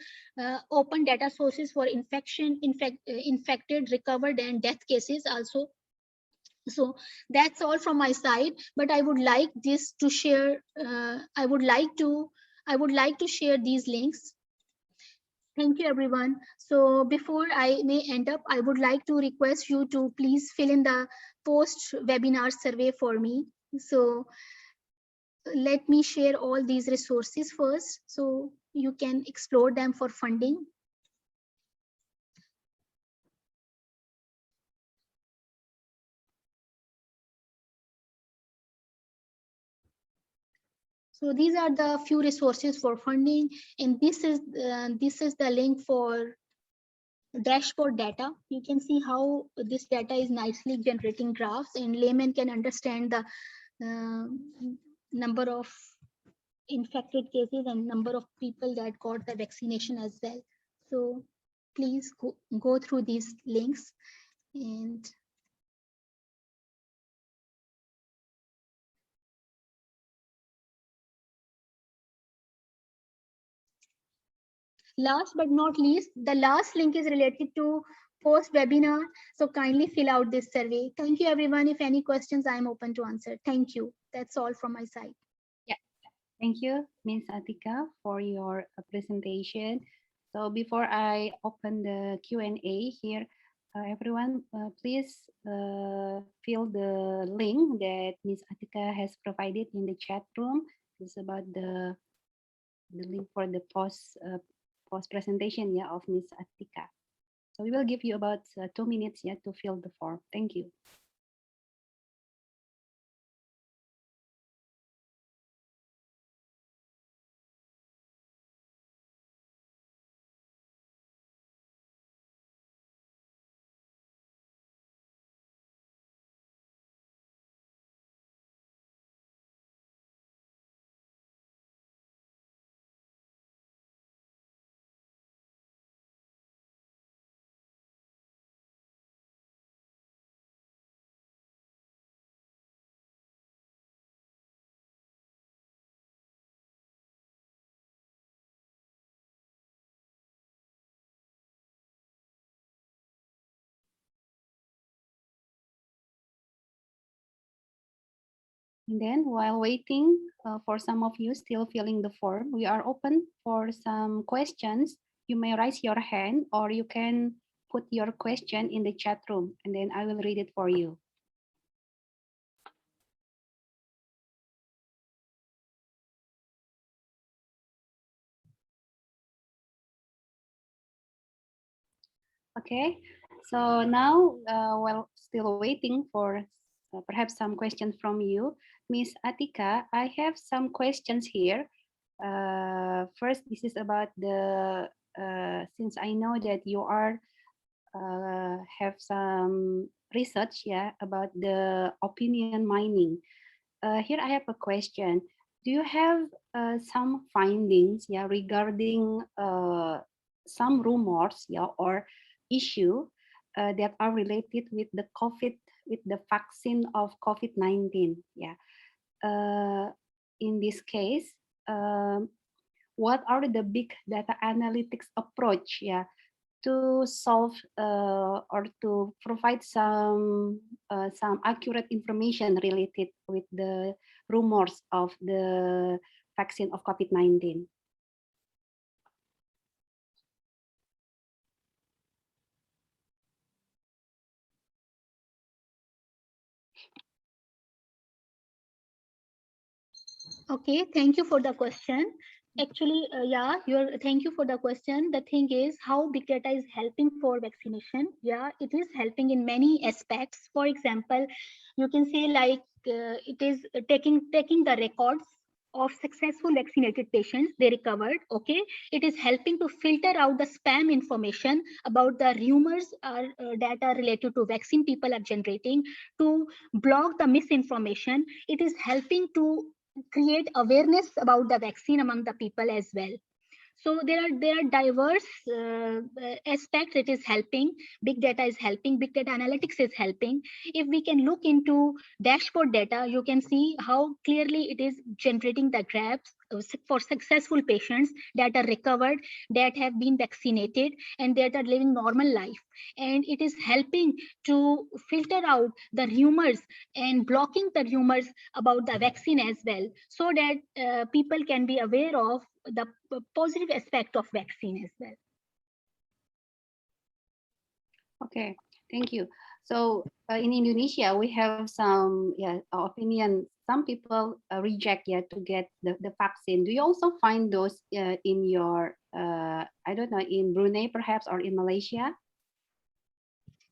open data sources for infected, recovered, and death cases also. So that's all from my side, but I would like this to share. I would like to share these links. Thank you, everyone. So before I may end up, I would like to request you to please fill in the post-webinar survey for me. So let me share all these resources first, so you can explore them for funding. So these are the few resources for funding, and this is the link for dashboard data. You can see how this data is nicely generating graphs, and layman can understand the number of infected cases and number of people that got the vaccination as well. So please go through these links. And last but not least, the last link is related to post-webinar. So kindly fill out this survey. Thank you, everyone. If any questions, I'm open to answer. Thank you. That's all from my side. Yeah. Thank you, Ms. Atika, for your presentation. So before I open the Q&A here, everyone, please fill the link that Ms. Atika has provided in the chat room. It's about the link for the post presentation, yeah, of Ms. Atika. So we will give you about 2 minutes, yeah, to fill the form. Thank you. And then while waiting for some of you still filling the form, we are open for some questions. You may raise your hand or you can put your question in the chat room and then I will read it for you. Okay, so now while still waiting for perhaps some questions from you, Ms. Atika, I have some questions here. First, this is about the, since I know that you are have some research, yeah, about the opinion mining. Here I have a question. Do you have some findings, yeah, regarding some rumors, yeah, or issue that are related with the with the vaccine of COVID-19, yeah? In this case, what are the big data analytics approach, yeah, to solve or to provide some accurate information related with the rumors of the vaccine of COVID-19? Okay, thank you for the question. Actually, yeah, thank you for the question. The thing is how big data is helping for vaccination. Yeah, it is helping in many aspects. For example, you can say like it is taking the records of successful vaccinated patients they recovered. Okay, it is helping to filter out the spam information about the rumors or data related to vaccine people are generating, to block the misinformation. It is helping to create awareness about the vaccine among the people as well. So there are diverse aspects it is helping. Big data is helping, big data analytics is helping. If we can look into dashboard data, you can see how clearly it is generating the graphs for successful patients that are recovered, that have been vaccinated, and that are living normal life. And it is helping to filter out the rumors and blocking the rumors about the vaccine as well, so that people can be aware of the positive aspect of vaccine as well. Okay, thank you. So in Indonesia, we have some opinion. Some people reject to get the vaccine. Do you also find those in your, I don't know, in Brunei perhaps, or in Malaysia?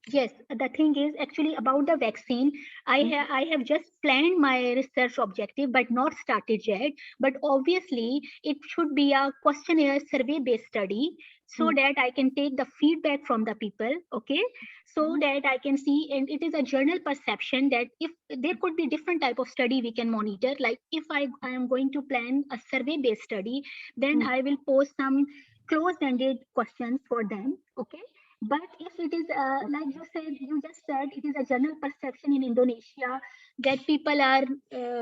Yes, the thing is actually about the vaccine. I have just planned my research objective, but not started yet. But obviously, it should be a questionnaire survey-based study, so that I can take the feedback from the people. Okay, so that I can see, and it is a general perception that if there could be different type of study we can monitor. Like if I am going to plan a survey-based study, then I will pose some close-ended questions for them. Okay. But if it is like you just said, it is a general perception in Indonesia that people are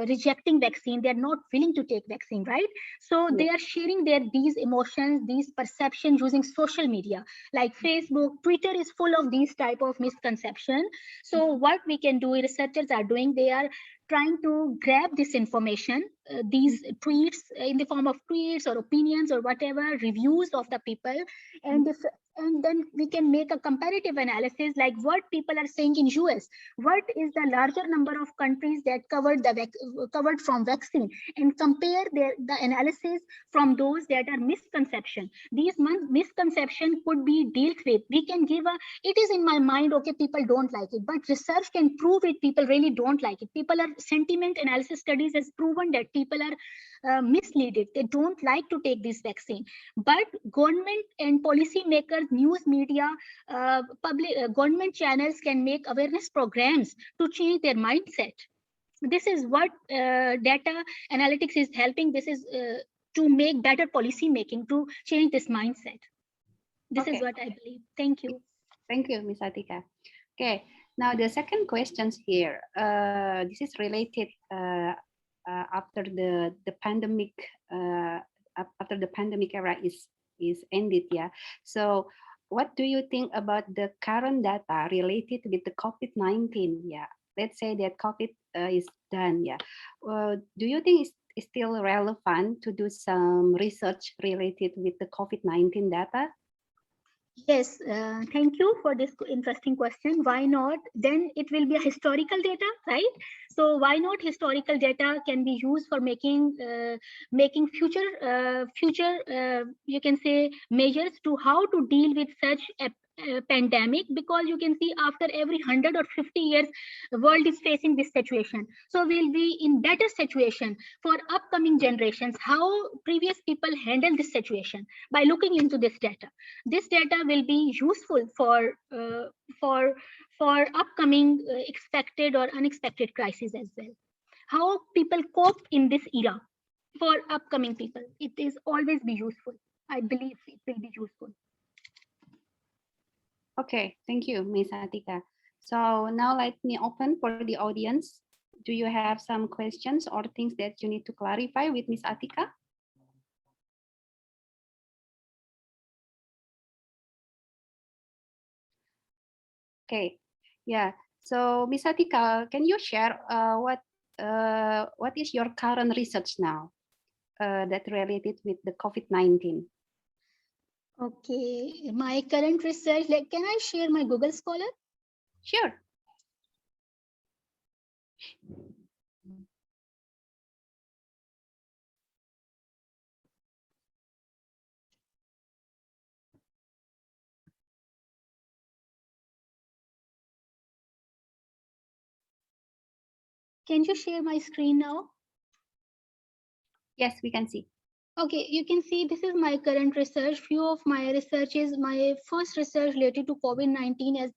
rejecting vaccine. They are not willing to take vaccine, right? So they are sharing these emotions, these perceptions using social media like Facebook, Twitter is full of these type of misconception. So what we can do, researchers are doing, they are trying to grab this information, these tweets in the form of tweets or opinions or whatever, reviews of the people, and then we can make a comparative analysis, like what people are saying in US, what is the larger number of countries that covered from vaccine, and compare the analysis from those that are misconception. These misconception could be dealt with. We can give it is in my mind, okay, people don't like it, but research can prove it, people really don't like it. People are, sentiment analysis studies has proven that people are misleaded. They don't like to take this vaccine. But government and policy makers, news media, government channels can make awareness programs to change their mindset. This is what data analytics is helping. This is to make better policy making, to change this mindset. This is what I believe. Thank you. Thank you, Ms. Atika. Okay, now the second questions here. This is related after the pandemic. After the pandemic era is ended, yeah. So, what do you think about the current data related with the COVID-19? Yeah, let's say that COVID is done. Yeah, do you think it's still relevant to do some research related with the COVID-19 data? Yes, thank you for this interesting question. Why not? Then it will be a historical data, right? So why not historical data can be used for making future you can say measures to how to deal with such a pandemic, because you can see after every 100 or 50 years the world is facing this situation. So we'll be in better situation for upcoming generations, how previous people handle this situation by looking into this data. This data will be useful for upcoming expected or unexpected crises as well. How people cope in this era for upcoming people, it is always be useful. I believe it will be useful. Okay, thank you, Ms. Atika. So now let me open for the audience. Do you have some questions or things that you need to clarify with Ms. Atika? Okay, yeah. So Ms. Atika, can you share what is your current research now that related with the COVID-19? Okay, my current research, like, can I share my Google Scholar? Sure. Can you share my screen now? Yes, we can see. Okay, you can see this is my current research. Few of my research is my first research related to COVID-19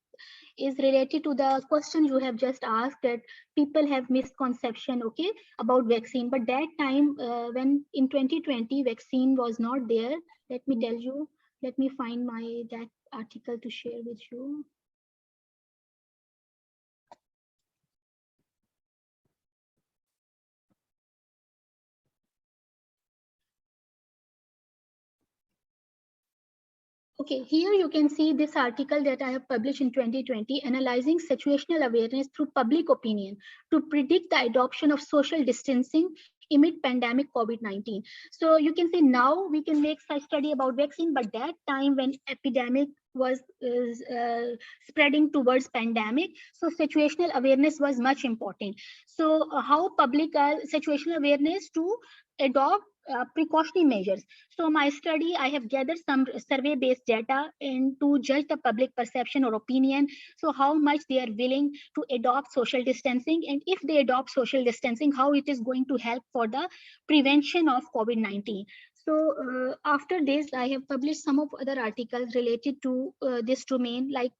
is related to the question you have just asked, that people have misconception, okay, about vaccine. But that time when in 2020 vaccine was not there, let me tell you, let me find that article to share with you. Okay, here you can see this article that I have published in 2020, analyzing situational awareness through public opinion to predict the adoption of social distancing amid pandemic COVID-19. So you can say now we can make such study about vaccine, but that time when epidemic was spreading towards pandemic, so situational awareness was much important. So how public situational awareness to adopt precautionary measures. So my study, I have gathered some survey-based data and to judge the public perception or opinion. So how much they are willing to adopt social distancing, and if they adopt social distancing, how it is going to help for the prevention of COVID-19. So after this, I have published some of other articles related to this domain, like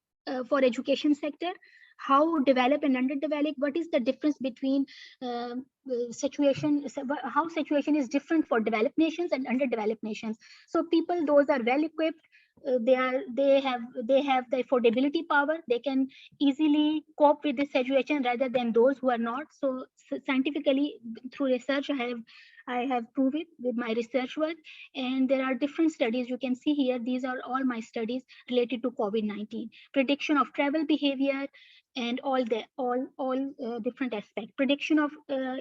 for education sector, how developed and underdeveloped, what is the difference between situation, how situation is different for developed nations and underdeveloped nations. So people, those are well equipped, they have the affordability power, they can easily cope with this situation rather than those who are not. So scientifically, through research, I have proved it with my research work, and there are different studies you can see here. These are all my studies related to COVID-19. Prediction of travel behavior, and all different aspects. Prediction of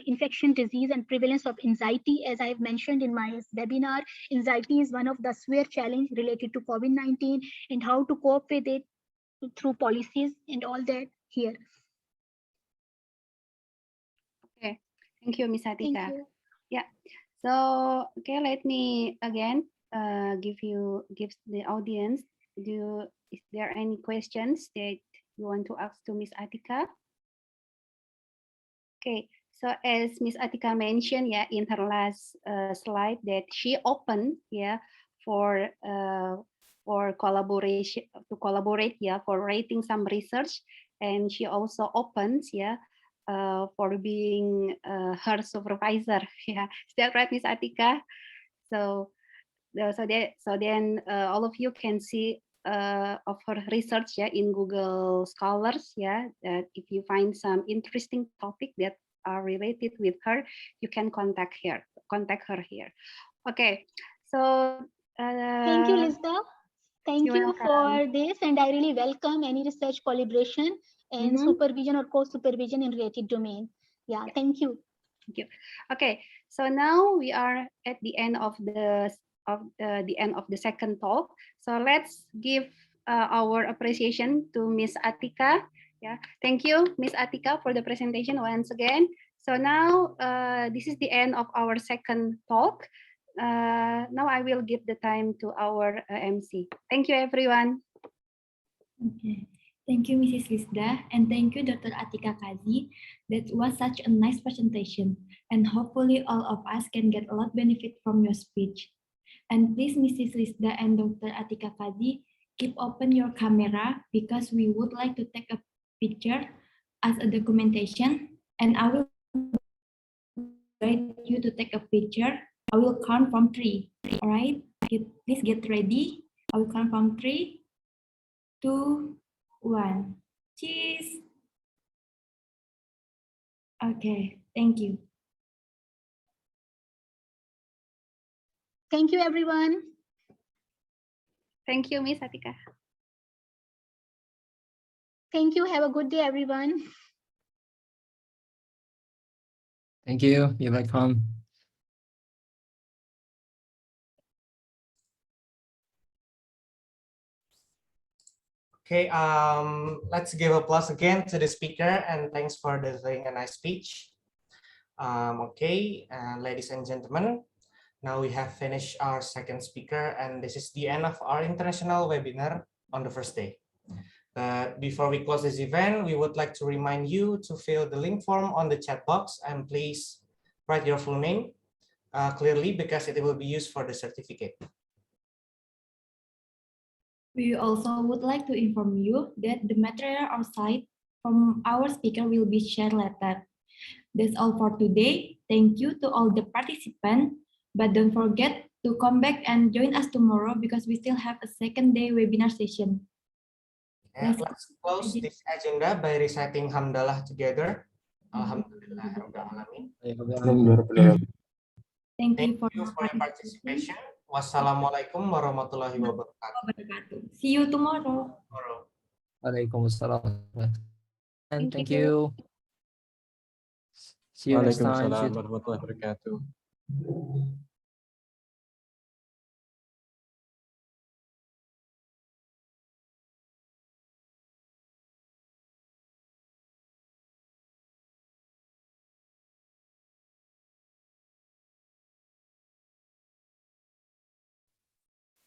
infection, disease, and prevalence of anxiety. As I have mentioned in my webinar, anxiety is one of the severe challenge related to COVID-19 and how to cope with it through policies and all that here. Okay, thank you, Ms. Thank Atika. you. Yeah. So okay, let me again give the audience. Is there any questions that you want to ask to Ms. Atika? Okay, so as Ms. Atika mentioned, yeah, in her last slide that she opened, yeah, for collaboration to collaborate, yeah, for writing some research, and she also opens, yeah, for being her supervisor. Yeah, is that right, Ms. Atika? So then all of you can see of her research, yeah, in Google Scholars, yeah, that if you find some interesting topic that are related with her, you can contact her here. Okay, so Thank you, Lizda. Thank you're you welcome. for this, and I really welcome any research collaboration and supervision or co-supervision in related domain. Yeah, thank you. Thank you. Okay, so now we are at the end of the second talk. So let's give our appreciation to Ms. Atika. Yeah, thank you, Ms. Atika, for the presentation once again. So now this is the end of our second talk. Now I will give the time to our MC. Thank you, everyone. Okay. Thank you, Mrs. Lizda, and thank you, Dr. Atika Qazi. That was such a nice presentation, and hopefully all of us can get a lot benefit from your speech. And please, Mrs. Lizda and Dr. Atika Qazi, keep open your camera because we would like to take a picture as a documentation, and I will invite you to take a picture. I will count from 3. All right, please get ready. I will count from 3, 2, 1. Cheese. Okay, thank you. Thank you, everyone. Thank you, Ms. Atika. Thank you. Have a good day, everyone. Thank you. You're welcome. Okay, let's give applause again to the speaker and thanks for delivering a nice speech. Okay, ladies and gentlemen, now we have finished our second speaker and this is the end of our international webinar on the first day. But before we close this event, we would like to remind you to fill the link form on the chat box and please write your full name clearly because it will be used for the certificate. We also would like to inform you that the material or slide from our speaker will be shared later. That's all for today. Thank you to all the participants, but don't forget to come back and join us tomorrow because we still have a second day webinar session. Yeah, let's close this agenda by reciting Hamdalah together. Alhamdulillah. Thank you for your participation. Wassalamualaikum warahmatullahi wabarakatuh. See you tomorrow. Waalaikumsalam. And thank you. See you next time. Waalaikumsalam warahmatullahi wabarakatuh.